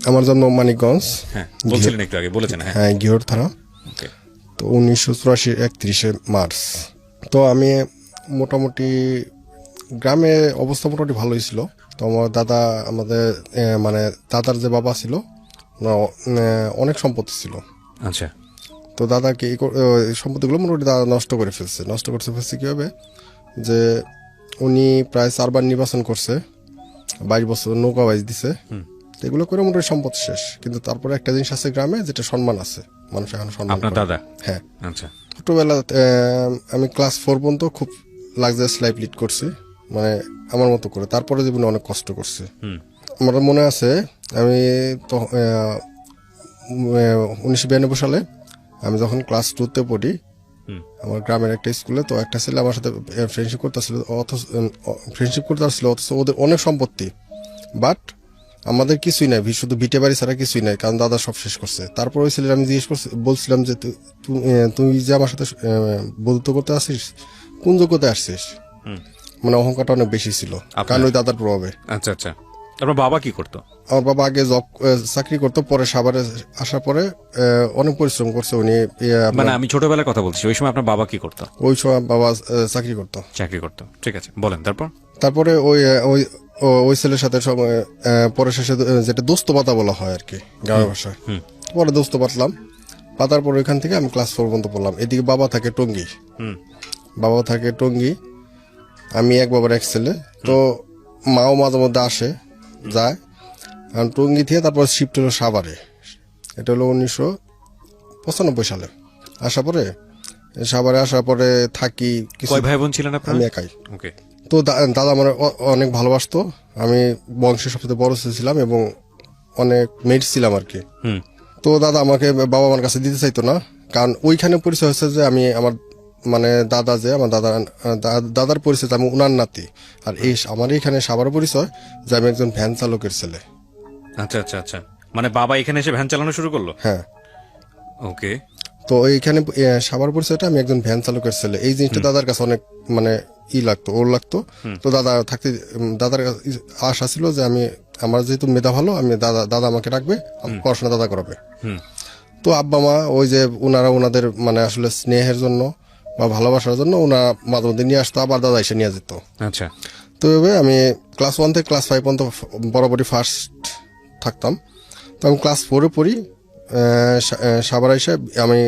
আমার জন্ম মানিকগঞ্জ। হ্যাঁ, বলছিলেন একটু আগে, বলেছেন। হ্যাঁ, হ্যাঁ, ঘিওর থানা। ওকে। তো 1984 31 মার্চ। তো আমি মোটামুটি গ্রামে অবস্থা মোটামুটি ভালোই ছিল। তো আমার দাদা, আমাদের মানে দাদার যে বাবা ছিল, ওনার অনেক সম্পত্তি ছিল। আচ্ছা। তো দাদাকে সম্পত্তিগুলো মোটামুটি দাদা নষ্ট করে ফেলছে। নষ্ট করতে ফেলছে কীভাবে, যে উনি প্রায় 4 বার নির্বাচন করছে, 22 বছর নৌকা বাইজ দিছে। তো এগুলো করে মোটামুটি সম্পদ শেষ। কিন্তু তারপরে একটা জিনিস আছে গ্রামে, যেটা সম্মান আছে, মানুষ এখন সম্মান আপনার করে। দাদা? হ্যাঁ। আচ্ছা। ছোটবেলা আমি ক্লাস 4 পর্যন্ত খুব লাক্সারিয়াস লাইফ লিড করছি, মানে আমার মতো করে। তারপরে জীবনে অনেক কষ্ট করছে। আমার মনে আছে, আমি তো 1992 সালে আমি যখন ক্লাস 2-তে পড়ি, আমার গ্রামের একটা স্কুলে, তো একটা ছেলে আমার সাথে ফ্রেন্ডশিপ করতেছিল, অথচ ওদের অনেক সম্পত্তি, বাট আমাদের কিছুই নাই, শুধু ভিটে বাড়ি ছাড়া কিছুই নাই, কারণ দাদা সব শেষ করছে। তারপর ওই ছেলের আমি জিজ্ঞেস বলছিলাম যে তুই যে আমার সাথে বন্ধুত্ব করতে আসিস, কোন যোগ্যতায় আসছিস? মানে অহংকারটা অনেক বেশি ছিল, কারণ ওই দাদার প্রভাবে। আচ্ছা আচ্ছা। আপনার বাবা কি করতো? আমার বাবা আগে চাকরি করতো, পরে সাভারে আসার পরে অনেক পরিশ্রম করছে উনি। মানে আমি ছোটবেলার কথা বলছি, ওই সময় আপনার বাবা কি করতো? ওই সময় বাবা চাকরি করতো। চাকরি করতো, ঠিক আছে, বলেন। তারপরে ওই ছেলের সাথে পরে শেষে যেটা দোস্ত পাতা বলা হয় আর কি গ্রামের ভাষায়, পরে দোস্ত পাতলাম। পাতার পর ওইখান থেকে আমি ক্লাস 4 পর্যন্ত পড়লাম। এদিকে বাবা থাকে টঙ্গী, আমি এক বাবার এক ছেলে। তো মাও মাঝে মধ্যে আসে যায়, কারণ টঙ্গী থেকে তারপর শিফট হলো সাভারে। এটা হলো 1995 সালে। সাভারে আসার পরে থাকি। কয় ভাই বোন ছিলেন আপনারা? আমি একাই। ওকে। তো দাদা আমার অনেক ভালোবাসতো। আমি বংশের সবচেয়ে বড় ছিলাম এবং অনেক মেট ছিলাম আর কি। তো দাদা আমাকে বাবা আমার কাছে দিতে চাইতো না, কারণ ওইখানে পরিচয় হচ্ছে যে আমি আমার মানে আমার দাদার পরিচয় আমি উনার নাতি। আর আমার এইখানে সাভার পরিচয় যে আমি একজন ভ্যান চালকের ছেলে। আচ্ছা আচ্ছা আচ্ছা, মানে বাবা এখানে এসে ভ্যান চালানো শুরু করলো? হ্যাঁ। ওকে। তো এইখানে সাভার পরিচয়টা আমি একজন ভ্যান চালকের ছেলে, এই জিনিসটা দাদার কাছে অনেক মানে ওর লাগতো। তো দাদার আশা ছিল যে আমার যেহেতু মেধা ভালো, আমি দাদা আমাকে রাখবে, পড়াশোনা দাদা করাবে। তো আব্বা মা ওই যে ওনাদের মানে আসলে স্নেহের জন্য বা ভালোবাসার জন্য ওনারা মাঝে মধ্যে নিয়ে আসতো, আবার দাদা এসে নিয়ে যেত। আচ্ছা। তো এভাবে আমি ক্লাস 1 থেকে ক্লাস 5 পর্যন্ত বরাবরই ফার্স্ট থাকতাম। তো আমি ক্লাস 4-এ পড়ি, সাভার এসে আমি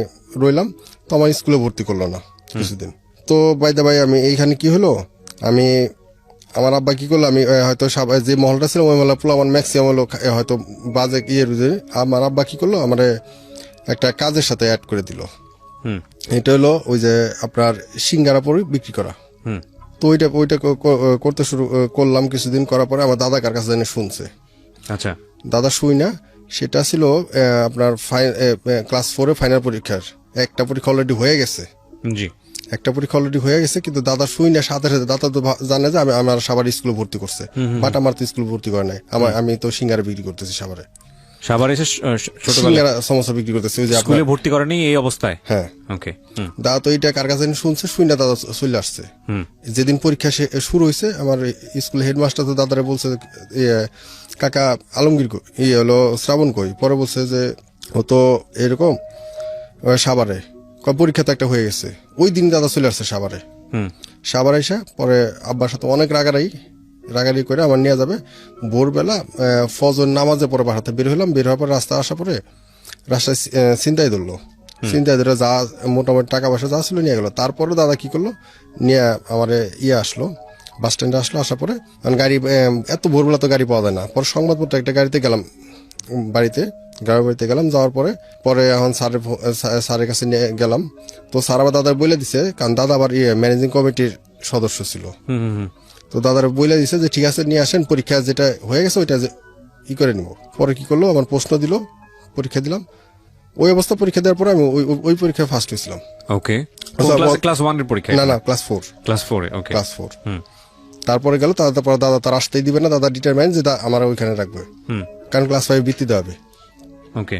রইলাম। তো আমার স্কুলে ভর্তি করলো না কিছুদিন। তো ভাই আমি এইখানে কি হলো, আমার আব্বা কি করলো, আমি হয়তো যে মহলটা ছিল ওই মহল পুরো আমার ম্যাক্সিমাম হলো হয়তো বাজে আমার আব্বা কি করলো, আমার একটা কাজের সাথে অ্যাড করে দিল। এটা হলো ওই যে আপনার সিঙ্গারা পরে বিক্রি করা। তো ওইটা করতে শুরু করলাম। কিছুদিন করার পরে আমার দাদা কার কাছে জানি শুনছে। আচ্ছা। দাদা শুই না, সেটা ছিল আপনার ক্লাস 4-এ ফাইনাল পরীক্ষার একটা পরীক্ষা অলরেডি হয়ে গেছে। জি। একটা পরীক্ষা অলরেডি হয়ে গেছে, কিন্তু দাদা শুই না, সাথে সাথে দাদা তো জানে যে আমার সাভার স্কুলে ভর্তি করছে, বাট আমার তো স্কুল ভর্তি করে নাই। আমি তো সিঙ্গারা বিক্রি করতেছি সাভারে এসে সিঙ্গারা সমস্যা বিক্রি করতেছি। ওই যে স্কুলে ভর্তি করেনি এই অবস্থায়? হ্যাঁ। ওকে। দাদা তো এইটা কার কাছে শুনছে, শুই না দাদা চলে আসছে। যেদিন পরীক্ষা শুরু হয়েছে, আমার স্কুলের হেডমাস্টার তো দাদারে বলছে, কাকা আলমগীর হলো শ্রাবণ কই। পরে বলছে যে ও তো এরকম সাভারে, পরীক্ষা তো একটা হয়ে গেছে। ওই দিন দাদা চলে আসছে সাভারে এসে পরে আব্বার সাথে অনেক রাগারাগি করে আমার নিয়ে যাবে। ভোরবেলা ফজর নামাজে পরে বাসাতে বের হওয়ার পর রাস্তায় আসা পরে রাস্তায় ছিনতাই ধরলো। ছিনতাই ধরে যা মোটামুটি টাকা পয়সা যা ছিল নিয়ে গেল। তারপরে দাদা কি করলো, নিয়ে আমার আসলো, বাস স্ট্যান্ডে আসার পরে গাড়ি, এত ভোরবেলা তো গাড়ি পাওয়া যায় না। পরে সংবাদপত্র একটা গাড়িতে গেলাম, গ্রামের বাড়িতে গেলাম। যাওয়ার পরে এখন স্যারের কাছে নিয়ে গেলাম। তো স্যার আবার দাদার বলে দিছে, কারণ দাদা আবার ম্যানেজিং কমিটির সদস্য ছিল। তো দাদার বলে দিছে যে ঠিক আছে নিয়ে আসেন, পরীক্ষা যেটা হয়ে গেছে ওইটা করে নিব। পরে কি করলো, আমার প্রশ্ন দিল, পরীক্ষা দিলাম। ওই অবস্থা পরীক্ষা দেওয়ার পরে আমি ওই পরীক্ষায় ফার্স্ট হয়েছিলাম। ওকে। ক্লাস 1 এর পরীক্ষা? না, ক্লাস 4। ক্লাস 4 এ? ওকে, ক্লাস 4। তারপরে গেল, তারপর দাদা তার আসতেই দিবে না। দাদা ডিটারমাইন্ড যে আমার ওইখানে রাখবে, কারণ ক্লাস 5 বৃত্তি দেওয়া। ওকে।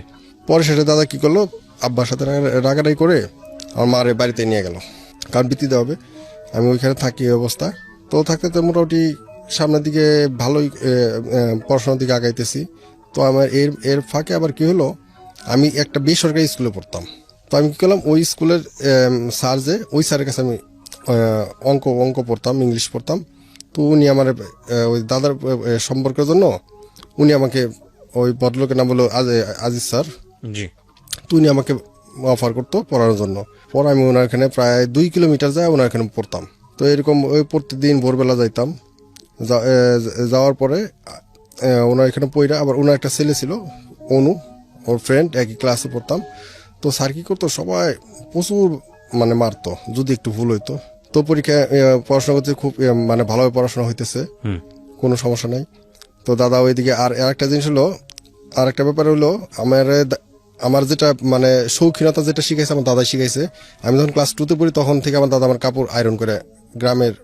পরে সেটা দাদা কি করলো, আব্বার সাথে রাগারাগি করে আমার মার বাড়িতে নিয়ে গেল, কারণ বৃত্তি দেওয়া হবে। আমি ওইখানে থাকি এই অবস্থা। তো থাকতে মোটামুটি সামনের দিকে ভালোই পড়াশোনার দিকে আগাইতেছি। তো আমার এর ফাঁকে আবার কি হলো, আমি একটা বেসরকারি স্কুলে পড়তাম। তো আমি কি করলাম, ওই স্কুলের স্যার যে, ওই স্যারের কাছে আমি অঙ্ক পড়তাম, ইংলিশ পড়তাম। তো উনি আমার ওই দাদার সম্পর্কের জন্য উনি আমাকে, ওই ভদ্রলোকের নাম হলো আজিজ স্যার, জি। তো উনি আমাকে অফার করতো পড়ানোর জন্য। পরে আমি ওনার এখানে প্রায় 2 কিলোমিটার যায় ওনার এখানে পড়তাম। তো এরকম ওই প্রতিদিন ভোরবেলা যাইতাম। যাওয়ার পরে ওনার এখানে পড়া, আবার ওনার একটা ছেলে ছিল অনু, ওর ফ্রেন্ড, একই ক্লাসে পড়তাম। তো স্যার কি করতো, সবাই প্রচুর মানে মারতো যদি একটু ভুল হইতো। তো পরীক্ষায় পড়াশোনা করতে খুব মানে ভালোভাবে পড়াশোনা হইতেছে, কোনো সমস্যা নাই। তো দাদা ওইদিকে, আর একটা জিনিস হলো, আর একটা ব্যাপার হলো, আমার যেটা মানে শৌখিনতা যেটা শিখাইছে আমার দাদা শিখাইছে। আমি যখন ক্লাস 2-তে পড়ি তখন থেকে আমার দাদা আমার কাপড় আয়রন করে, গ্রামের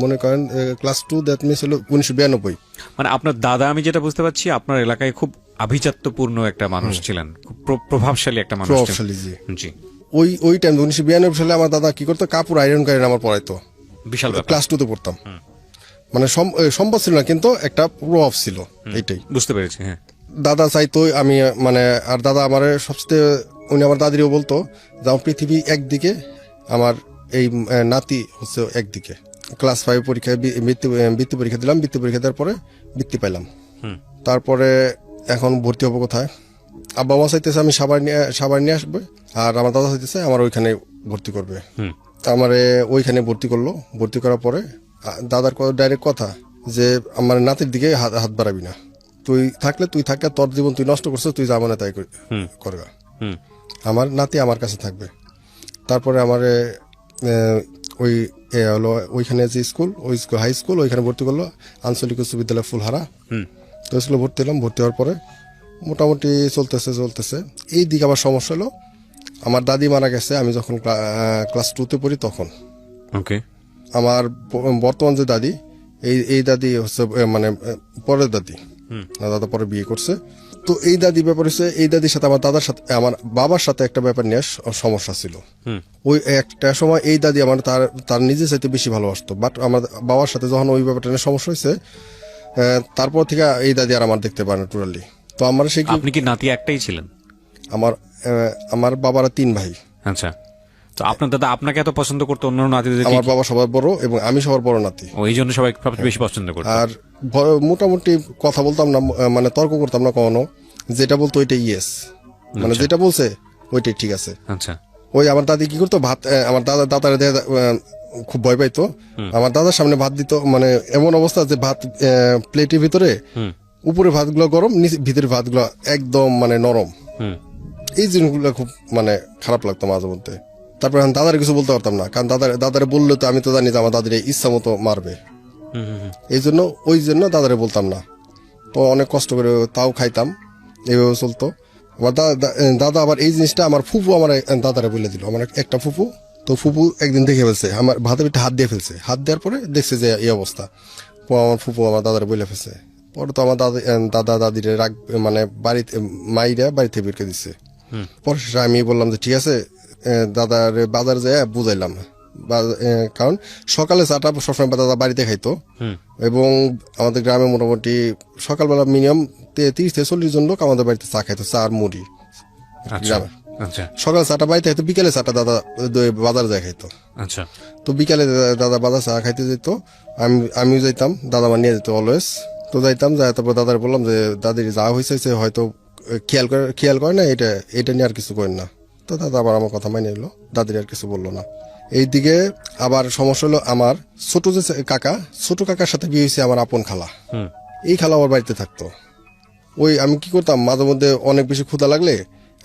মনে করেন ক্লাস 2, দ্যাট মিনস হলো 1992। মানে আপনার দাদা, আমি যেটা বুঝতে পারছি, আপনার এলাকায় খুব আভিজাত্যপূর্ণ একটা মানুষ ছিলেন, খুব প্রভাবশালী একটা মানুষ ছিলেন। প্রভাবশালী, জি। জি, ওই টাইম 1992 সালে আমার দাদা কি করতো, কাপড় আয়রন করে আমার পড়াইতো। বিশাল ব্যাপার। ক্লাস 2-তে পড়তাম, মানে সম্ভব ছিল না, কিন্তু একটা প্রভাব ছিল, এইটাই বুঝতে পেরেছি। হ্যাঁ, দাদা চাইতো আমি মানে, আর দাদা আমার সবচেয়ে, উনি আমার দাদিরও বলতো যে আমার পৃথিবী একদিকে, আমার এই নাতি হচ্ছে একদিকে। ক্লাস 5 পরীক্ষায় বৃত্তি পরীক্ষা দিলাম, বৃত্তি পরীক্ষা দেওয়ার পরে বৃত্তি পাইলাম। তারপরে এখন ভর্তি হবো কোথায়, আব্বা মা চাইতেছে আমি সাভার নিয়ে আসবে, আর আমার দাদা চাইতেছে আমার ওইখানে ভর্তি করবে। আমারে ওইখানে ভর্তি করলো। ভর্তি করার পরে দাদার ডাইরেক্ট কথা যে আমার নাতির দিকে হাত বাড়াবি না, তুই থাকলে তোর জীবন তুই নষ্ট করছিস, তুই যাবো না তাই করবে, আমার নাতি আমার কাছে থাকবে। তারপরে আমার ওই হলো ওইখানে যে স্কুল, ওই স্কুল হাই স্কুল, ওইখানে ভর্তি করলো, আঞ্চলিক উচ্চ বিদ্যালয় ফুলহারা। তো স্কুলে ভর্তি হলাম। ভর্তি হওয়ার পরে মোটামুটি চলতেছে। এই দিকে আবার সমস্যা হলো, আমার দাদি মারা গেছে আমি যখন ক্লাস 2-তে পড়ি তখন। ওকে। আমার বর্তমান যে দাদি, এই দাদি হচ্ছে মানে পরের দাদি, দাদা পরে বিয়ে করছে। তো এই দাদি ব্যাপার হচ্ছে, এই দাদির সাথে আমার দাদার সাথে, আমার বাবার সাথে একটা ব্যাপার নিয়ে সমস্যা ছিল। ওই একটা সময় এই দাদি আমার তার নিজের চাইতে বেশি ভালোবাসতো, বাট আমার বাবার সাথে যখন ওই ব্যাপারটা নিয়ে সমস্যা হয়েছে, তারপর থেকে এই দাদি আর আমার দেখতে পারে না টোটালি। তো আমার আপনি কি নাতি একটাই ছিলেন? আমার বাবারা 3 ভাই। আচ্ছা, তো আপনার দাদা আপনাকে এত পছন্দ করতো, অন্য নাতিদের? আমার বাবা সবার বড় এবং আমি সবার বড় নাতি, এই জন্য সবাই সবচেয়ে বেশি পছন্দ করতো। আর মোটামুটি কথা বলতাম না, মানে তর্ক করতাম না কখনো, যেটা বলতো ওইটাই ইয়েস, মানে যেটা বলছে ওইটাই ঠিক আছে। আচ্ছা। ওই আমার দাদি কি করতো, ভাত আমার দাদার খুব ভয় পাইতো, আমার দাদার সামনে ভাত দিত, মানে এমন অবস্থা যে ভাত প্লেটের ভিতরে, উপরে ভাতগুলো গরম, ভিতরে ভাতগুলো একদম মানে নরম। এই জিনিসগুলো খুব মানে খারাপ লাগতো মাঝে মধ্যে। তারপরে দাদার কিছু বলতে পারতাম না, কারণ দাদারে বললে তো আমি তো জানি যে আমার দাদির ইচ্ছা মতো মারবে, ওই জন্য দাদারে বলতাম না। তো অনেক কষ্ট করে তাও খাইতাম, এইভাবে চলতো। আমার দাদা আবার এই জিনিসটা আমার ফুফু আমার দাদারে বলে দিল, আমার একটা ফুফু। তো ফুফু একদিন দেখে ফেলছে, আমার ভাতের পিঠে হাত দিয়ে ফেলছে, হাত দেওয়ার পরে দেখছে যে এই অবস্থা। আমার ফুফু আমার দাদারে বলে ফেলছে। পরে তো আমার দাদা দাদিরে রাগ, মানে বাড়িতে মাইরা বাড়িতে বেরকে দিচ্ছে। পরে আমি বললাম যে ঠিক আছে, দাদার বাজার যায় বুঝাইলাম, কারণ সকালে চাটা সবসময় দাদা বাড়িতে খাইতো, এবং আমাদের গ্রামে মোটামুটি সকালবেলা মিনিমাম 30-40 জন লোক আমাদের বাড়িতে চা খাইতো, চা আর মুড়ি গ্রামে। সকালে চাটা বাড়িতে খাইতো, বিকালে চাটা দাদা বাজার যায় খাইতো। আচ্ছা। তো বিকালে দাদা বাজার চা খাইতে যেত, আমিও যাইতাম, দাদা আমার নিয়ে যেত অলওয়েজ। তো যাইতাম, যাই তারপর দাদার বললাম যে দাদির যা হয়েছে হয়তো খেয়াল করে না, এটা নিয়ে আর কিছু করেন না। তো দাদা আবার আমার কথা মানিয়ে নিল, দাদির আর কিছু বললো না। এইদিকে আবার সমস্যা হলো, আমার ছোট কাকার সাথে বিয়ে হয়েছে আমার আপন খালা। এই খালা আমার বাড়িতে থাকতো। ওই আমি কি করতাম, মাঝে মধ্যে অনেক বেশি ক্ষুধা লাগলে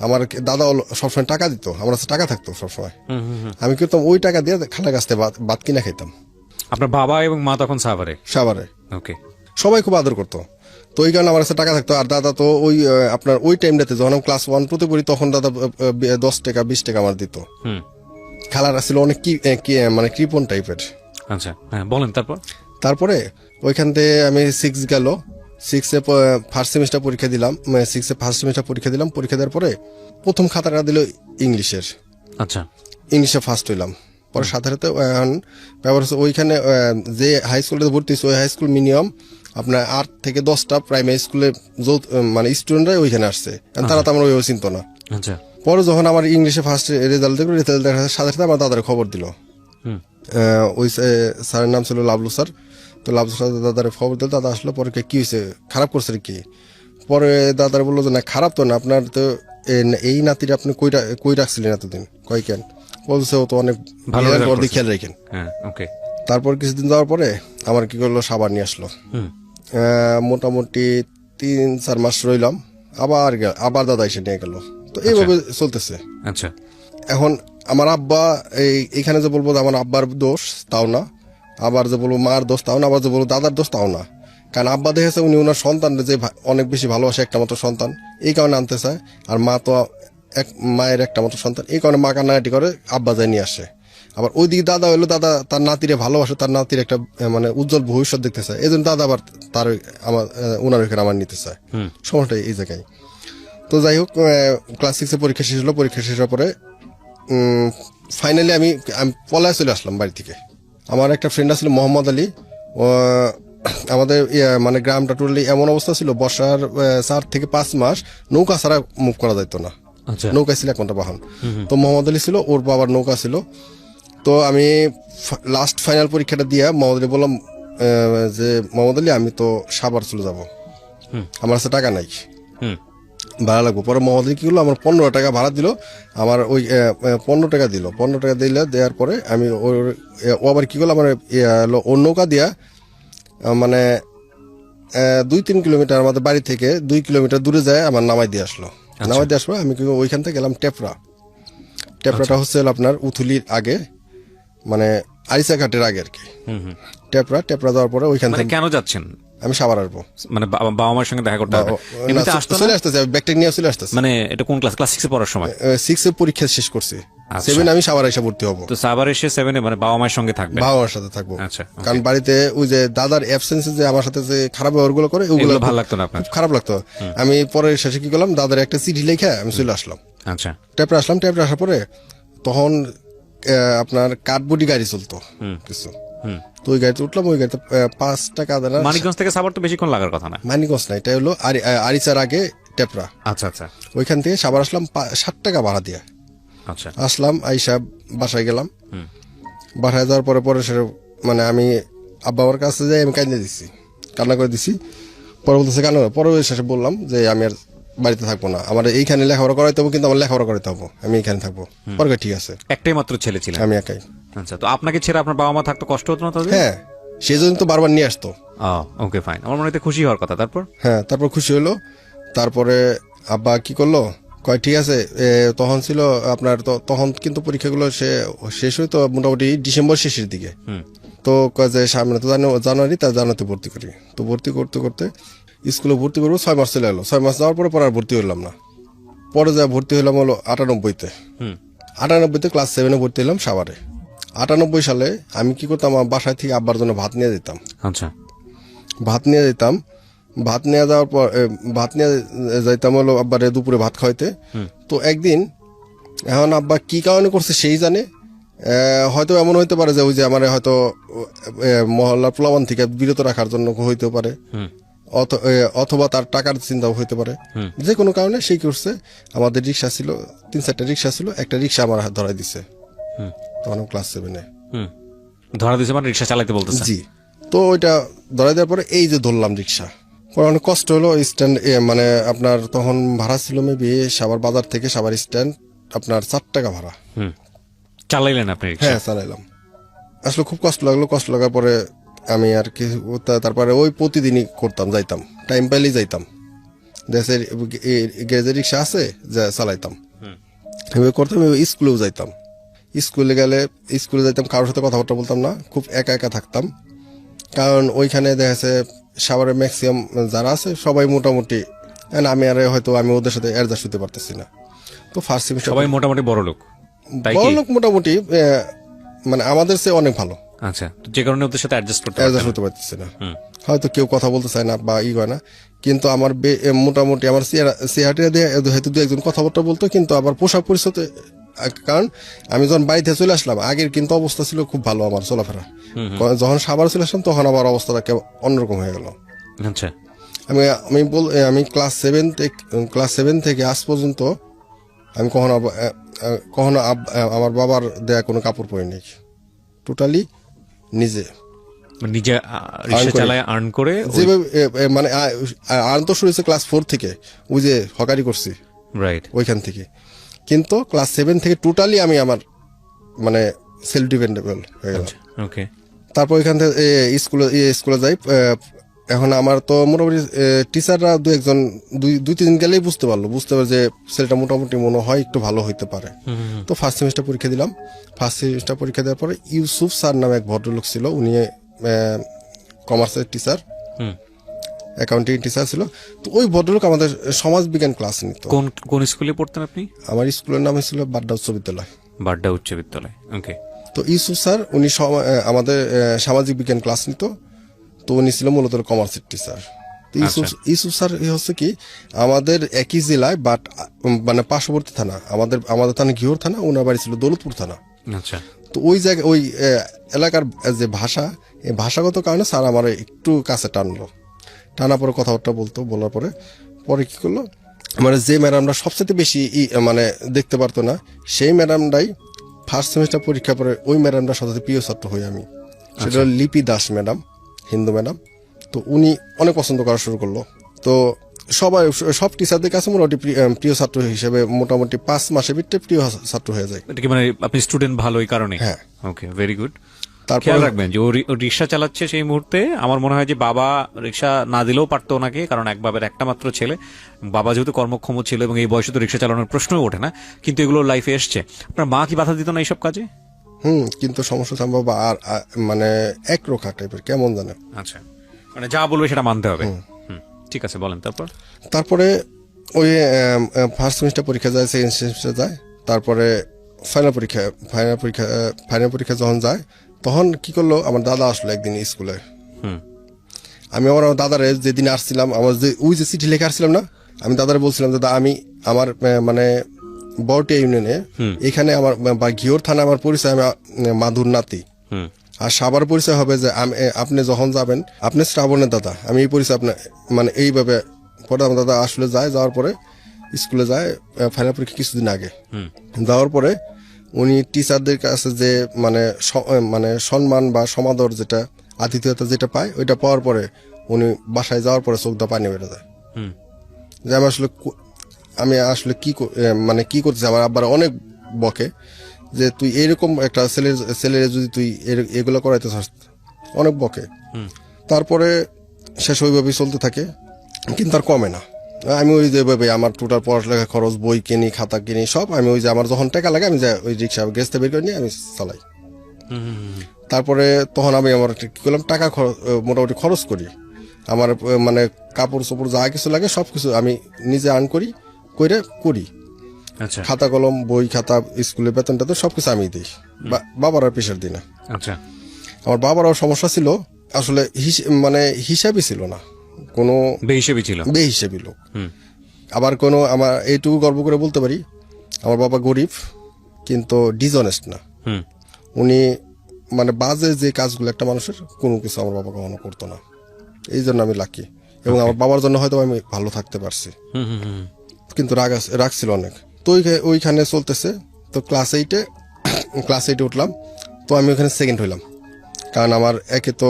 আমার দাদা সবসময় টাকা দিত, আমার কাছে টাকা থাকতো সবসময়। আমি কি করতাম, ওই টাকা দিয়ে খালার কাছ থেকে ভাত কিনা খাইতাম। আপনার বাবা এবং মা তখন সাভারে? ওকে। সবাই খুব আদর করতো। তো ওই কারণে আমার কাছে টাকা থাকতো। আর দাদা তো ওই আপনার ওই টাইমটাতে যখন আমি ক্লাস 1-2-তে পড়ি, তখন দাদা 10 টাকা 20 টাকা আমার দিত। খালারা ছিল অনেক মানে কৃপণ টাইপের। আচ্ছা, হ্যাঁ বলেন। তারপরে ওইখান থেকে আমি 6 গেল, 6-এ ফার্স্ট সেমিস্টার পরীক্ষা দিলাম। 6-এ ফার্স্ট সেমিস্টার পরীক্ষা দিলাম। পরীক্ষা দেওয়ার পরে প্রথম খাতাটা দিল ইংলিশের। আচ্ছা। ইংলিশে ফার্স্ট হইলাম। পরে সাথে ব্যাপার হচ্ছে, ওইখানে যে হাই স্কুলটাতে ভর্তি হয়েছে, ওই হাই স্কুল মিনিমাম আপনার 8 থেকে 10টা প্রাইমারি স্কুলে মানে স্টুডেন্টরা ওইখানে আসছে, তারা তো আমার ওইভাবে চিনতো না। আচ্ছা পরে যখন আমার ইংলিশে ফার্স্ট রেজাল্ট দেখলো, রেজাল্ট দেখার সাথে সাথে আমার দাদারে খবর দিল। ওই স্যারের নাম ছিল লাভলু স্যার। তো লাভলু স্যার দাদারে খবর দিল, দাদা আসলো, পরে কি হয়েছে, খারাপ করছে কি? পরে দাদারে বললো যে না খারাপ তো না, আপনার তো এই নাতিটা আপনি কই রাখছিলেন এতদিন? কয় কেন? বলছে ও তো অনেক ভালো ভালো result করছে। খেয়াল রাখেন। হ্যাঁ ওকে তারপর কিছুদিন যাওয়ার পরে আমার কি করলো, সাবার নিয়ে আসলো। মোটামুটি 3-4 মাস রইলাম, আবার দাদা এসে নিয়ে গেল। তো এইভাবে চলতেছে। আচ্ছা এখন আমার আব্বা এইখানে যে বলবো যে আমার আব্বার দোষ তাও না, আবার যে বলবো মার দোষ তাও না, আবার যে বলবো দাদার দোষ তাও না। কারণ আব্বা দেখেছে উনি ওনার সন্তান যে অনেক বেশি ভালোবাসে, একটা মতো সন্তান, এই কারণে আনতে চায়। আর মা তো মায়ের একটা মতো সন্তান, এই কারণে মা কান্নাকাটি করে, আব্বা যায় নিয়ে আসে। আবার ওইদিকে দাদা হলো, দাদা তার নাতিরে ভালোবাসে, তার নাতির একটা মানে উজ্জ্বল ভবিষ্যৎ দেখতে চায়, এই জন্য দাদা আবার তার আমার ওনার ওখানে আমার নিতে চায়। সমস্যা এই জায়গায়। তো যাই হোক, ক্লাস 6 পরীক্ষা শেষ হলো। পরীক্ষা শেষ হওয়ার পরে ফাইনালি আমি পলায় চলে আসলাম বাড়ি থেকে। আমার একটা ফ্রেন্ড আছিল মোহাম্মদ আলী। আমাদের মানে গ্রামটা টোটালি এমন অবস্থা ছিল, বর্ষার 4 থেকে 5 মাস নৌকা ছাড়া মুভ করা যেত না। আচ্ছা নৌকা ছিল একমাত্র বাহন। তো মোহাম্মদ আলী ছিল, ওর বাবার নৌকা ছিল। তো আমি লাস্ট ফাইনাল পরীক্ষাটা দিয়ে মোহাম্মদ আলী বললাম যে মোহাম্মদ আলী আমি তো সাভার চলে যাব, আমার কাছে টাকা নাই, ভাড়া লাগবো। পরে মোহাম্মদ আলী কি করলো, আমার 15 টাকা ভাড়া দিল। আমার ওই 15 টাকা দিল। 15 টাকা দেওয়ার পরে আমি ও আবার কি করলো, আমার ওর নৌকা দিয়া মানে 2-3 কিলোমিটার আমাদের বাড়ি থেকে 2 কিলোমিটার দূরে যায় আমার নামাই দিয়ে আসলো। নামাই দিয়ে আসলো, আমি ওইখান থেকে গেলাম টেপরাটা হচ্ছে আপনার উথুলির আগে, মানে আরিসা ঘাটের আগে আর কি। টেপরা যাওয়ার পরে ওইখান মানে থেকে কেন যাচ্ছেন? আমি সাবার আসবো, মানে বাবা মার সঙ্গে দেখা করতে হবে? এমনিতে আসতো না? চলে আসতেছে, ব্যাগটা নিয়ে চলে আসতেছে। মানে এটা কোন ক্লাস 6 এ পড়ার সময়? 6 এর পরীক্ষা শেষ করছি, আচ্ছা। 7 আমি সাবার এসে ভর্তি হবো। তো সাভার এসে 7 এ মানে বাবা মায়ের সঙ্গে থাকবে? বাবা মার সাথে থাকবো। আচ্ছা, okay. কারণ বাড়িতে ওই যে দাদার অ্যাবসেন্সে যে আমার সাথে যে খারাপ ব্যবহার গুলো করে, ওগুলো এগুলো ভালো লাগতো না আপনার? খুব খারাপ লাগতো। আমি পরে শেষে কি করলাম, দাদার একটা চিঠি লিখে আমি চলে আসলাম। আচ্ছা টেপরা আসলাম। টেপরা আসার পরে তখন আপনার কাঠবুটি গাড়ি চলতো কিছু। তো ওই গাড়িতে উঠলাম। ওই গাড়িতে 5 টাকা দেনা। মানিকগঞ্জ থেকে সাভার তো বেশিক্ষণ লাগার কথা না। মানিকগঞ্জ না, এটা হলো আরিচার আগে টেপরা। আচ্ছা আচ্ছা ওইখান থেকে সাবার আসলাম 60 টাকা ভাড়া দিয়ে আচ্ছা আসলাম। আইসা বাসায় গেলাম। বাসায় যাওয়ার পরে সেটা মানে আমি আব্বা আমার কাছে যাই, আমি কান্না করে দিছি। পরে বলতেছে কেন? পরে শেষে বললাম যে আমি আর বাড়িতে থাকবো না, আমার এইখানে লেখাপড়া করাইতে হবে, কিন্তু আমার লেখাপড়া করাইতে হবে, আমি এইখানে থাকবো। পরে ঠিক আছে। একটাই মাত্র ছেলে ছিলেন? আমি একাই। আচ্ছা, তো আপনাকে ছেড়ে আপনার বাবা মা থাকতো, কষ্ট হতো না তাদের? হ্যাঁ, সেই জন্য তো বারবার নিয়ে আসতো। ওকে ফাইন, আমার মনে হয় খুশি হওয়ার কথা। তারপর? হ্যাঁ, তারপর খুশি হলো। তারপরে আব্বা কি করলো, কয় ঠিক আছে। তখন ছিল আপনার তখন কিন্তু পরীক্ষাগুলো শেষ হইতো মোটামুটি ডিসেম্বর শেষের দিকে। তো কয় যে সামনে তো জানুয়ারি, তার জানুয়ারিতে ভর্তি করি। তো ভর্তি করতে করতে স্কুলে ভর্তি করবো, 6 মাস চলে এলো। 6 মাস যাওয়ার পরে আর ভর্তি হইলাম না। পরে যা ভর্তি হইলাম হলো 98-তে। 98-তে ক্লাস 7-এ ভর্তি হলাম সাভারে। 98 সালে আমি কি করতাম, আমার বাসায় থেকে আব্বার জন্য ভাত নিয়ে যেতাম। আচ্ছা, ভাত নিয়ে যেতাম। ভাত নিয়ে যাওয়ার পর ভাত নিয়ে যাইতাম হলো আব্বারে দুপুরে ভাত খাওয়াইতে। তো একদিন এখন আব্বা কি কারণে করছে সেই জানে, হয়তো এমন হইতে পারে যে ওই যে আমার হয়তো মহল্লার প্লাবন থেকে বিরত রাখার জন্য হইতে পারে, অথবা তার টাকার চিন্তাও হইতে পারে। যে কোনো কারণে সেই করছে। আমাদের রিক্সা ছিল, 3-4টা রিক্সা ছিল, একটা রিক্সা আমার হাত ধরাই দিছে। তখন ক্লাস 7-এ ধরা দিছে মানে রিক্সা চালাতে বলতেছে? জি। তো ওইটা ধরাই দেওয়ার পরে এই যে ধরলাম রিক্সা, পরে অনেক কষ্ট হলো। স্ট্যান্ড মানে আপনার তখন ভাড়া ছিল মেবি সাভার বাজার থেকে সাভার স্ট্যান্ড আপনার 4 টাকা ভাড়া। চালাইলেন আপনি রিক্সা? হ্যাঁ, চালাইলাম। আসলে খুব কষ্ট লাগলো। কষ্ট লাগার পরে আমি আর কি তারপরে ওই প্রতিদিনই করতাম, যাইতাম, টাইম পাইলেই যাইতাম। দেশের গ্যারেজের রিক্সা আছে, যা চালাইতাম। আমি করতাম। স্কুলেও যাইতাম। স্কুলে যাইতাম, কারোর সাথে কথাবার্তা বলতাম না, খুব একা একা থাকতাম। কারণ ওইখানে দেখা যাচ্ছে সাভারের ম্যাক্সিমাম যারা আছে সবাই মোটামুটি, আমি ওদের সাথে অ্যাডজাস্ট হতে পারতেছি না। তো ফার্স্ট সেমিস্টার সবাই মোটামুটি বড় লোক, তাই কি? বড় লোক মোটামুটি মানে আমাদের চেয়ে অনেক ভালো। আচ্ছা, তো যে কারণে ওদের সাথে অ্যাডজাস্ট হতে পারতেছে না। হয়তো কেউ কথা বলতে চায় না বা হয় না, কিন্তু আমার মোটামুটি আমার চেহারা দিয়ে হয়তো 2-1 জন কথাবার্তা বলতো, কিন্তু আবার পোশাক পরিচ্ছদ। কারণ আমি যখন বাড়িতে চলে আসলাম, আগের কিন্তু অবস্থা ছিল খুব ভালো আমার চলাফেরা। যখন সাভার চলে আসলাম তখন আবার অবস্থাটা অন্যরকম হয়ে গেল। আচ্ছা আমি ক্লাস 7 থেকে আজ পর্যন্ত আমি কখনো আমার বাবার দেয়া কোনো কাপড় পরিনি, টোটালি নিজে নিজে রিক্সা করে। চালায় আর্ন করে যেভাবে মানে আর্ন তো শুরু হয়েছে ক্লাস 4 থেকে, ওই যে হকারি করছি রাইট ওইখান থেকে, কিন্তু ক্লাস 7 থেকে টোটালি আমি আমার মানে সেলফ ডিপেন্ডেবল হয়ে গেলাম। ওকে তারপর ওইখান থেকে স্কুলে যাই। এখন আমার তো মোটামুটি টিচাররা দুই তিন গেলেই বুঝতে পারে যে ছেলেটা মোটামুটি মনে হয় একটু ভালো হইতে পারে। তো ফার্স্ট সেমিস্টার পরীক্ষা দিলাম। ফার্স্ট সেমিস্টার পরীক্ষা দেওয়ার পরে ইউসুফ স্যার নামে এক ভদ্রলোক ছিল, উনি কমার্সের টিচার, অ্যাকাউন্টিং টিচার ছিল। তো ওই ভদ্রলোক আমাদের সমাজ বিজ্ঞান ক্লাস নিত। কোন স্কুলে পড়তেন আপনি? আমার স্কুলের নাম ছিল বাড্ডা উচ্চ বিদ্যালয়। বাড্ডা উচ্চ বিদ্যালয়। ওকে। তো ইউসুফ স্যার উনি আমাদের সামাজিক বিজ্ঞান ক্লাস নিত। তো উনি ছিল মূলত কমার্সের টিচার। ইউসুফ স্যার হচ্ছে কি আমাদের একই জেলায়, বাট মানে পার্শ্ববর্তী থানা, আমাদের থানা ঘিওর থানা, ওনার বাড়ি ছিল দৌলতপুর থানা। আচ্ছা তো ওই জায়গায় ওই এলাকার যে ভাষা, এই ভাষাগত কারণে স্যার আমার একটু কাছে টানা পরে কথাবার্তা বলার পরে কি করলো, মানে যে ম্যাডামরা সবচেয়ে বেশি মানে দেখতে পারতো না, সেই ম্যাডামটাই ফার্স্ট সেমিস্টার পরীক্ষা পরে ওই ম্যাডামটা সবচেয়ে প্রিয় ছাত্র হই আমি। সেটা হলো লিপি দাস ম্যাডাম, হিন্দু ম্যাডাম। তো উনি অনেক পছন্দ করা শুরু করলো। তো সব টিচারদের কাছে মোটামুটি প্রিয় ছাত্র হিসেবে মোটামুটি 5 মাসের ভিতরে প্রিয় ছাত্র হয়ে যায়। এটা কি মানে আপনি স্টুডেন্ট ভালো এই কারণে? হ্যাঁ। ওকে, ভেরি গুড। তারপর খেয়াল রাখবেন যে ও রিক্সা চালাচ্ছে সেই মুহূর্তে, আমার মনে হয় যে বাবা রিক্সা না দিলেও পারতো ওনাকে, কারণ এক বাবার একটা মাত্র ছেলে, বাবা যেহেতু কর্মক্ষম ছিল এবং এই বয়সে তো রিক্সা চালানোর প্রশ্নই ওঠে না, কিন্তু এগুলো লাইফে এসছে। আপনার মা কি বাধা দিত না এইসব কাজে? কিন্তু সমস্যা সম্ভব আর মানে একরোখা টাইপের, কেমন জানে। আচ্ছা, মানে যা বলবে সেটা মানতে হবে। ঠিক আছে, বলেন তারপরে ওই ফার্স্ট সেমিস্টার পরীক্ষা যায়, সেকেন্ড সেমিস্টার যায়, তারপরে ফাইনাল পরীক্ষা যখন যায়, তখন কি করলো, আমার দাদা আসলো একদিন স্কুলে। আমি আমার দাদারে যেদিন আসছিলাম, আমার ওই যে চিঠি লেখা আসছিলাম না, আমি দাদারে বলছিলাম দাদা আমি আমার মানে বড়টিয়া ইউনিয়নে এখানে আমার বা ঘিওর থানা আমার পরিচয়, আমি মাধুর নাতি। আর সাবার পরিচয় হবে যে আপনি যখন যাবেন আপনি শ্রাবণের দাদা, আমি এই পরিচয় আপনার মানে এইভাবে। পরে আমার দাদা আসলে যাওয়ার পরে স্কুলে যায় ফাইনাল পরীক্ষা কিছুদিন আগে। যাওয়ার পরে উনি টিচারদের কাছে যে মানে সম্মান বা সমাদর, যেটা আতিথেয়তা যেটা পায়, ওইটা পাওয়ার পরে উনি বাসায় যাওয়ার পরে চোখ দা পানি বেড়ে যায় যে আমি আসলে কি করতেছি। আমার আব্বার অনেক বকে যে তুই এরকম একটা ছেলের যদি তুই এগুলো করাইতে চাস, অনেক বকে। তারপরে শেষ ওইভাবেই চলতে থাকে, কিন্তু আর কমে না। আমি ওই যেভাবে আমার টোটাল পড়ালেখা খরচ, বই কিনি, খাতা কিনি, সব আমি ওই যে আমার যখন টাকা লাগে আমি ওই রিক্সা গ্যাসটা বের করে নিয়ে আমি চালাই। তারপরে তখন আমি আমার কি করলাম, টাকা মোটামুটি খরচ করি। আমার মানে কাপড় চোপড় যা কিছু লাগে সবকিছু আমি নিজে আর্ন করি। আচ্ছা, খাতা কলম, বই খাতা, স্কুলের বেতনটা তো সবকিছু আমি দিই, বাবার আর প্রেশার দিই না। আচ্ছা, আমার বাবারও সমস্যা ছিল, আসলে মানে হিসাবই ছিল না, কোনো বেহিসাবি লোক। আবার আমার এইটুকু গর্ব করে বলতে পারি, আমার বাবা গরিব কিন্তু ডিসঅনেস্ট না। উনি মানে বাজে যে কাজগুলো একটা মানুষের, কোনো কিছু আমার বাবা কখনো করতো না। এই জন্য আমি লাকি, এবং আমার বাবার জন্য হয়তো আমি ভালো থাকতে পারছি। কিন্তু রাগ ছিল অনেক। তো ওইখানে চলতেছে। তো ক্লাস এইটে উঠলাম। তো আমি ওখানে সেকেন্ড হইলাম, কারণ আমার একে তো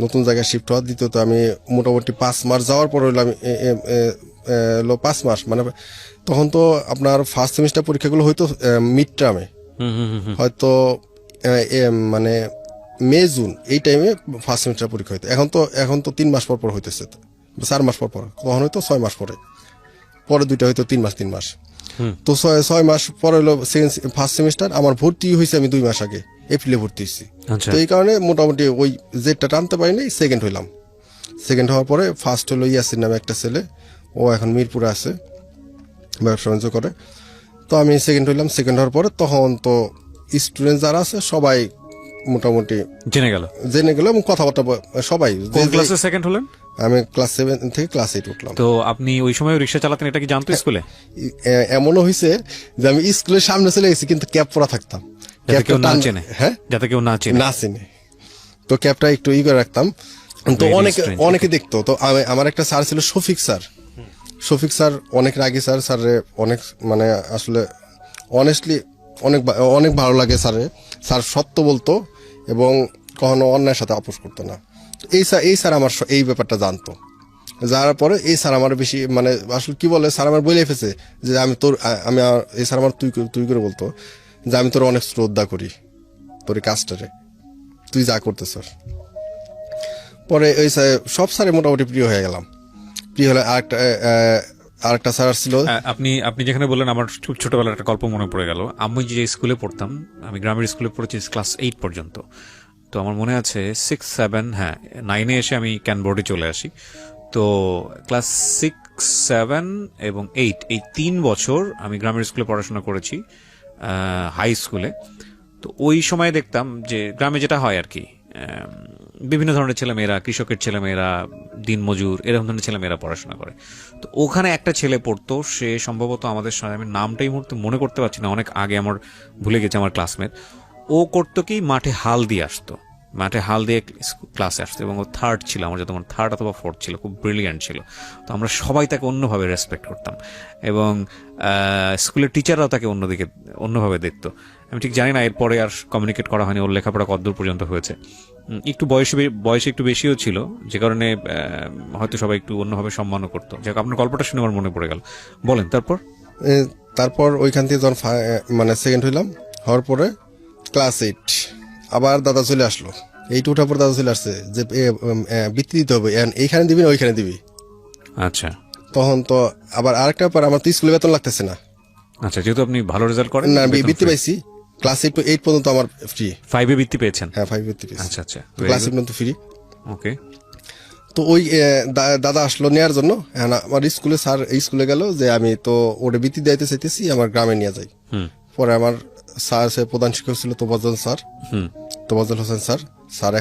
নতুন জায়গায় শিফট হওয়া, দ্বিতীয়ত আমি মোটামুটি 5 মাস যাওয়ার পর হইলাম 5 মাস, মানে তখন তো আপনার ফার্স্ট সেমিস্টার পরীক্ষাগুলো হয়তো মিড টার্মে, হয়তো মানে মে জুন এই টাইমে ফার্স্ট সেমিস্টার পরীক্ষা হইতো। এখন তো 3 মাস পর হইতেছে, 4 মাস পর, তখন হয়তো 6 মাস পরে দুইটা হয়তো 3 মাস। তো 6 মাস পরে হলো ফার্স্ট সেমিস্টার। আমার ভর্তি হয়েছে আমি 2 মাস আগে, এপ্রিলে ভর্তি হয়েছি। তো এই কারণে মোটামুটি ওই জেটটা টানতে পারিনি, সেকেন্ড হইলাম। সেকেন্ড হওয়ার পরে ফার্স্ট হলো ইয়াসির নামে একটা ছেলে, ও এখন মিরপুরে আছে, ব্যবসা বাণিজ্য করে। তো আমি সেকেন্ড হইলাম। সেকেন্ড হওয়ার পরে তখন তো স্টুডেন্ট যারা আছে সবাই মোটামুটি জেনে গেল এবং কথাবার্তা সবাই। কোন ক্লাসে সেকেন্ড হলেন? আমি ক্লাস 7 থেকে ক্লাস 8 উঠলাম। তো আপনি ওই সময় রিক্সা চালাতেন, এটা কি জানতো স্কুলে? এমনও হয়েছে যে আমি স্কুলের সামনে চলে গেছি, কিন্তু ক্যাপ পরা থাকতাম, যাতে কেউ না চেনে। তো ক্যাপটা একটু করে রাখতাম। তো Very অনেকে strange. অনেকে দেখতো। তো আমার একটা স্যার ছিল শফিক স্যার অনেক রাগী স্যার। স্যারে অনেক মানে আসলে অনেস্টলি অনেক ভালো লাগে স্যারে। স্যার সত্য বলতো এবং কখনো অন্যায়ের সাথে আপোষ করতো না। তো এই স্যার আমার এই ব্যাপারটা জানতো। যাওয়ার পরে এই স্যার আমার বেশি মানে আসলে কি বলে, স্যার আমার বলে ফেছে যে এই স্যার আমার তুই করে বলতো যে আমি তোর অনেক শ্রদ্ধা করি, তোর এই কাজটারে, তুই যা করতেছ। পরে ওই সব স্যারে মোটামুটি প্রিয় হয়ে গেলাম। প্রিয় হলে আরেকটা স্যার ছিল। আপনি আপনি যেখানে বললেন, আমার খুব ছোটবেলার একটা গল্প মনে পড়ে গেল। আমি যে স্কুলে পড়তাম, আমি গ্রামের স্কুলে পড়েছি ক্লাস 8 পর্যন্ত। তো আমার মনে আছে 6, 7, হ্যাঁ 9-এ এসে আমি ক্যানবোর্ডে চলে আসি। তো ক্লাস 6, 7 এবং 8 এই 3 বছর আমি গ্রামের স্কুলে পড়াশোনা করেছি, হাই স্কুলে। তো ওই সময় দেখতাম যে গ্রামে যেটা হয় আর কি, বিভিন্ন ধরনের ছেলেমেয়েরা, কৃষকের ছেলেমেয়েরা, দিনমজুর, এরকম ধরনের ছেলেমেয়েরা পড়াশোনা করে। তো ওখানে একটা ছেলে পড়তো, সে সম্ভবত আমাদের সঙ্গে, আমি নামটা এই মুহূর্তে মনে করতে পারছি না, অনেক আগে আমার ভুলে গেছে, আমার ক্লাসমেট। ও করতো কি, মাঠে হাল দিয়ে আসতো, মাঠে হাল দিয়ে ক্লাসে আসতো, এবং ও থার্ড ছিল, আমার যত মনে, থার্ড অথবা ফোর্থ ছিল, খুব ব্রিলিয়ান্ট ছিল। তো আমরা সবাই তাকে অন্যভাবে রেসপেক্ট করতাম, এবং স্কুলের টিচাররাও তাকে অন্যভাবে দেখতো। আমি ঠিক জানি না এরপরে আর কমিউনিকেট করা হয়নি, ওর লেখাপড়া কতদূর পর্যন্ত হয়েছে। একটু বয়সে একটু বেশিও ছিল, যে কারণে হয়তো সবাই একটু অন্যভাবে সম্মানও করতো। যাক, আপনার গল্পটা শুনে আমার মনে পড়ে গেল, বলেন তারপর। তারপর ওইখান থেকে যখন মানে সেকেন্ড হওয়ার পরে ক্লাস 8 আবার দাদা চলে আসলো। 8 ওঠার পর দাদা চলে আসছে যে বৃত্তি দিতে হবে, এইখানে দিবি না ওইখানে দিবি। আচ্ছা তখন তো আবার আরেকটা ব্যাপার, আমার তো স্কুলে বেতন লাগতেছে না। আচ্ছা, যেহেতু আপনি ভালো রেজাল্ট করেন, না, বৃত্তি পাইছি ক্লাস 8 পর্যন্ত আমার ফ্রি। 5-এ বৃত্তি পেয়েছেন? হ্যাঁ, 5 বৃত্তি পেয়েছি। আচ্ছা আচ্ছা, ক্লাস 8 পর্যন্ত ফ্রি। ওকে। তো ওই দাদা আসলো নেওয়ার জন্য। আমার স্কুলে স্যার এই স্কুলে গেল যে আমি তো ওটা বৃত্তি দিতে চাইতেছি, আমার গ্রামে নিয়ে যাই। পরে আমার স্যার, সে প্রধান শিক্ষক ছিল তোফাজ্জল হোসেন স্যার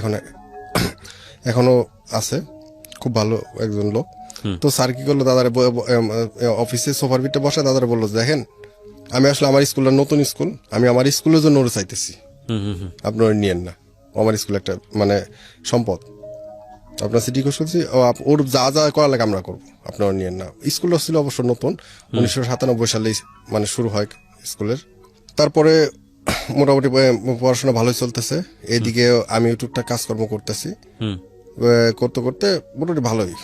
এখনো আছে, খুব ভালো একজন লোক। তো স্যার কি করলো, দাদারে অফিসে সোফার ভিতরে বসে দাদারে বললো, দেখেন আমি আসলে আমার স্কুলটা নতুন স্কুল, আমি আমার স্কুলের জন্য ওরা চাইতেছি, আপনারা নিয়েন না, আমার স্কুল একটা মানে সম্পদ, আপনার সিটি করছি, ওর যা যা করা লাগে আমরা করবো, আপনারা নিয়েন না। স্কুলটা ছিল অবশ্য নতুন, 1997 সালে মানে শুরু হয় স্কুলের। তারপরে মোটামুটি পড়াশোনা ভালোই চলতেছে, এদিকে আমি টুকটাক কাজকর্ম করতেছি, করতে করতে মোটামুটি ভালোই।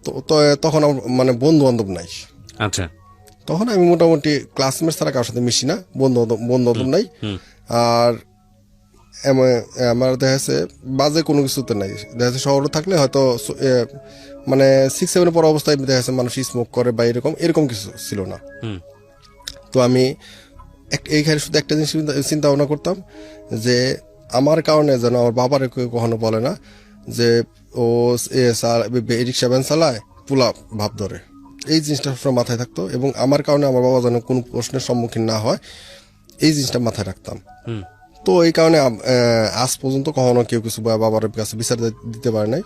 তো তখন আমার মানে বন্ধু বান্ধব নাই। আচ্ছা, তখন আমি মোটামুটি ক্লাসমেট ছাড়া কারোর সাথে মিশি না, বন্ধু বান্ধব নাই। আর আমার দেখা যাচ্ছে বাজে কোনো কিছুতে নাই। দেখা যাচ্ছে শহরে থাকলে হয়তো মানে 6, 7 পর অবস্থায় দেখা যাচ্ছে মানুষ স্মোক করে বা এরকম কিছু ছিল না। তো আমি এইখানে শুধু একটা জিনিস চিন্তা ভাবনা করতাম যে আমার কারণে যেন আমার বাবার কখনো বলে না যে ও রিক্সা ভ্যান চালায়, পোলা ভাব ধরে। এই জিনিসটা সবসময় মাথায় থাকতো, এবং আমার কারণে আমার বাবা যেন কোনো প্রশ্নের সম্মুখীন না হয়, এই জিনিসটা মাথায় রাখতাম। তো এই কারণে আজ পর্যন্ত কখনো কেউ কিছু বাবার কাছে বিচার দিতে পারে নাই।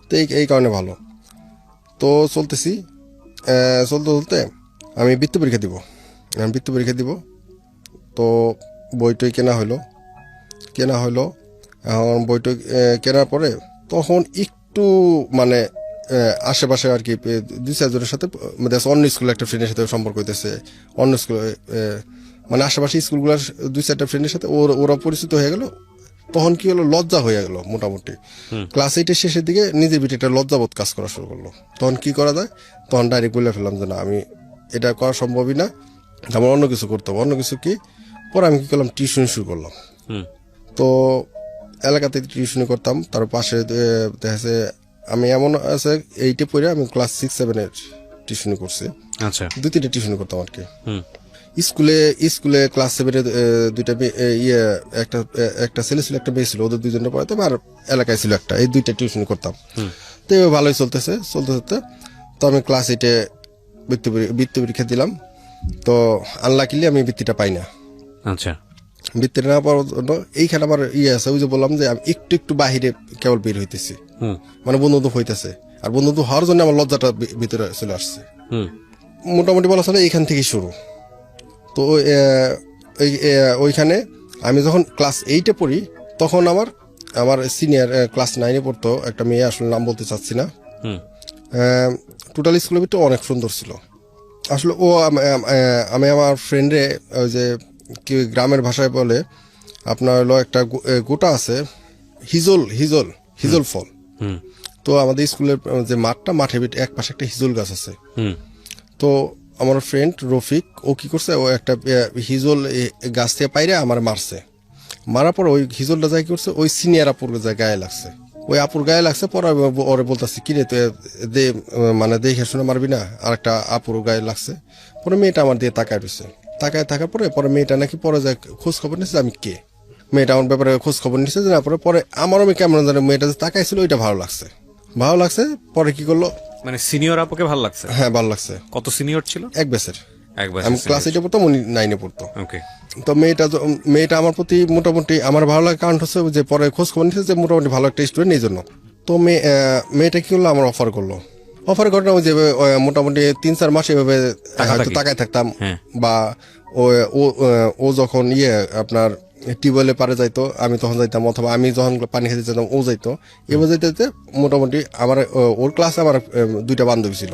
তো এই কারণে ভালো। তো চলতে আমি বৃত্তি পরীক্ষা দিব। তো বইটই কেনা হলো। এখন বইটই কেনার পরে তখন একটু মানে আশেপাশে আর কি 2-4 জনের সাথে অন্য স্কুলের একটা ফ্রেন্ডের সাথে সম্পর্ক হইতেছে, অন্য স্কুলে মানে আশেপাশে স্কুলগুলোর 2-4টা ফ্রেন্ডের সাথে ওরা পরিচিত হয়ে গেল। তখন কি হলো, লজ্জা হয়ে গেল মোটামুটি। ক্লাস 8-এর শেষের দিকে নিজের ভিতরে একটা লজ্জাবোধ কাজ করা শুরু করলো। তখন কি করা যায়, তখন ডাইরেক্ট বলে ফেললাম যে না, আমি এটা করা সম্ভবই না, আমার অন্য কিছু করতে হবে। অন্য কিছু কি? পরে আমি কি করলাম, টিউশন শুরু করলাম। তো এলাকাতে টিউশনি করতাম। তার পাশে দেখা যাচ্ছে আমি এমন আছে 8-এ পড়ে আমি ক্লাস 6-7-এর টিউশনি করছি। আচ্ছা, 2-3টা টিউশনি করতাম আর কি। স্কুলে ক্লাস 7-এ দুইটা একটা ছেলে ছিল, একটা মেয়ে ছিল, ওদের 2জনে পড়াতাম, আর এলাকায় ছিল একটা, এই 2টা টিউশনি করতাম। তো এবার ভালোই চলতে তো আমি ক্লাস 8-এ বৃত্তি পরীক্ষা দিলাম। তো আনলাকিলি আমি বৃত্তিটা পাই না। আচ্ছা, বৃত্তিটা না পাওয়ার জন্য এইখানে আমার আছে, ওই যে বললাম যে আমি একটু বাহিরে কেবল বের হইতেছি, মানে বন্ধু হইতেছে, আর বন্ধু হওয়ার জন্য আমার লজ্জাটা ভিতরে চলে আসছে। মোটামুটি বলা চলে এইখান থেকে শুরু। তো ওইখানে আমি যখন ক্লাস 8-এ পড়ি, তখন আমার আমার সিনিয়র ক্লাস 9-এ পড়তো একটা মেয়ে, আসলে নাম বলতে চাচ্ছি না। টোটাল স্কুলের ভিতরে অনেক সুন্দর ছিল। আসলে ও আমি আমার ফ্রেন্ডে ওই যে কি গ্রামের ভাষায় বলে আপনার হলো একটা গোটা আছে হিজল হিজল হিজল ফল। তো আমাদের স্কুলের যে মাঠের ভিতরে এক পাশে একটা হিজল গাছ আছে। তো আমার ফ্রেন্ড রফিক ও কি করছে, ও একটা হিজল গাছ থেকে পাইরে আমার মারছে। মারার পর ওই হিজলটা যাই কি করছে, ওই সিনিয়র আপুর গায়ে লাগছে। ওই আপুর গায়ে লাগছে, পরে ওরে বলতেছি কিরে তুই মানে দেখে শুনে মারবি না, আর একটা আপুর গায়ে লাগছে। পরে মেয়েটা আমার দিয়ে তাকায় রয়েছে, তাকায় থাকার পরে মেয়েটা নাকি পরে যায় খোঁজ খবর নিচ্ছে আমি কে। মেয়েটা আমার ব্যাপারে খোঁজ খবর নিচ্ছে যে না, পরে আমারও কেমন জানে মেয়েটা যে তাকাইছিল ওইটা ভালো লাগছে। পরে কি করলো, মানে সিনিয়র আপুকে ভালো লাগছে? হ্যাঁ ভালো লাগছে। কত সিনিয়র ছিল? এক বছর। একবার আমি ক্লাস 8-এ পড়তাম, উনি 9-এ পড়তো। ওকে। তো মেয়েটা আমার প্রতি মোটামুটি আমার ভালো লাগার কারণ হচ্ছে যে পরে খোঁজ খবর নিচ্ছে যে মোটামুটি ভালো একটা স্টুডেন্ট, এই জন্য। তো মেয়েটা কি করলো, আমার অফার করলো। ঘটনা যে মোটামুটি 3-4 মাস এভাবে হয়তো তাকায় থাকতাম। বা ও যখন আপনার টিউবওয়েলে পারে যাইতো, আমি তখন যাইতাম, অথবা আমি যখন পানি খেতে যেতাম ও যাইতো। এবার যাইতে মোটামুটি আমার ওর ক্লাসে আমার 2টা বান্ধবী ছিল।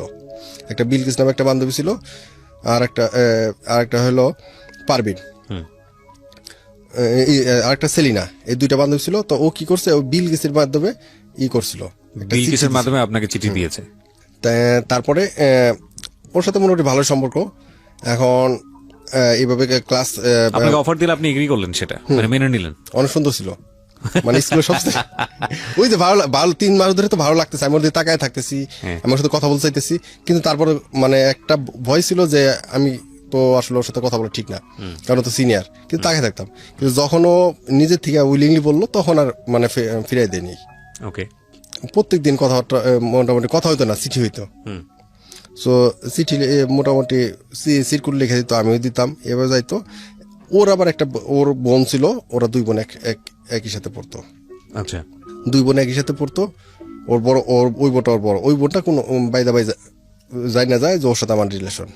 একটা বিলকিস নামে একটা বান্ধবী ছিল, আর একটা হলো পারবিন, আরেকটা সেলিনা। এই 2টা বান্ধবী ছিল। তো ও কি করছে, ও বিলকিসের মাধ্যমে করছিল, বিলকিসের মাধ্যমে আপনাকে চিঠি দিয়েছে। তারপরে ওর সাথে মোটামুটি ভালো সম্পর্ক। এখন এইভাবে ক্লাস আপনাকে অফার দিলে আপনি এগ্রি করলেন, সেটা মানে মেনে নিলেন? অনেক সুন্দর ছিল, মানে স্কুলের সবচেয়ে ওই যে ভালো 3 মাস ধরে তো ভালো লাগতেছে, আমি ওর দিকে তাকায় থাকতেছি, আমার সাথে কথা বলতে চাইতেছি। কিন্তু তারপরে মানে একটা ভয় ছিল যে আমি তো আসলে ওর সাথে কথা বলা ঠিক না, কারণ তো সিনিয়র। কিন্তু তাকায় থাকতাম। কিন্তু যখন ও নিজের থেকে উইলিংলি বললো, তখন আর মানে ফিরাই দেয়নি। ওকে। প্রত্যেকদিন কথাবার্তা মোটামুটি কথা হইতো না, চিঠি হইতো। সো চিঠি মোটামুটি সিরকুল লিখে দিত, আমিও দিতাম। এবার যাইতো। ওর আবার ওর বোন ছিল, ওরা 2 বোন একই সাথে পড়তো। আচ্ছা। 2 বোন একই সাথে পড়তো। ওই বোনটা কোনো বাইদা যাই না যায় যে ওর সাথে আমার রিলেশন।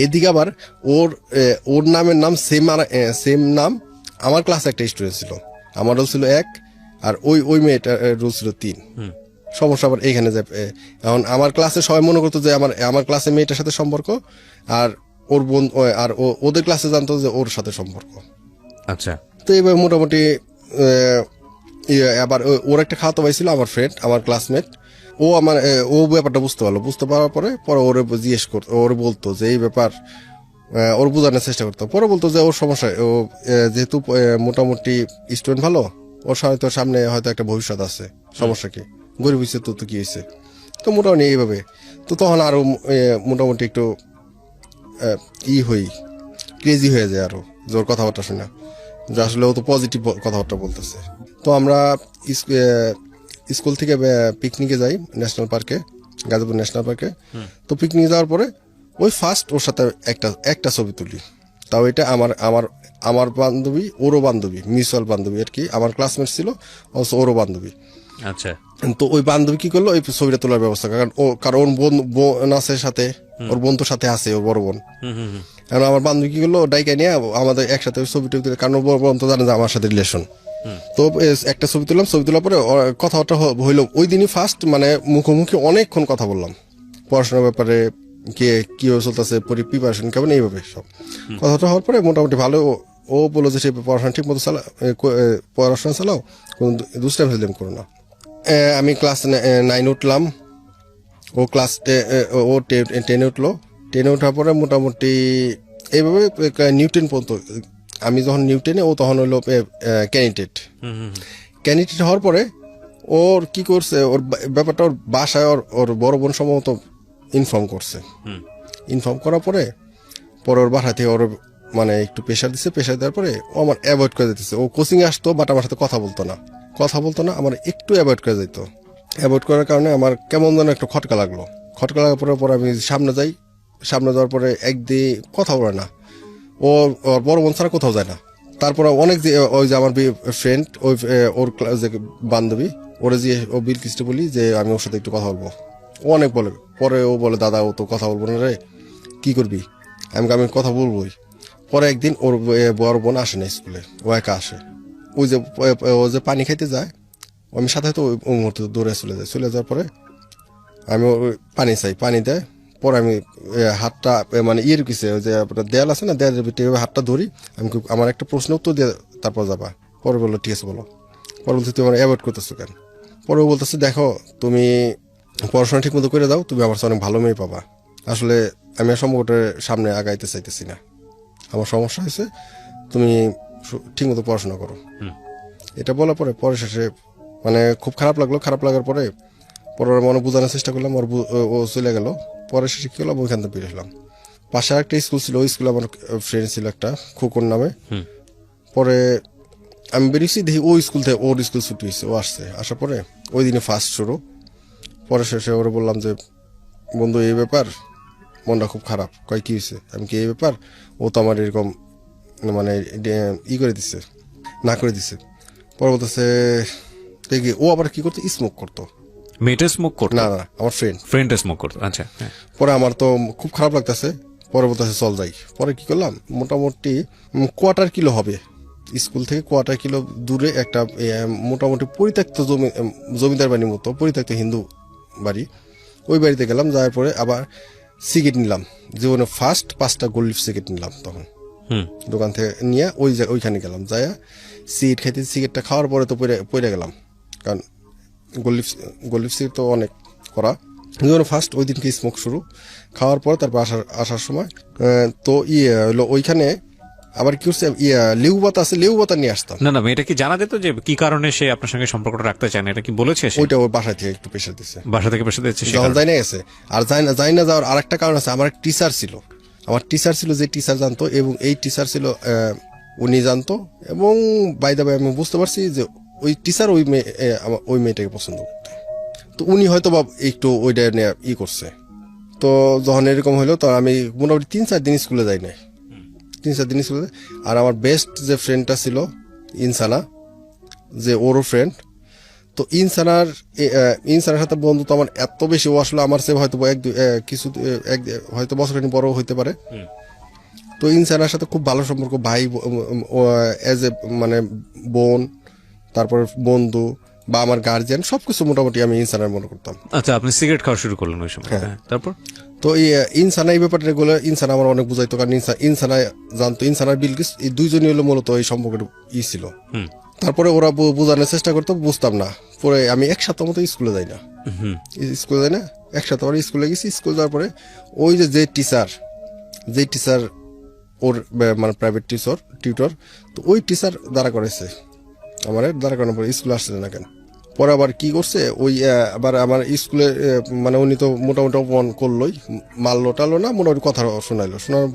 এদিকে আবার ওর নামের নাম সেম নাম আমার ক্লাসে একটা স্টুডেন্ট ছিল, আমার রোল ছিল 1, আর ওই মেয়েটার রোল ছিল 3। সমস্যা আবার এইখানে যে এখন আমার ক্লাসে সবাই মনে করতো যে আমার ক্লাসে মেয়েটার সাথে সম্পর্ক, আর ওর বোন আর ওদের ক্লাসে জানতো যে ওর সাথে সম্পর্ক। আচ্ছা। তো এইভাবে মোটামুটি আবার ওর একটা খাওয়াতে পাইছিল আমার ফ্রেন্ড, আমার ক্লাসমেট। ও ব্যাপারটা বুঝতে পারার পরে ওরে জিজ্ঞেস করতো, ওরে বলতো যে এই ব্যাপার, ওর বোঝানোর চেষ্টা করতো। পরে বলতো যে ওর সমস্যা, ও যেহেতু মোটামুটি স্টুডেন্ট ভালো, ওর সামনে হয়তো একটা ভবিষ্যৎ আছে, সমস্যা কি, গরিব হয়েছে তো কি হয়েছে। তো মোটামুটি এইভাবে। তো তখন আরো মোটামুটি একটু ক্রেজি হয়ে যায় আরো, জোর কথাবার্তা শুনে, যে আসলে ও তো পজিটিভ কথাবার্তা বলতেছে। তো আমরা স্কুল থেকে পিকনিকে যাই ন্যাশনাল পার্কে, গাজীপুর ন্যাশনাল পার্কে। তো পিকনিকে যাওয়ার পরে ওই ফার্স্ট ওর সাথে একটা ছবি তুলি। তাও এটা আমার বান্ধবী, ওরও বান্ধবী, মিউচুয়াল বান্ধবী আর কি, আমার ক্লাসমেট ছিল, ওরও বান্ধবী। আচ্ছা। তো ওই বান্ধবী কি করলো, ওই ছবিটা তোলার ব্যবস্থা, কারণ ওর বোন আছে সাথে, ওর বোন তো সাথে আছে, ওর বড় বোন। কারণ আমার বান্ধবী কি করলো, ডাইকা নিয়ে আমাদের একসাথে ওই ছবিটা, কারণ ওর বড় বোন তো জানে যে আমার সাথে রিলেশন। তো একটা ছবি তোলার পরে কথাবার্তা হইলো ওই দিনই ফার্স্ট, মানে মুখোমুখি অনেকক্ষণ কথা বললাম পড়াশোনার ব্যাপারে, কিভাবে চলতেছে, প্রিপারেশন কেমন, এইভাবে সব কথাটা হওয়ার পরে মোটামুটি ভালো। ও বললো যে সে পড়াশোনা ঠিক মতো পড়াশোনা চালাও, কোনো দুষ্টামি ফেললাম করো না। আমি ক্লাস 9 উঠলাম, ও ক্লাস 10-এ উঠলো। 10-এ ওঠার পরে মোটামুটি এইভাবে নিউটেন পর্যন্ত, আমি যখন নিউটেনে, ও তখন হলো ক্যান্ডিডেট হওয়ার পরে ওর কি করছে, ওর ব্যাপারটা ওর বাসায় ওর বড় বোন সম্ভবত ইনফর্ম করছে। ইনফর্ম করার পরে ওর বাসা থেকে ওর মানে একটু প্রেশার দিচ্ছে। প্রেশার দেওয়ার পরে ও আমার অ্যাভয়েড করে দিতেছে। ও কোচিংয়ে আসতো, বাট আমার সাথে কথা বলতো না, আমার একটু অ্যাভয়েড করে যেত। অ্যাভয়েড করার কারণে আমার কেমন যেন একটু খটকা লাগার পরে আমি সামনে যাওয়ার পরে একদিন কথা বলে না, ওর বড় বোন ছাড়া কোথাও যায় না। তারপরে অনেক যে ওই যে আমার ফ্রেন্ড, ওর যে বান্ধবী, ওরা যে ও বিলকিসটা বলি যে আমি ওর সাথে একটু কথা বলবো, ও অনেক বলে। পরে ও বলে দাদা ও তো কথা বলবো না রে, কি করবি? আমি কথা বলবোই। পরে একদিন ওর বড় বোন আসে না স্কুলে, ও একা আসে। ও যে পানি খাইতে যায়, আমি সাথে তো ওই মুহূর্তে দৌড়ে চলে যাওয়ার পরে আমি ওই পানি চাই, পানি দেয়। পরে আমি হাতটা মানে ইয়ের কিসে ওই যে আপনার দেয়াল আছে না, দেয়ালের ভিতরে হাতটা ধরি। আমি আমার একটা প্রশ্ন উত্তর দিয়ে তারপর যাবা। পরে বললো ঠিক আছে বলো। পরে বলছে তুমি আমার অ্যাভয়েড করতেছো কেন? পরে বলতেছে দেখো তুমি পড়াশোনা ঠিক মতো করে দাও, তুমি আমার অনেক ভালো মেয়ে পাবা। আসলে আমি আর সম্পর্কটার সামনে আগাইতে চাইতেছি না, আমার সমস্যা হয়েছে, তুমি ঠিক মতো পড়াশোনা করো। এটা বলার পরে শেষে মানে খুব খারাপ লাগলো। খারাপ লাগার পরে ওর মনে বোঝানোর চেষ্টা করলাম, ও চলে গেল। পরে শেষে কি করলাম, ওইখান থেকে বের হলাম। পাশে একটা স্কুল ছিল, ওই স্কুলে আমার ফ্রেন্ড ছিল একটা খোকন নামে। পরে আমি বেরিয়েছি, দেখি ওই স্কুল থেকে ওর স্কুল ছুটি হয়েছে, ও আসছে। আসার পরে ওই দিনে ফার্স্ট শুরু। পরে শেষে ওরা বললাম যে বন্ধু এই ব্যাপার, মনটা খুব খারাপ। কয় কি হয়েছে? আমি কি এই ব্যাপার, ও তো আমার এরকম মানে ই করে দিচ্ছে, না করে দিছে। পরে বলতেছে দেখি ও আবার কি করতো, স্মোক করতো। মেয়েটা স্মোক করতো? না না, আমার ফ্রেন্ড স্মোক করতো। আচ্ছা। পরে আমার তো খুব খারাপ লাগতেছে। পরে বলতেছে চল যাই। পরে কি করলাম, মোটামুটি কোয়ার্টার কিলো হবে স্কুল থেকে, কোয়ার্টার কিলো দূরে একটা মোটামুটি পরিত্যক্ত জমিদার বাড়ির মতো পরিত্যক্ত হিন্দু বাড়ি, ওই বাড়িতে গেলাম। যাওয়ার পরে আবার সিগারেট নিলাম, জীবনে ফার্স্ট 5টা গোল্ড সিগারেট নিলাম তখন দোকান থেকে নিয়ে। ওইখানে গেলাম, যাইয়া সিগারেট খাইতে, সিগারেটটা খাওয়ার পরে তো পড়ে গেলাম, কারণ গোল্ড সিগারেট তো অনেক করা। জীবনে ফার্স্ট ওই দিনকে স্মোক শুরু। খাওয়ার পর তারপর আসার সময় তো হলো ওইখানে আবার কি করছে, লেউ পাতা আছে, লেউ পাতা নিয়ে আসতাম। না মেয়েটা কি জানা যেত যে কি কারণে সে আপনার সঙ্গে সম্পর্কটা রাখতে চায় না? এটা কি বলেছে সে? ওইটা ওর বাসা থেকে একটু প্রেশার দিচ্ছে, বাসা থেকে প্রেশার দিচ্ছে যখন যাই না গেছে। আর যাই না যাওয়ার আরেকটা কারণ আছে, আমার টিচার ছিল, যে টিচার জানতো, এবং এই টিচার ছিল উনি জানতো। এবং বাই দ্য ওয়ে আমি বুঝতে পারছি যে ওই টিচার ওই মেয়েটাকে পছন্দ করতো। তো উনি হয়তো বা একটু ওইটা নিয়ে ই করছে। তো যখন এরকম হইলো, তখন আমি মোটামুটি 3-4 দিন স্কুলে যাই নাই, 3-4 দিন স্কুলে। আর আমার বেস্ট যে ফ্রেন্ডটা ছিল ইনসানা, যে ওরও ফ্রেন্ড, তো ইনসানের সাথে বন্ধুত্ব আমার এত বেশি। ও আসলে আমার সে হয়তো হয়তো বছরখানি বড় হইতে পারে। তো ইনসানের সাথে খুব ভালো সম্পর্ক, ভাই এজ এ মানে বোন, তারপর বন্ধু বা আমার গার্জিয়ান, সবকিছু মোটামুটি আমি ইনসানের মনে করতাম। আচ্ছা, আপনি সিগারেট খাওয়া শুরু করলেন ওই সময়? হ্যাঁ, তারপর? তো ইনসানা এই ব্যাপারটা গুলো ইনসানা আমার অনেক বুঝাইতো, কারণ ইনসানা জানতো, ইনসানার বিলকিস এই দুইজনই হলো মূলত এই সম্পর্কের ছিল। তারপরে ওরা বোঝানোর চেষ্টা করতো, বুঝতাম না। পরে আমি 1 সপ্তাহ মতো স্কুলে যাই না, 1 সপ্তাহ পরে স্কুলে গেছি। স্কুল যাওয়ার পরে ওই যে টিচার ওর মানে প্রাইভেট টিউটর, তো ওই টিচার দাঁড়া করেছে আমার, দাঁড়া করানোর পরে স্কুলে আসছে না কেন। পরে আবার কি করছে, ওই আবার আমার স্কুলে মানে উনি তো মোটামুটি অপমান করলোই, মারলো টালো না, মোটামুটি কথা শোনানোর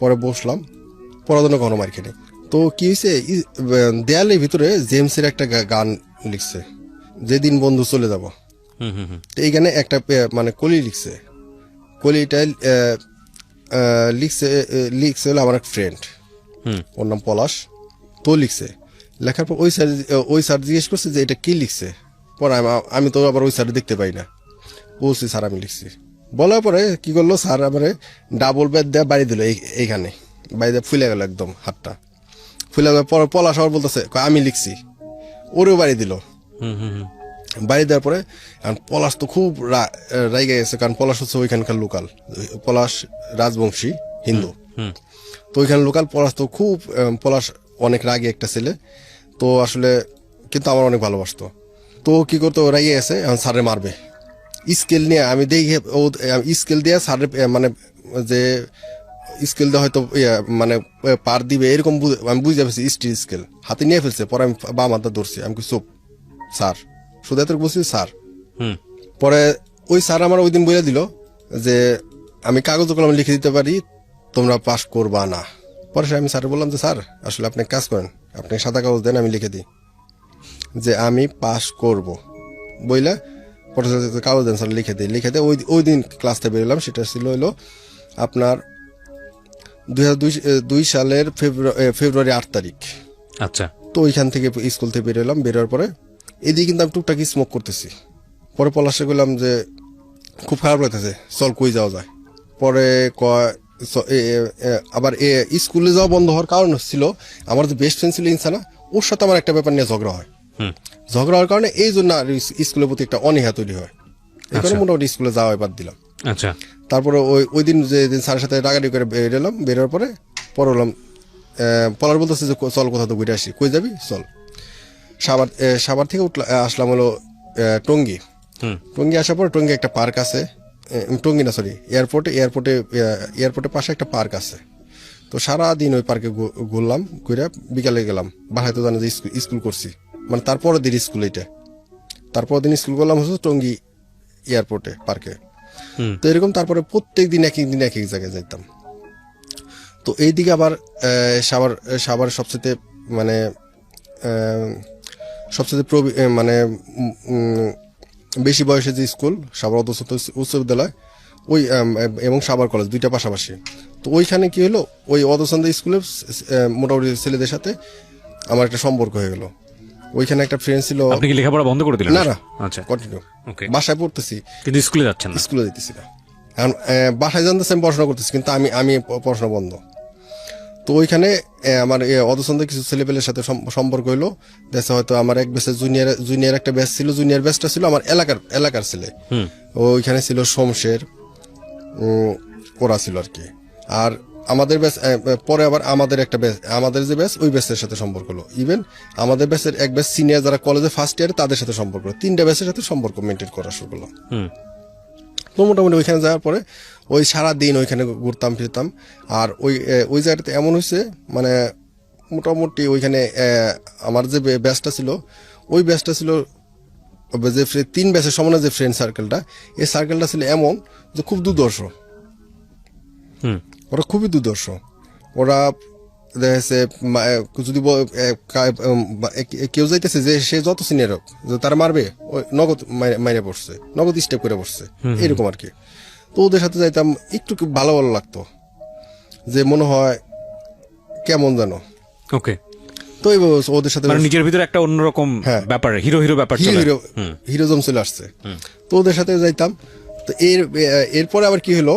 পরে বসলাম, পড়ার জন্য কোনো মার খেয়ে। তো কি হয়েছে, দেয়ালের ভিতরে জেমসের একটা গান লিখছে, যেদিন বন্ধু চলে যাব। তো এইখানে একটা মানে কলি লিখছে, কলিটা লিখছে হলো আমার এক ফ্রেন্ড, ওর নাম পলাশ। তো লিখছে, লেখার পর ওই স্যার জিজ্ঞেস করছে যে এটা কি লিখছে। পরে আমি তো আবার ওই স্যার দেখতে পাই না, বলছি স্যার আমি লিখছি। বলার পরে কি করলো, স্যার আমার ডাবল ব্যাট দেওয়া বাড়ি দিল, এইখানে বাড়ি দিয়ে ফুলে গেল একদম হাতটা, ফুলে গেল। পরে পলাশ আবার বলতেছে আমি লিখছি, ওরেও বাড়ি দিল। বাড়ি দেওয়ার পরে পলাশ তো খুব রাইগে গেছে, কারণ পলাশ হচ্ছে ওইখানকার লোকাল, পলাশ রাজবংশী হিন্দু, তো ওইখানে লোকাল। পলাশ অনেক রাগে একটা ছেলে, তো আসলে কিন্তু আমার অনেক ভালোবাসতো। তো কি করতো, রাগে গেছে, এখন স্যারে মারবে স্কেল নিয়ে। আমি দেখি ও স্কেল দিয়ে স্যারে মানে যে স্কেল দিয়ে হয়তো মানে পার দিবে এরকম আমি বুঝতে পারছি, স্টিল স্কেল হাতে নিয়ে ফেলছে। পরে আমি বাম হাতটা ধরছি, আমি চুপ স্যার, শুধু এত বলছি স্যার। পরে ওই স্যার আমার ওই দিন বলে দিল যে আমি কাগজ কলমে লিখে দিতে পারি, তোমরা পাস করবা না। পরে আমি স্যার বললাম যে স্যার আসলে আপনি কাজ করেন, আপনি সাদা কাগজ দেন, আমি লিখে দিই যে আমি পাস করব বইলা। পরে কাগজ দেন স্যার, লিখে দিই। ওই দিন ক্লাস থেকে বেরোলাম, সেটা ছিল হলো আপনার 2002 সালের ফেব্রুয়ারি 8 তারিখ। আচ্ছা। তো ওইখান থেকে স্কুল থেকে বেরোলাম। বেরোর পরে এদিকে কিন্তু আমি টুকটাক স্মোক করতেছি। পরে পলাশে বললাম যে খুব খারাপ লাগতেছে, চল কই যাওয়া যায়। পরে আবার স্কুলে যাওয়া বন্ধ হওয়ার কারণ ছিল আমার যে বেস্ট ফ্রেন্ড ছিল ইনসানা, ওর সাথে আমার একটা ব্যাপার নিয়ে ঝগড়া হয়। ঝগড়া হওয়ার কারণে এই জন্য আর স্কুলের প্রতি একটা অনীহা তৈরি হয়, এই কারণে মোটামুটি স্কুলে যাওয়া বাদ দিলাম। আচ্ছা, তারপরে ওই দিন যেদিন স্যারের সাথে রাগারি করে বেরোলাম, বেরোর পরে হলাম পলার বলতেছে যে চল কোথাও তো ঘুরে আসি, কই যাবি চল। সাবার থেকে আসলাম হলো টঙ্গী। টঙ্গী আসার পরে টঙ্গী একটা পার্ক আছে, টঙ্গী না সরি এয়ারপোর্টের পাশে একটা পার্ক আছে। তো সারাদিন ওই পার্কে ঘুরলাম, ঘুরে বিকালে গেলাম। বাসায় তো জানো যে স্কুল করছি, মানে তারপরের দিন স্কুল, এইটা তারপরের দিন স্কুল করলাম হচ্ছে টঙ্গী এয়ারপোর্টে পার্কে। তো এরকম তারপরে প্রত্যেক দিন এক এক জায়গায় যাইতাম। তো এইদিকে আবার সাবার সবচেয়ে মানে মানে বেশি বয়সে যে স্কুল সাবার উচ্চ বিদ্যালয় ওই এবং সাবার কলেজ দুইটা পাশাপাশি। তো ওইখানে কি হলো, ওই অদসন্দ স্কুলের মোটামুটি ছেলেদের সাথে আমার একটা সম্পর্ক হয়ে গেল। ওইখানে একটা ফ্রেন্ড ছিল। আপনি কি লেখাপড়া বন্ধ করে দিলেন? না না, আচ্ছা, কন্টিনিউ। ওকে। বাসায় পড়তেছি কিন্তু স্কুলে যাচ্ছেন না? স্কুলে যেতেছি না, এখন বাসায় জানতেছি আমি পড়াশোনা করতেছি, কিন্তু আমি পড়াশোনা বন্ধ। তো ওইখানে আমার অদসন্দ কিছু ছেলেপেলের সাথে সম্পর্ক হইলো। দেশে হয়তো আমার এক ব্যাচের জুনিয়র একটা ব্যাচ ছিল, জুনিয়র ব্যাচটা ছিল আমার এলাকার ছেলে। ওইখানে ছিল শমশের, ওরা ছিল আর কি। আর আমাদের ব্যাচ পরে আবার আমাদের একটা ব্যাচ, আমাদের যে ব্যাচ ওই ব্যাচের সাথে সম্পর্ক হলো। ইভেন আমাদের ব্যাচের এক ব্যাচ সিনিয়র যারা কলেজে ফার্স্ট ইয়ারে তাদের সাথে সম্পর্ক হলো। 3টা ব্যাচের সাথে সম্পর্ক মেনটেন করা শুরু করলাম। তো মোটামুটি ওইখানে যাওয়ার পরে ওই সারাদিন ওইখানে ঘুরতাম ফিরতাম। আর ওই জায়গাটাতে এমন হয়েছে, মানে মোটামুটি ওইখানে আমার যে ব্যাচটা ছিল, ওই ব্যাচটা ছিল যে 3 ব্যাচের সমানে যে ফ্রেন্ড সার্কেলটা, এই সার্কেলটা ছিল এমন যে খুব দুর্দর্শ। ওরা খুবই দুর্দর্শ। ওরা দেখা যাচ্ছে যদি কেউ যাইতেছে যে সে যত সিনিয়র হোক তারা মারবে, ওই নগদ মাইরে পড়ছে, নগদ স্টেপ করে পড়ছে, এরকম আর কি। তো ওদের সাথে যাইতাম, একটু ভালো ভালো লাগতো, যে মনে হয় কেমন যেন। ওকে। তো ওদের সাথে নিজের ভিতরে একটা অন্যরকম ব্যাপার, হিরো ব্যাপার, হিরোজম চলে আসছে। তো ওদের সাথে যাইতাম। তো এরপরে আবার কি হলো,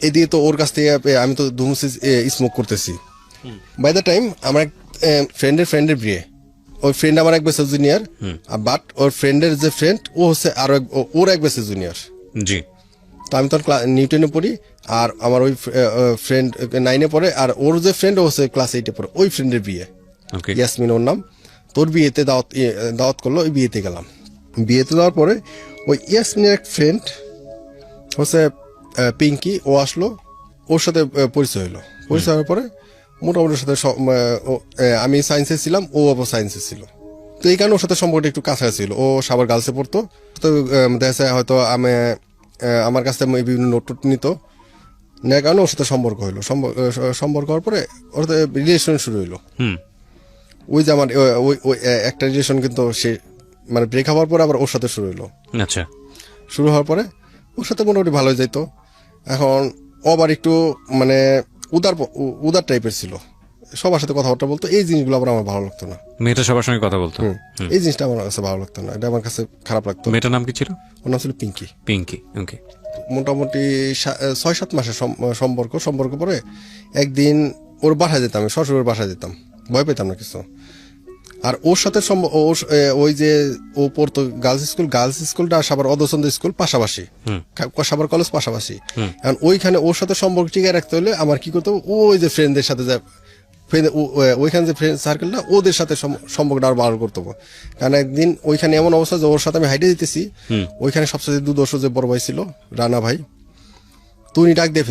এদিকে তো ওর কাছ থেকে আমি তো ধুমসি স্মোক করতেছি। বাই দ্য টাইম আমার এক ফ্রেন্ডের বিয়ে, ওই ফ্রেন্ড আমার এক বছর জুনিয়র, বাট ওর ফ্রেন্ডের যে ফ্রেন্ড ও হচ্ছে আরো ওর এক বছর জুনিয়র। জি। তো আমি তো নিউটনে পড়ি, আর আমার ওই ফ্রেন্ড 9-এ পড়ে, আর ওর যে ফ্রেন্ড ও হচ্ছে ক্লাস 8-এ পড়ে। ওই ফ্রেন্ডের বিয়ে, ইয়াসমিন ওর নাম। তোর বিয়েতে দাওয়াত করলো, ওই বিয়েতে গেলাম। বিয়েতে যাওয়ার পরে ওই ইয়াসমিনের এক ফ্রেন্ড হচ্ছে পিঙ্কি, ও আসলো, ওর সাথে পরিচয় হলো। পরিচয় হওয়ার পরে মোটামুটি ওর সাথে আমি সায়েন্সে ছিলাম, ও আবার সায়েন্সে ছিল। তো এই কারণে ওর সাথে সম্পর্কটা একটু কাছাকাছি ছিল। ও সাবার গার্লসে পড়তো। তো দেখা যায় হয়তো আমার কাছ থেকে বিভিন্ন নোট নিত, নেওয়ার কারণে ওর সাথে সম্পর্ক হইলো। সম্পর্ক হওয়ার পরে ওর সাথে রিলেশন শুরু হইলো। ওই যে আমার ওই একটা রিলেশন কিন্তু সে মানে ব্রেক হওয়ার পরে আবার ওর সাথে শুরু হইলো। আচ্ছা। শুরু হওয়ার পরে ওর সাথে মোটামুটি ভালোই যাইত। এখন ও আবার একটু মানে উদার টাইপের ছিল, সবার সাথে কথাবার্তা বলতো। এই জিনিসগুলো আবার আমার ভালো লাগতো না। মেয়েটা সবার সঙ্গে কথা বলতো, এই জিনিসটা আমার কাছে ভালো লাগতো না, এটা আমার কাছে খারাপ লাগতো। মেয়েটার নাম কি ছিল? ওর নাম ছিল পিঙ্কি। ওকে। মোটামুটি 6-7 মাসের সম্পর্ক পরে একদিন ওর বাসায় যেতাম, আমি শ্বশুরের বাসায় যেতাম, ভয় পেতাম না কিছু। আর ওর সাথে ওই যে ও পড়তো গার্লস স্কুলটা সাবার অদসন্দ স্কুল পাশাপাশি, সাবার কলেজ পাশাপাশি। এখন ওইখানে ওর সাথে সম্পর্ক টিকে রাখতে হলে আমার কি করতে হবে, ওই যে ফ্রেন্ডদের সাথে ওইখানে যে ফ্রেন্ড সার্কেলটা, ওদের সাথে সম্পর্কটা আরো ভালো করতে হবে। কারণ একদিন ওইখানে এমন অবস্থা যে ওর সাথে আমি হাইটে দিতেছি, ওইখানে সবচেয়ে দুর্দর্শ যে বড় ভাই ছিল রানা ভাই, তো উনি ডাক দিয়ে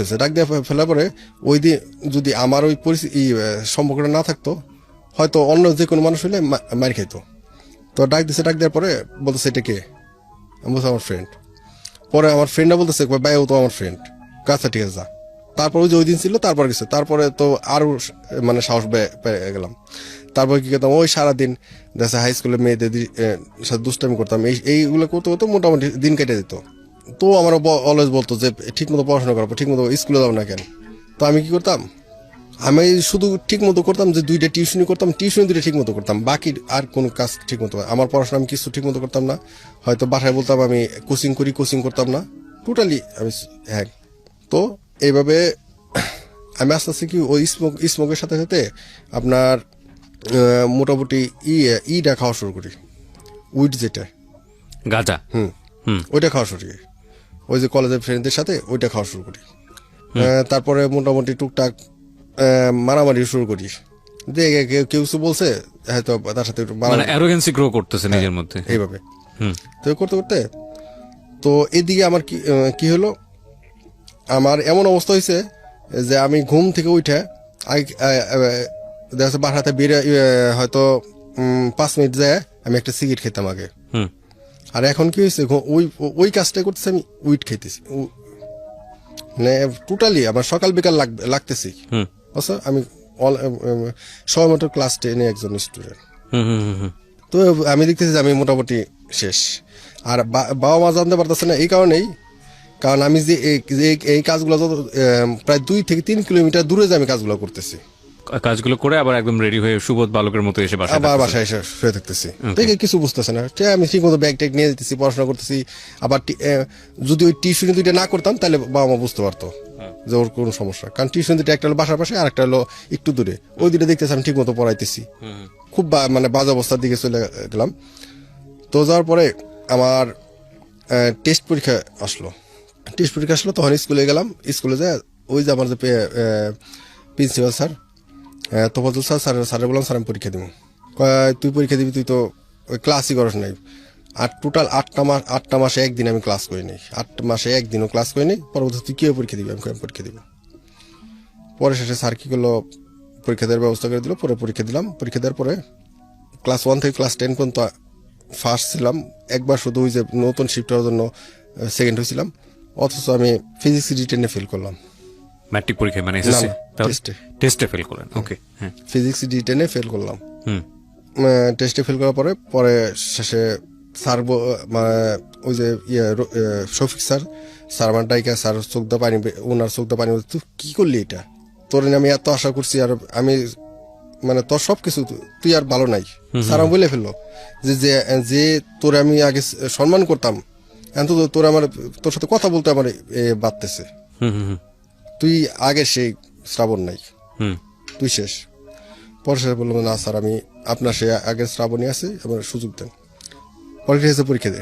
ফেলার পরে ওই দিন যদি আমার ওই সম্পর্কটা না থাকতো, হয়তো অন্য যে কোনো মানুষ হইলে মার খাইতো। তো ডাক দেওয়ার পরে বলতেছে এটা কে, আমি বলছি আমার ফ্রেন্ড। পরে আমার ফ্রেন্ডরা বলতেছে ভাই ও তো আমার ফ্রেন্ড, আচ্ছা ঠিক আছে যা। তারপর ওই যে ওই দিন ছিল, তারপর গেছে, তারপরে তো আরো মানে সাহস পেয়ে গেলাম। তারপর কি করতাম, ওই সারাদিন দেখা হাই স্কুলে মেয়েদের সাথে দুষ্টামি করতাম, এইগুলো করতে করতে মোটামুটি দিন কেটে দিত। তো আমার অলওয়েজ বলতো যে ঠিক মতো পড়াশোনা করবো, ঠিক মতো স্কুলে যাবো না কেন। তো আমি কি করতাম, আমি শুধু ঠিক মতো করতাম যে 2টা টিউশনি করতাম, টিউশনি 2টা ঠিক মতো করতাম, বাকি আর কোনো কাজ ঠিক মতো, আমার পড়াশোনা আমি কিছু ঠিক মতো করতাম না। হয়তো বাসায় বলতাম আমি কোচিং করতাম না, টোটালি আমি হ্যাঁ। তো এইভাবে আমি আস্তে আস্তে কি ওই স্মোকের সাথে সাথে আপনার মোটামুটি ইটা খাওয়া শুরু করি, উইড যেটা, গাঁজা। ওইটা খাওয়া শুরু করি, ওই যে কলেজের ফ্রেন্ডদের সাথে ওইটা খাওয়া শুরু করি। তারপরে মোটামুটি টুকটাক মারামারি শুরু করি, যে কেউ কিছু বলছে হয়তো তার সাথে একটু মানে অ্যারোগেন্সি গ্রো করতেছে নিজের মধ্যে এইভাবে। তো করতে করতে তো এদিকে আমার কি হলো, আমার এমন অবস্থা হয়েছে যে আমি ঘুম থেকে উঠে দেখা যাচ্ছে বাসাতে বেরিয়ে হয়তো 5 মিনিট যায় আমি একটা সিগারেট খেতাম আগে। আর এখন কি হয়েছে, ওই কাজটা করতেছি আমি উইট খেতেছি, মানে টোটালি আমার সকাল বিকাল লাগতেছি। আচ্ছা আমি সময় মতো ক্লাস 10 একজন স্টুডেন্ট। তো আমি দেখতেছি যে আমি মোটামুটি শেষ। আর বাবা মা জানতে পারতেছে না এই কারণেই, কারণ আমি যে এই কাজগুলো প্রায় 2 থেকে 3 কিলোমিটার দূরে যে আমি কাজগুলো করতেছি, কাজগুলো করে আবার একদম রেডি হয়ে সুবোধ বালকের মতো এসে আবার বাসায় এসে শুয়ে থাকতেছি। দেখে কিছু বুঝতেছে না, আমি ঠিক মতো ব্যাগ ট্যাগ নিয়ে যেতেছি, পড়াশোনা করতেছি। আবার যদি ওই টিউশনি 2টা না করতাম তাহলে বাবা মা বুঝতে পারতো যে ওর কোনো সমস্যা, কারণ টিউশন 2টা, একটা হলো বাসার পাশে আর একটা হলো একটু দূরে, ওই 2টা দেখতেছি আমি ঠিক মতো পড়াইতেছি। খুব মানে বাজে অবস্থার দিকে চলে গেলাম। তো যাওয়ার পরে আমার টেস্ট পরীক্ষা আসলো, তখন স্কুলে গেলাম। স্কুলে যায় ওই যে আমার যে প্রিন্সিপাল স্যার তোফাজুল স্যার বললাম স্যার আমি পরীক্ষা দিব। তুই পরীক্ষা দিবি, তুই তো ওই ক্লাসই করস নাই। আর টোটাল 8টা মাসে একদিন আমি ক্লাস করিনি, 8 মাসে একদিনও ক্লাস করিনি। পরবর্তী তুই কীভাবে পরীক্ষা দিবি? আমি পরীক্ষা দিব। পরে শেষে স্যার কী করলো, পরীক্ষা দেওয়ার ব্যবস্থা করে দিল। পরে পরীক্ষা দিলাম। পরীক্ষা দেওয়ার পরে ক্লাস 1 থেকে ক্লাস 10 পর্যন্ত ফার্স্ট ছিলাম। একবার শুধু ওই যে নতুন শিফট হওয়ার জন্য সেকেন্ড হয়েছিলাম। অথচ আমি ফিজিক্স রিটেনে ফেল করলাম ম্যাট্রিক পরীক্ষায়, মানে টেস্টে ফেল করলেন। ওকে, হ্যাঁ, ফিজিক্স রিটেনে ফেল করলাম। টেস্টে ফেল করার পরে শেষে স্যার ওই যে শফিক স্যার আমার ডাইকা স্যার চোখদা পানি, ওনার চোখদা পানি, তুই কি করলি এটা? তোর আমি এত আশা করছি, আর আমি মানে তোর সবকিছু তুই আর ভালো নাই। স্যার আমি বলে ফেললো যে তোর আমি আগে সম্মান করতাম, এখন তো তোর সাথে কথা বলতে আমার বাড়তেছে। তুই আগে সেই শ্রাবণ নাই, তুই শেষ। পরে স্যার বললাম না স্যার, আমি আপনার সে আগের শ্রাবণই আছে, আমার সুযোগ দেন। পরীক্ষা দে।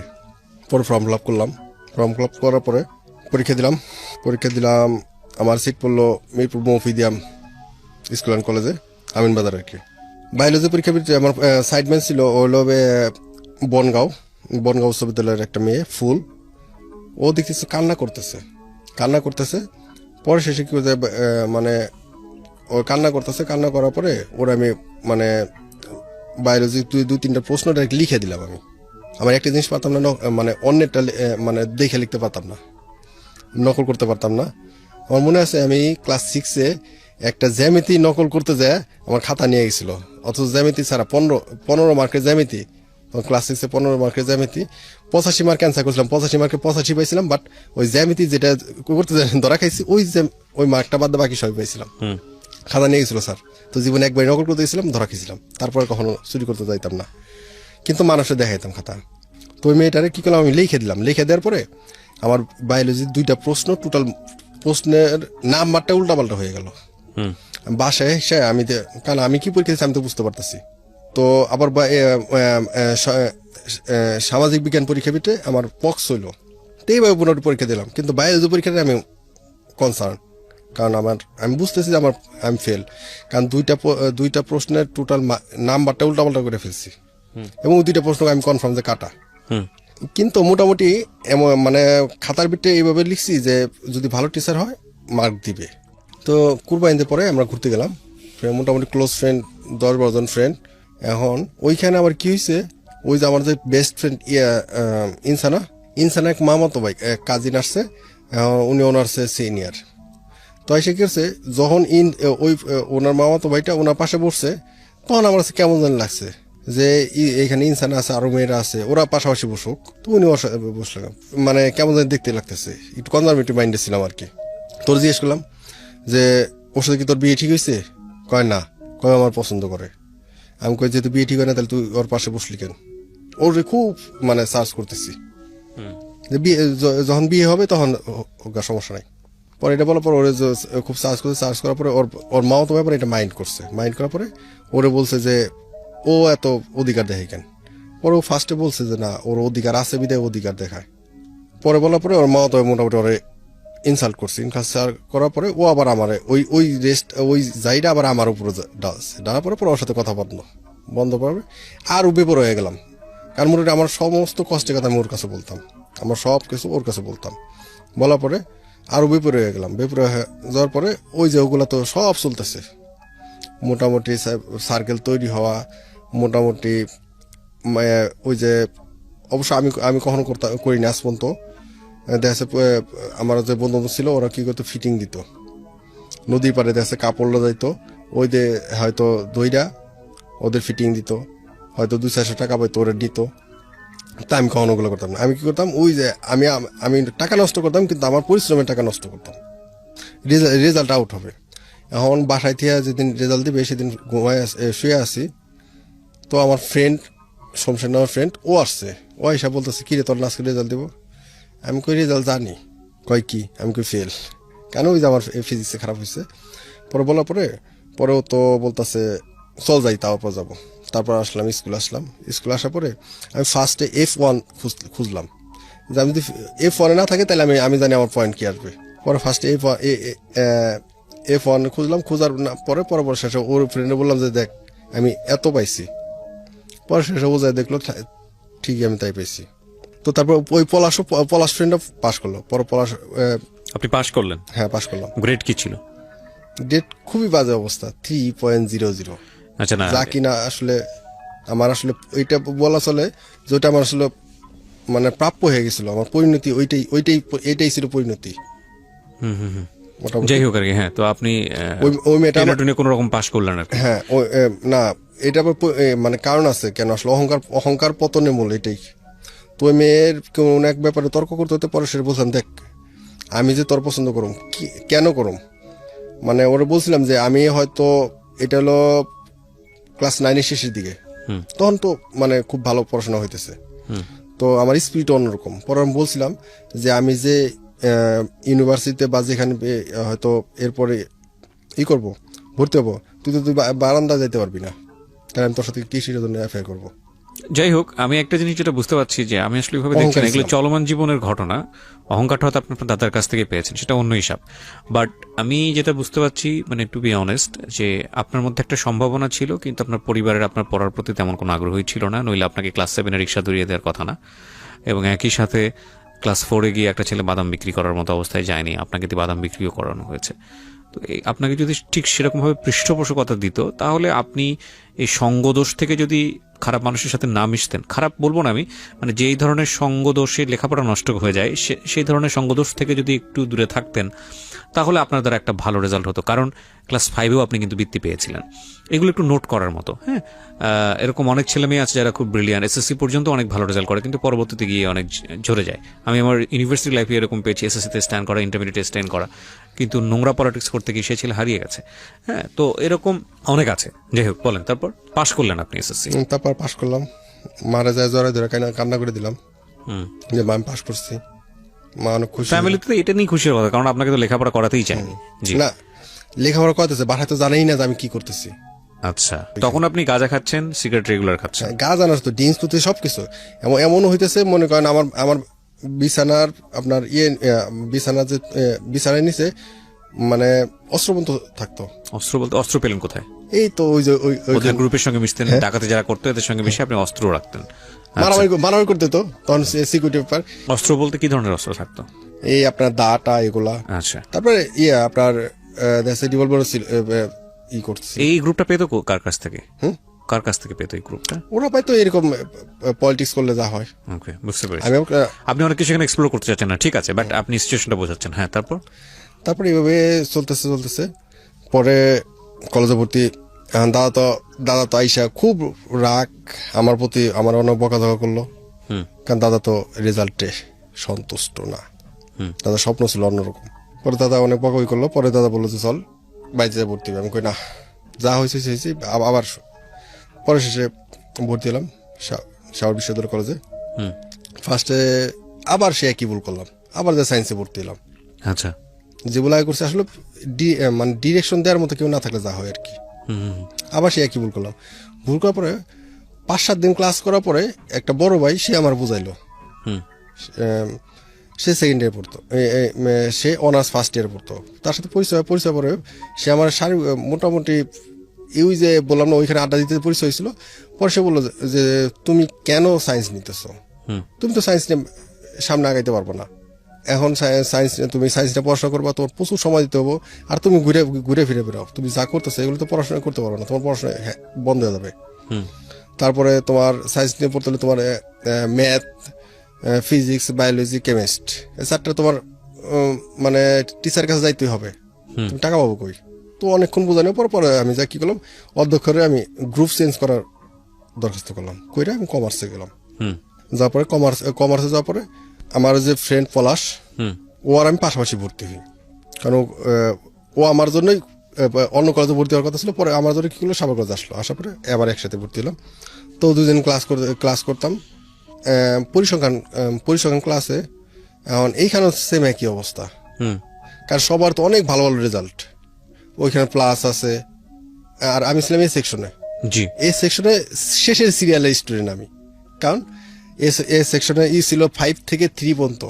পরে ফর্ম ফিল আপ করলাম। ফর্ম ফিল আপ করার পরে পরীক্ষা দিলাম। আমার সিট পড়লো মিরপুর মফিদিয়াম স্কুল অ্যান্ড কলেজে, আমিনবাজার আর কি। বায়োলজি পরীক্ষা আমার সাইডম্যান ছিল হলো বনগাঁও উচ্চ বিদ্যালয়ের একটা মেয়ে ফুল। ও দেখতেছে কান্না করতেছে। পরে শেষে কি মানে ও কান্না করার পরে ওরা আমি মানে বায়োলজি 2-3টা প্রশ্ন লিখে দিলাম। আমি আমার একটা জিনিস পারতাম না, মানে অন্যটা মানে দেখে লিখতে পারতাম না, নকল করতে পারতাম না। আমার মনে আছে আমি ক্লাস 6-এ একটা জ্যামিতি নকল করতে যায় আমার খাতা নিয়ে গেছিল, অথচ জ্যামিতি ছাড়া 15 মার্কের জ্যামিতি, ক্লাস 6-এ 15 মার্কের জ্যামিতি 85 মার্ক অ্যান্সার করছিলাম, 85 মার্কে 85 পাইছিলাম। বাট ওই জ্যামিতি যেটা করতে ধরা খাইছি ওই মার্কটা বাদ বাকি সবই পাইছিলাম। খাতা নিয়ে গেছিল স্যার। তো জীবনে একবার নকল করতে গেছিলাম, ধরা খেয়েছিলাম। তারপরে কখনো চুরি করতে যাইতাম না, কিন্তু মানুষের দেখাইতাম খাতা। তো ওই মেয়েটারে কি করলাম, আমি লিখে দিলাম। লিখে দেওয়ার পরে আমার বায়োলজির 2টা প্রশ্ন, টোটাল প্রশ্নের নাম্বারটা উল্টাপাল্টা হয়ে গেল। বাসায় এসে কারণ আমি কি পরীক্ষা দিচ্ছি আমি তো বুঝতে পারতেছি। তো আবার সামাজিক বিজ্ঞান পরীক্ষা পিঠে আমার পক্স হইলো। তো এইভাবে পুনরায় পরীক্ষা দিলাম, কিন্তু বায়োলজি পরীক্ষাটা আমি কনসার্ন, কারণ আমি বুঝতেছি যে আমি ফেল, কারণ 2টা প্রশ্নের টোটাল নাম্বারটা উল্টাপাল্টা করে ফেলছি, এবং 2টা প্রশ্ন আমি কনফার্ম যে কাটা। কিন্তু মোটামুটি মানে খাতার বিটে এইভাবে লিখছি যে যদি ভালো টিচার হয় মার্ক দিবে। তো কুরবানিতে পরে আমরা ঘুরতে গেলাম, মোটামুটি ক্লোজ ফ্রেন্ড 10-12 জন ফ্রেন্ড। এখন ওইখানে আবার কি হয়েছে, ওই যে আমার যে বেস্ট ফ্রেন্ড ইনসানা এক মামাতো ভাই কাজিন আসছে, উনি ওনার সিনিয়র। তো এসে কি করছে, যখন ওই ওনার মামাতো ভাইটা ওনার পাশে বসছে, তখন আমার কাছে কেমন যেন লাগছে যে এখানে ইনসানা আছে, আরো মেয়েরা আছে, ওরা পাশাপাশি বসুক। তো উনি বসলাম, মানে কেমন যেন দেখতে লাগতেছে, একটু কনজারভেটিভ মাইন্ডে ছিলাম আর কি। তোর জিজ্ঞেস করলাম যে ওর সাথে কি তোর বিয়ে ঠিক হয়েছে? কয় না, কয় আমার পছন্দ করে। আমি কই যেহেতু বিয়ে ঠিক হয় না তাহলে তুই ওর পাশে বসলি কেন? ওর খুব মানে সার্চ করতেছি যে যখন বিয়ে হবে তখন সমস্যা নাই। পরে এটা বলার পর ওরে খুব সার্চ করার পরে ওর মাও তো ব্যাপারে এটা মাইন্ড করার পরে ওরে বলছে যে ও এত অধিকার দেখে কেন। পরে ও ফার্স্টে বলছে যে না, ওর অধিকার আছে বিদায় অধিকার দেখায়। পরে বলার পরে ওর মাও তো মোটামুটি ওরে ইনসাল্ট করার পরে ও আবার আমার ওই জায়গা আবার আমার উপরে ডালার পরে ওর সাথে কথা বন্ধ করবে। আর ও বেপর হয়ে গেলাম, কারণ মোটামুটি আমার সমস্ত কষ্টের কথা আমি ওর কাছে বলতাম, আমার সব কিছু ওর কাছে বলতাম। বলার পরে আরো বেপরে হয়ে গেলাম। বেপরে হয়ে যাওয়ার পরে ওই যে ওগুলা তো সব চলতেছে, মোটামুটি সার্কেল তৈরি হওয়া, মোটামুটি ওই যে অবশ্য আমি কখনো করিনি আজ পর্যন্ত। দেখা যাচ্ছে আমার যে বন্ধু ছিল ওরা কি করতো, ফিটিং দিত নদীর পাড়ে, দেখা যাচ্ছে কাপড় যাইতো, ওই যে হয়তো দইরা ওদের ফিটিং দিত, হয়তো 200-400 টাকা পাইতো, ওরা দিত। তা আমি কখনো ওগুলো করতাম না। আমি কি করতাম, ওই যে আমি টাকা নষ্ট করতাম, কিন্তু আমার পরিশ্রমের টাকা নষ্ট করতাম, রেজাল্ট আউট হবে। এখন বাসায় থেকে যেদিন রেজাল্ট দিবে সেদিন শুয়ে আসি, তো আমার ফ্রেন্ড শমশের নামের ফ্রেন্ড ও আসছে, ও এসে বলতেছে কি রে তোর আজকে রেজাল্ট দিব? আমি কই রেজাল্ট জানি। কয় কি? আমি কই ফেল। কেন? ওই যে আমার ফিজিক্সে খারাপ হয়েছে। পরে বলার পরেও তো বলতেছে চল যাই, তারপর যাবো। তারপর স্কুলে আসার পরে আমি ফার্স্টে F1 খুঁজলাম, যে আমি যদি F1 না থাকে তাহলে আমি জানি আমার পয়েন্ট কি আসবে। পরে ফার্স্টে F1 খুঁজলাম, খোঁজার পরে শেষে ওর ফ্রেন্ডে বললাম যে দেখ আমি এত পাইছি। পরে শেষে ও যায় দেখলো ঠিকই আমি তাই পাইছি। তো তারপর ওই পলাশ ফ্রেন্ডও পাশ করলো। পরে আপনি পাশ করলেন? হ্যাঁ, পাশ করলাম। গ্রেড কি ছিল? ডেট খুবই বাজে অবস্থা, 3.00। আচ্ছা, না যা কিনা আসলে আমার আসলে ওইটা বলা চলে যে ওইটা আমার আসলে মানে প্রাপ্য হয়ে গেছিল, আমার পরিণতি এইটাই ছিল পরিণতি মোটামুটি। যাই হোক আর কি। হ্যাঁ, তো আপনি ওই মেয়েটা কোন রকম পাশ করলেন আর কি? হ্যাঁ, না এটা আবার মানে কারণ আছে কেন, আসলে অহংকার পতনের মূল এটাই। তো ওই মেয়ের কোন এক ব্যাপারে তর্ক করতে হতে পরে সে বলছিলাম দেখ আমি যে তোর পছন্দ করুম, কেন করুম, মানে ওরা বলছিলাম যে আমি হয়তো এটা হলো ক্লাস 9-এর শেষের দিকে, তখন তো মানে খুব ভালো পড়াশোনা হইতেছে, তো আমার স্পিরিট অন্যরকম। পরে আমি বলছিলাম যে আমি যে ইউনিভার্সিটিতে বা যেখানে হয়তো এরপরে করবো, ভর্তি হবো, তুই বারান্দা যেতে পারবি না, কারণ আমি তোর সাথে কিসের জন্য অ্যাফেয়ার করবো। যাই হোক, আমি একটা জিনিস যেটা বুঝতে পারছি যে আমি আসলে এইভাবে দেখছি না, এগুলো চলমান জীবনের ঘটনা। অহংকারটা হয়তো আপনার দাদার কাছ থেকে পেয়েছেন, সেটা অন্য হিসাব। বাট আমি যেটা বুঝতে পারছি, মানে টু বি অনেস্ট, যে আপনার মধ্যে একটা সম্ভাবনা ছিল, কিন্তু আপনার পরিবারের আপনার পড়ার প্রতি তেমন কোনো আগ্রহই ছিল না, নইলে আপনাকে ক্লাস 7-এ রিক্সা ধরিয়ে দেওয়ার কথা না। এবং একই সাথে ক্লাস 4-এ গিয়ে একটা ছেলে বাদাম বিক্রি করার মতো অবস্থায় যায়নি, আপনাকে দিয়ে বাদাম বিক্রিও করানো হয়েছে। তো আপনাকে যদি ঠিক সেরকমভাবে পৃষ্ঠপোষকতা দিত, তাহলে আপনি এই সঙ্গদোষ থেকে যদি খারাপ মানুষের সাথে না মিশতেন, খারাপ বলবো না আমি, মানে যেই ধরনের সঙ্গদোষে লেখাপড়া নষ্ট হয়ে যায়, সেই ধরনের সঙ্গদোষ থেকে যদি একটু দূরে থাকতেন, তাহলে আপনার দ্বারা একটা ভালো রেজাল্ট হতো। কারণ ক্লাস 5-এও আপনি কিন্তু বৃত্তি পেয়েছিলেন। এগুলো একটু নোট করার মতো। হ্যাঁ, এরকম অনেক ছেলে মেয়ে আছে যারা খুব ব্রিলিয়ান্ট, এসএসসি পর্যন্ত অনেক ভালো রেজাল্ট করে, কিন্তু পরবর্তীতে গিয়ে অনেক ঝরে যায়। আমি আমার ইউনিভার্সিটি লাইফে এরকম পেয়েছি, এসএসসিতে স্ট্যান্ড করা, ইন্টারমিডিয়েটে স্ট্যান্ড করা, কিন্তু নোংরা পলিটিক্স করতে গিয়ে সে ছেলে হারিয়ে গেছে। হ্যাঁ, তো এরকম অনেক আছে। যাই হোক, বলেন, তারপর পাশ করলেন আপনি এসএসসি? তারপর পাশ করলাম, মারা যায় জড়াই ধরে কান্না করে দিলাম যে মা আমি পাশ করছি। মা অনেক খুশি। ফ্যামিলিতে এটা নিয়ে খুশির কথা, কারণ আপনাকে তো লেখাপড়া করাতেই চায়নি। না, লেখাপড়া করতেছে, বাসায় তো জানাই না যে আমি কি করতেছি। আচ্ছা, তখন আপনি গাঁজা খাচ্ছেন, সিগারেট রেগুলার খাচ্ছেন? গাঁজা না, তো ড্রিঙ্কস করতে সবকিছু এমনও হইতেছে, মনে করেন আমার বিছানার আপনার বিছানার যে বিছানার নিচে মানে অস্ত্র বন্ধ থাকতো। অস্ত্র বলতে অস্ত্র পেলেন কোথায়? এই তো ওই যে ওদের গ্রুপের সঙ্গে মিশতেন, ডাকাতে যারা করতো এদের সঙ্গে মিশে আপনি অস্ত্র রাখতেন। মারামারি করতে তো তখন সিকিউরিটি ব্যাপার। অস্ত্র বলতে কি ধরনের অস্ত্র থাকতো? এই আপনার দাটা এগুলা। আচ্ছা, তারপরে আপনার রিভলভার ছিল করছে। এই গ্রুপটা পেতো কার কাছ থেকে? কার কাছ থেকে পেতো এই গ্রুপটা? ওরা পাইতো এরকম পলিটিক্স করলে যা হয়। ওকে, বুঝতে পেরেছি। আপনি অনেক কিছু এখানে এক্সপ্লোর করতে চাচ্ছেন না, ঠিক আছে, বাট আপনি সিচুয়েশনটা বোঝাচ্ছেন। হ্যাঁ, তারপর এইভাবে চলতেছে। পরে কলেজে ভর্তি। দাদা তো আইসা খুব রাগ আমার প্রতি, আমার অনেক বকাঝকা করলো, কারণ দাদা তো রেজাল্টে সন্তুষ্ট না, দাদা স্বপ্ন ছিল অন্যরকম। পরে দাদা অনেক বকাবকি করলো। পরে দাদা বললো যে চল বাইরে ভর্তি হবে। আমি কই না, যা হয়েছে আবার। পরে শেষে ভর্তি হলাম শাহর বিশ্ববিদ্যালয় কলেজে। ফার্স্টে আবার সে একই ভুল করলাম, আবার যে সায়েন্সে ভর্তি হলাম। আচ্ছা, যেগুলো আগে করছে আসলে মানে ডিরেকশন দেওয়ার মতো কেউ না থাকলে যা হয় আর কি। আবার সে একই ভুল করলাম। ভুল করার পরে 5-7 দিন ক্লাস করার পরে একটা বড় ভাই সে আমার বুঝাইলো। সে সেকেন্ড ইয়ার পড়তো, সে অনার্স ফার্স্ট ইয়ার পড়তো। তার সাথে পরিচয় পরে সে আমার মোটামুটি ওই যে বললাম না ওইখানে আড্ডা দিতে পরিচয় হয়েছিল। পরে সে বললো যে তুমি কেন সায়েন্স নিতেছো, তুমি তো সায়েন্স নিয়ে সামনে আগাইতে পারবো না, এখন তুমি সায়েন্স নিয়ে পড়াশোনা করবা, তোমার প্রচুর সময় দিতে হবো, আর তুমি ঘুরে ফিরে বেরো, তুমি যা করতেছো এগুলো তো পড়াশোনা করতে পারবো না, তোমার পড়াশোনা বন্ধ হয়ে যাবে। তারপরে তোমার সায়েন্স নিয়ে পড়তে হলে তোমার ম্যাথ, ফিজিক্স, বায়োলজি, কেমিস্ট এই চারটা তোমার মানে টিচারের কাছে যাইতেই হবে, তুমি টাকা পাবো কই। তো অনেকক্ষণ বোঝানোর পরে আমি যা কি করলাম, অধ্যক্ষরে আমি গ্রুপ চেঞ্জ করার দরখাস্ত করলাম, কইরা আমি কমার্সে গেলাম। যাওয়ার পরে কমার্সে যাওয়ার পরে আমার যে ফ্রেন্ড পলাশ, ও আর আমি পাশাপাশি ভর্তি হই, কারণ ও আমার জন্যই অন্য কলেজে ভর্তি হওয়ার কথা ছিল। পরে আমার জন্য কি করলো, সাবার কলেজে আসলো, আসার পরে আবার একসাথে ভর্তি হলাম। তো দুদিন ক্লাস করতাম পরিসংখ্যান ক্লাসে। এখন এইখানেও সেম একই অবস্থা, কারণ সবার তো অনেক ভালো ভালো রেজাল্ট, ওইখানে প্লাস আছে। আর আমি ছিলাম এই সেকশনে, এই সেকশনে শেষের সিরিয়ালের স্টুডেন্ট আমি, কারণ এ সেকশনে ছিল 5 থেকে 3 পর্যন্ত,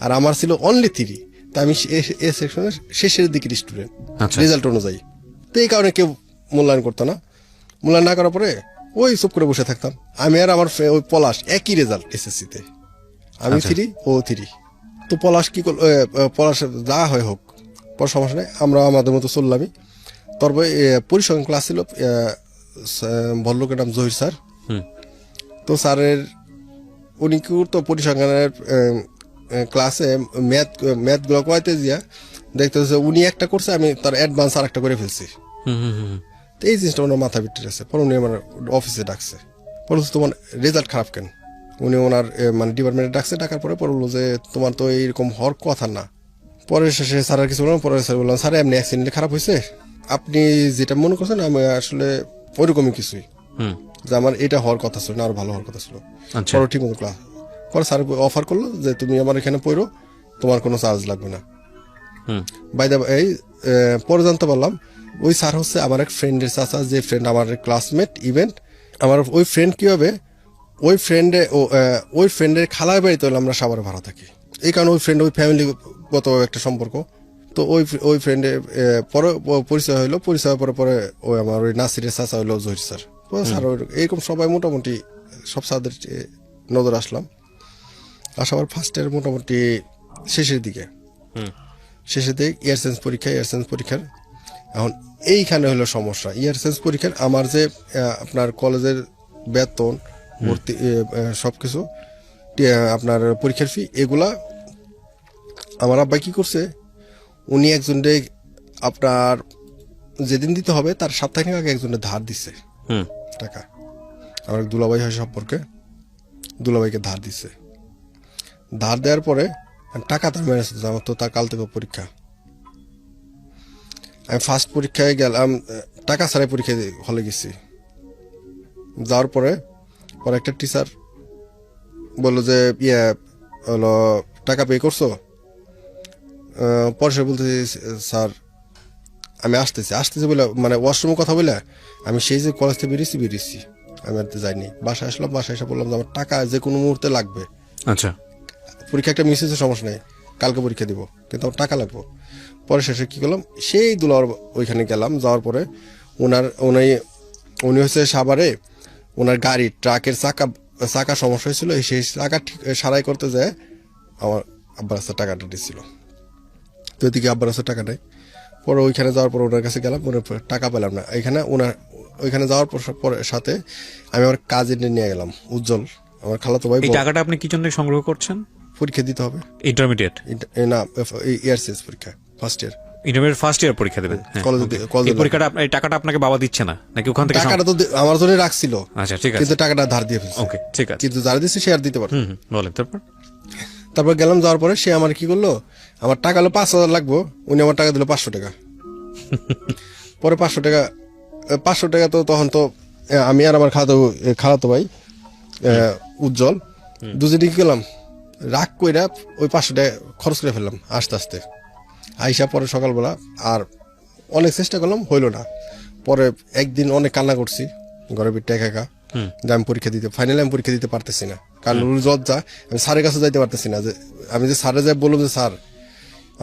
আর আমার ছিল অনলি 3। তা আমি এ সেকশনের শেষের দিকের স্টুডেন্ট রেজাল্ট অনুযায়ী। তো এই কারণে কেউ মূল্যায়ন করতো না। মূল্যায়ন না করার পরে ওই চুপ করে বসে থাকতাম। আমি আর আমার ওই পলাশ একই রেজাল্ট এসএসসিতে, আমি 3 ও 3। তো পলাশ কি করল, পলাশ যা হয় হোক, পর সমস্যা নেই, আমরা আমাদের মতো চললামই। তারপরে পরিসংখ্যান ক্লাস ছিল, ভদ্রলোকের নাম জহির স্যার। তো স্যারের উনি কি করতো, পরিসংখ্যানের ক্লাসে ম্যাথগুলো করাইতে দিয়া দেখতে হচ্ছে উনি একটা করছে, আমি তার অ্যাডভান্স আর একটা করে ফেলছি। তো এই জিনিসটা ওনার মাথা ভিতরে আছে। পরে উনি আমার অফিসে ডাকছে, পরে তোমার রেজাল্ট খারাপ কেন, উনি ওনার মানে ডিপার্টমেন্টে ডাকছে। ডাকার পরে বললো যে তোমার তো এইরকম হওয়ার কথা না। পরে শেষে স্যার আর কিছু বললাম, পরে স্যার বললাম স্যার এমনি অ্যাক্সিডেন্টলি খারাপ হয়েছে, আপনি যেটা মনে করছেন আমি আসলে ওইরকমই কিছুই, যে আমার এটা হওয়ার কথা ছিল না, আরো ভালো হওয়ার কথা ছিল। পরে ঠিক মতো ক্লাস পরে স্যার অফার করলো যে তুমি আমার এখানে পড়ো, তোমার কোনো চার্জ লাগবে না। এই পরে জানতে পারলাম ওই স্যার হচ্ছে আমার এক ফ্রেন্ডের চাচা, যে ফ্রেন্ড আমার ক্লাসমেট ইভেন্ট। আমার ওই ফ্রেন্ড কি হবে, ওই ফ্রেন্ডের খালার বাড়িতে হলে আমরা সাভারে ভাড়া থাকি, এই কারণে ওই ফ্রেন্ড ওই ফ্যামিলিগত একটা সম্পর্ক। তো ওই ফ্রেন্ডের পরে পরিচয় হইলো, পরিচয় হওয়ার পরে ওই আমার ওই নাসিরের চাচা হইলো জহির স্যার। স্যার এইরকম সবাই মোটামুটি সব স্যারদের নজর আসলাম। আসার ফার্স্ট ইয়ার মোটামুটি শেষের দিকে ইয়ার সেন্স পরীক্ষার এখন এইখানে হলো সমস্যা। ইয়ার সেন্স পরীক্ষার আমার যে আপনার কলেজের বেতন, ভর্তি, সবকিছু, আপনার পরীক্ষার ফি, এগুলা আমার আব্বা কি করছে, উনি একজনকে আপনার যেদিন দিতে হবে তার সপ্তাহখানেক আগে একজনের ধার দিছে টাকা। আমার দুলাভাই হয় সম্পর্কে, দুলাভাইকে ধার দিছে। ধার দেওয়ার পরে টাকা তার ম্যানেজ করতে, আমার তো তার কাল থেকে পরীক্ষা। আমি ফার্স্ট পরীক্ষায় গেলাম, টাকা ছাড়াই পরীক্ষা হলে গেছি। যাওয়ার পরে একটা টিচার বললো যে হলো টাকা পে করছো? পরে সে বলতেছি স্যার আমি আসতেছি বলে, মানে ওয়াশরুমের কথা বলে আমি সেই যে কলেজ থেকে বেরিয়েছি আমি আর যাইনি। বাসায় আসলাম, বাসায় এসে বললাম যে আমার টাকা যে কোনো মুহূর্তে লাগবে। আচ্ছা, পরীক্ষা একটা মিস হয়েছে, সমস্যা নেই, কালকে পরীক্ষা দিব, কিন্তু আমার টাকা লাগবে। পরে শেষে কি করলাম, সেই দুলার ওইখানে গেলাম। যাওয়ার পরে উনি হচ্ছে সাভারে, ওনার গাড়ি ট্রাকের চাকা সমস্যা হয়েছিল, সেই চাকা ঠিক সারাই করতে যায় আমার আব্বার কাছে টাকাটা দিচ্ছিল। তো এদিকে আব্বার কাছে টাকা নেই। পরে ওইখানে যাওয়ার পর ওনার কাছে গেলাম, ওনার টাকা পেলাম না। ওইখানে যাওয়ার পরে সাথে আমি আমার কাজে নিয়ে গেলাম উজ্জ্বল, আমার খালাতো ভাই। এই টাকাটা আপনি কি জন্য সংগ্রহ করছেন? পরীক্ষা দিতে হবে, ইন্টারমিডিয়েট না ইয়ার শেষ পরীক্ষা, first year. Intermediate first year পরীক্ষা দেবেন এই পরীক্ষাটা, এই টাকাটা আপনাকে বাবা দিচ্ছে না নাকি ওখান থেকে? টাকাটা তো আমার জন্য রাখছিল। আচ্ছা ঠিক আছে, কিন্তু টাকাটা ধার দিয়ে ফেলছে। ওকে ঠিক আছে, কিন্তু যারা দিচ্ছে সে আর দিতে পারবে। বলেন। তারপর গেলাম, যাওয়ার পরে সে আমার কি করলো, আমার টাকা হলো 5,000 লাগবো, উনি আমার টাকা দিল 500 টাকা। পরে 500 টাকা তো তখন তো আমি আর আমার খালাতো ভাই উজ্জ্বল দুজনে কি করলাম, রাগ কইরা ওই 500 টাকা খরচ করে ফেললাম আস্তে আস্তে। আইসা পরে সকালবেলা আর অনেক চেষ্টা করলাম, হইলো না। পরে একদিন অনেক কান্না করছি ঘরের ভিতরে একা একা, যে আমি পরীক্ষা দিতে, ফাইনালি আমি পরীক্ষা দিতে পারতেছি না, কারণ লজ্জা, আমি স্যারের কাছে যাইতে পারতেছি না। যে আমি যে স্যারে যাই বললাম যে স্যার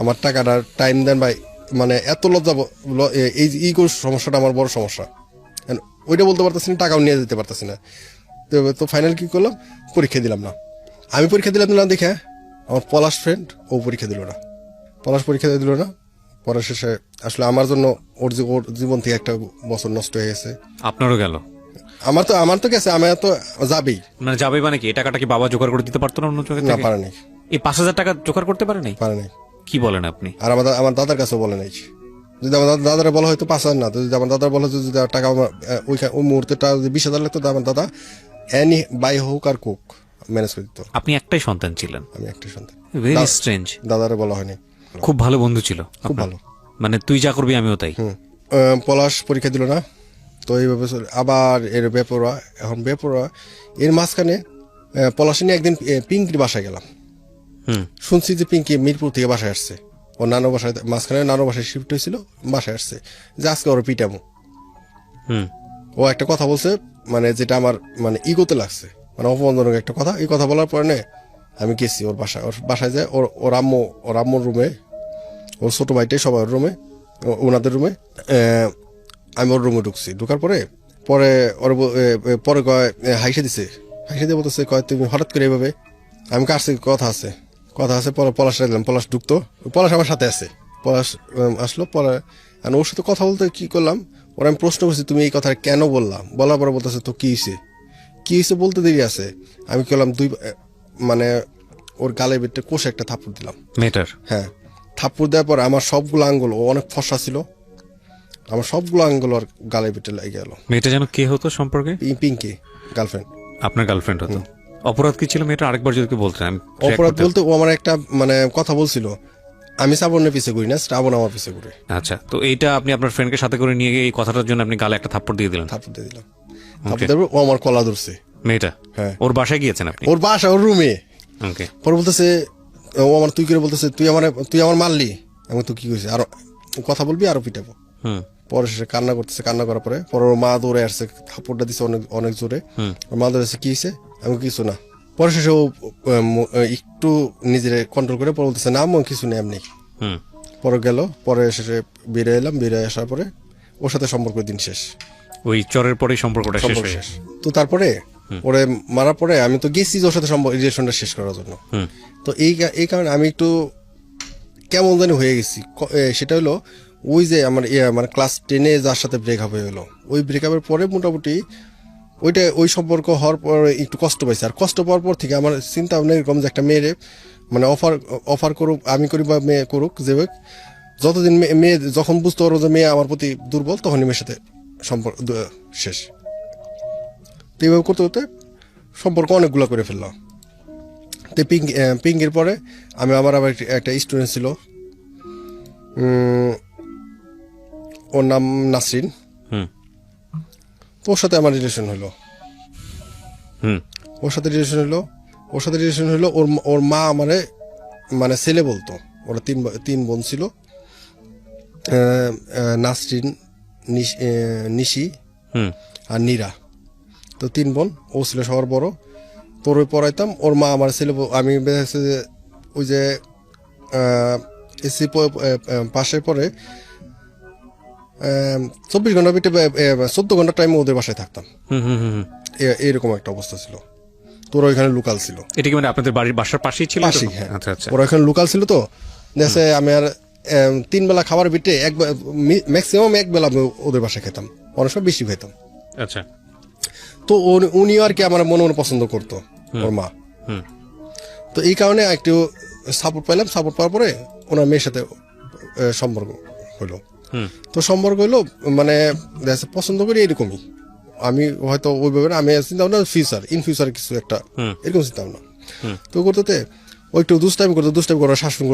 আমার টাকাটা টাইম দেন ভাই, মানে এত লজ্জা, এই সমস্যাটা আমার বড় সমস্যা, ওইটা বলতে পারতেছি না, টাকাও নিয়ে যেতে পারতেছি না। তো ফাইনাল কি করলাম, পরীক্ষা দিলাম না। আমি পরীক্ষা দিলাম না দেখে আমার পলাশ ফ্রেন্ড ও পরীক্ষা দিল না, পলাশ পরীক্ষা দিল না। পরে শেষে আসলে আমার জন্য ওর জীবন থেকে একটা বছর নষ্ট হয়ে গেছে। আপনারও গেল? আমার তো গেছে, আমার তো যাবেই। মানে যাবে মানে কি, এই টাকাটা কি বাবা জোগাড় করে দিতে পারতো না অন্য জায়গা না, থেকে? পারে নাই। এই 5,000 টাকা জোগাড় করতে পারে নাই? পারে নাই। কি বলেন আপনি? আর আমার দাদার কাছেও বলে নাই। যদি আমার দাদারা বলা হয়তো 5,000 না, তো যদি আমার দাদার বলা হতো যদি টাকা ওই মুহূর্তে যদি 20,000 লাগতো, তো আমার দাদা এনি বাই হোক আর কুক ম্যানেজ করে দিত। আপনি একটাই সন্তান ছিলেন? আমি একটা সন্তান। Very strange. দাদারে বলা হয়নি। খুব ভালো বন্ধু ছিল খুব আপনার? ভালো। মানে তুই যা করবি আমিও তাই? পলাশ পরীক্ষা দিল না, তো এইভাবে আবার এর বেপরোয়া, এখন বেপরোয়া। এর মাঝখানে পলাশে নিয়ে একদিন পিঙ্কির বাসায় গেলাম। শুনছি যে পিঙ্কি মিরপুর থেকে বাসায় আসছে, ও নানো বাসায়, মাঝখানে নানো বাসায় শিফট হয়েছিল, বাসায় আসছে যে আজকে ওর পিটামো। ও একটা কথা বলছে, মানে যেটা আমার মানে ইগোতে লাগছে, মানে অপমানজনক একটা কথা। এই কথা বলার পরে আমি গেছি ওর বাসায় যায়, ওর আম্মুর রুমে, ওর ছোট ভাইটাই সবাই ওর রুমে, ওনাদের রুমে। আমি ওর রুমে ঢুকছি, ঢুকার পরে কয় হাইসে দিছে, হাইসে দিয়ে বলতেছে কয় তুমি হঠাৎ করে এইভাবে। আমি কাছে কথা আছে। পরে পলাশ দিলাম, পলাশ ঢুকতো, পলাশ আমার সাথে আছে। পলাশ আসলো, পরে ওর সাথে কথা বলতে কি করলাম, ওরা আমি প্রশ্ন করছি তুমি এই কথা কেন বললাম, বলার পরে বলতেছে তো কি হয়েছে বলতে দেরি আছে। আমি করলাম মানে ওর গালের ভিতরে কোষে একটা থাপ্পড় দিলাম মেয়েটার। হ্যাঁ, থাপ্পড় দেওয়ার পর আমার সবগুলো আঙ্গুল, ও অনেক ফর্সা ছিল, আমার সবগুলো আঙ্গুল ওর গালের ভিতরে লেগে গেল। মেয়েটা যেন কে হতো সম্পর্কে? পিঙ্কি, গার্লফ্রেন্ড। আপনার গার্লফ্রেন্ড হতো? অপরাধ কি ছিল মেয়েটা, আরেকবার যদি বলতেন। অপরাধ বলতে ও আমার একটা মানে কথা বলছিল, আমি শ্রাবণের পিছে ঘুরি না, শ্রাবণ আমার পিছে ঘুরে। আচ্ছা, তো এইটা আপনি আপনার ফ্রেন্ডকে সাথে করে নিয়ে গিয়ে এই কথাটার জন্য আপনি গালে একটা থাপ্পড় দিয়ে দিলেন? থাপ্পড় দিয়ে দিলাম। থাপ্পড় দেবো, ও আমার কলা ধরছে। মেয়েটা? হ্যাঁ। ওর বাসায় গিয়েছেন আপনি? ওর বাসা, ওর রুমে। ওকে। পরে বলতেছে ও আমার তুই করে বলতেছে তুই আমার মারলি। আমি তো কি কইছি, আরো কথা বলবি আরো পিটাবো। পরে সে কান্না করতেছে, কান্না করার পরে ওর মা দৌড়ে আসছে, থাপ্পড়টা দিছে অনেক অনেক জোরে। ওর মা দৌড়ে আসছে, কি হয়েছে? আমি কিছু না। পরে শেষে ও একটু নিজের কন্ট্রোল করে পরে বলতেছে না আমি কিছু নেই এমনি। পরে গেল, পরে শেষে বেরিয়ে এলাম, বেরিয়ে আসার পরে ওর সাথে সম্পর্ক দিন শেষ। ওই চরের পরেই সম্পর্কটা শেষ হয়ে শেষ। তো তারপরে ওরে মারার পরে আমি তো গেছি ওর সাথে রিলেশনটা শেষ করার জন্য। তো এই কারণে আমি একটু কেমন জানি হয়ে গেছি। সেটা হলো ওই যে আমার মানে ক্লাস 10-এ যার সাথে ব্রেকআপ হয়ে গেলো, ওই ব্রেকআপের পরে মোটামুটি ওই সম্পর্ক হওয়ার পরে একটু কষ্ট পাইছে। আর কষ্ট পাওয়ার পর থেকে আমার চিন্তা ভাবনা এরকম যে একটা মেয়েরে মানে অফার করুক, আমি করি বা মেয়ে করুক, যে যতদিন মেয়ে যখন বুঝতে পারবো যে মেয়ে আমার প্রতি দুর্বল, তখনই মেয়ের সাথে সম্পর্ক শেষ। তো এইভাবে করতে করতে সম্পর্ক অনেকগুলো করে ফেললাম। তো পিঙ্কির পরে আবার একটা স্টুডেন্ট ছিল, ওর নাম নাসরিন। তো ওর সাথে আমার রিলেশন হলো। ওর সাথে রিলেশন হলো। ওর মা আমারে মানে ছেলে বলতো। ওরা তিন বোন ছিল, নাসরিন, নিশি আর নীরা। তো 3 বোন, ও ছিল সবার বড়। তোর ওই পড়াইতাম, ওর মা আমার ছেলে, আমি ওই যে এসি পাশে পরে 24 ঘন্টা ভিতরে 14 ঘন্টা টাইম ওদের বাসায় থাকতাম। এরকম একটা অবস্থা ছিল। তোর ওইখানে লোকাল ছিল। এটা কি মানে আপনাদের বাসার পাশেই ছিল? হ্যাঁ। আচ্ছা আচ্ছা। ওরা ওইখানে লোকাল ছিল। তো দেখে আমি আর 3 বেলা খাবার ভিতরে ম্যাক্সিমাম 1 বেলা ওদের বাসায় খেতাম, অনেক সময় বেশি খেতাম। আচ্ছা। তো উনি আর কি আমার মনে মনে পছন্দ করতো, ওর মা। তো এই কারণে একটু সাপোর্ট পাইলাম। সাপোর্ট পাওয়ার পরে ওনার মেয়ের সাথে সম্পর্ক হলো। তো সম্পর্ক হলো মানে পছন্দ করি এরকমই। আমি হয়তো ওইভাবে আমি চিন্তা ভাবনা ইন ফিউচার কিছু একটা এরকম চিন্তা ভাবনা। তো করতে ও একটু দুষ্টাইম করে শাসন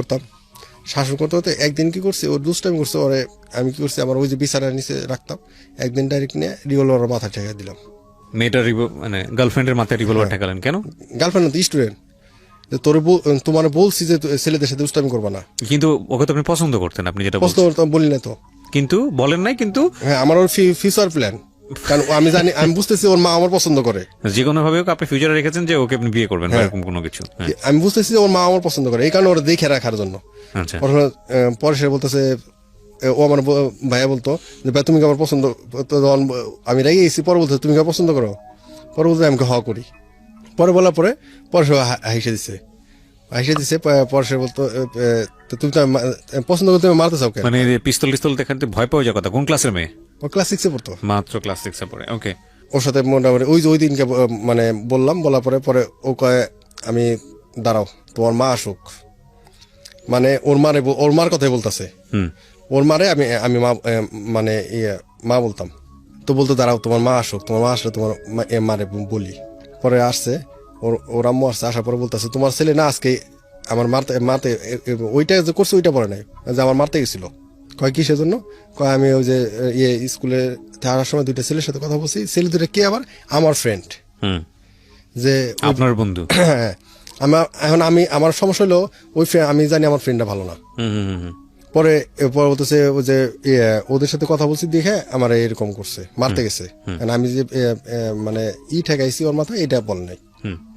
করতে হতে একদিন কি করছি, ও দুষ্টাইম করছে, ওরে আমি কি করছি, আমার ওই যে বিছানার নিচে রাখতাম, একদিন ডাইরেক্ট নিয়ে রিভলভার মাথা ঠেকাই দিলাম। মেয়েটার মানে গার্লফ্রেন্ডের মাথায় রিভলভার ঠেকালেন কেন? গার্লফ্রেন্ড স্টুডেন্ট, যে তোমার বলছি যে ছেলেদের সাথে দুষ্টামি করবা না, কিন্তু ওকে তো আপনি পছন্দ করতেন, আপনি যেটা প্রশ্ন বলছেন। বলি না তো। কিন্তু বলেন নাই, কিন্তু হ্যাঁ, আমার ওর ফিউচার প্ল্যান, কারণ আমি জানি, আমি বুঝতেছি ওর মা আমার পছন্দ করে। যে কোনো ভাবে ওকে আপনি ফিউচারে রেখেছেন যে ওকে আপনি বিয়ে করবেন বা এরকম কোনো কিছু। হ্যাঁ, আমি বুঝতেছি যে ওর মা আমার পছন্দ করে, এই কারণে ওরা দেখে রাখার জন্য। আচ্ছা। পরে সে বলতেছে, ও আমার ভাইয়া বলতো যে ভাই তুমি কি আমার পছন্দ, তো যখন আমি রেগে গেছি পরে বলতে তুমি কি আমার পছন্দ করো, পরে বলতে আমি হ করি। পরে বলার পরে সে হাসে দিছে, পরে সে বলতো তো তুমি তো পছন্দ করতে মারতে চাও কেন? মানে পিস্তল টিস্তল দেখাতে ভয় পাওয়া যায় কথা। কোন ক্লাসের মেয়ে? ও ক্লাস 6-এ পড়তো, মাত্র ক্লাস 6 এ পড়ে। ওকে। ওর সাথে মোটামুটি ওই দিনকে মানে বলার পরে ও কয় আমি দাঁড়াও তোমার মা আসুক, মানে ওর মার কথাই বলতেছে। ওর মারে আমি মা মানে মা বলতাম, তো বলতো দাঁড়াও তোমার মা আসুক, তোমার মা আসলে তোমার মারে বলি। পরে আসছে ওর আম্মু আসছে, আসার পরে বলতেছে তোমার ছেলে না আজকে আমার মাতে ওইটা যে করছে ওইটা পরে নাই, যে আমার মারতে গেছিল। কয় কিসের জন্য? কয় আমি ওই যে স্কুলে থাকার সময় দুইটা ছেলের সাথে কথা বলছি, ছেলে দুইটা কে আবার আমার ফ্রেন্ড, যে আপনার বন্ধু। হ্যাঁ, এখন আমার সমস্যা হলো ওই আমি জানি আমার ফ্রেন্ডটা ভালো না। পরে বলতেছে ও যে ওদের সাথে কথা বলছি দেখে আমার এরকম করছে, মারতে গেছে, আমি যে মানে ঠেকাইছি ওর মাথায় এটা বল নাই।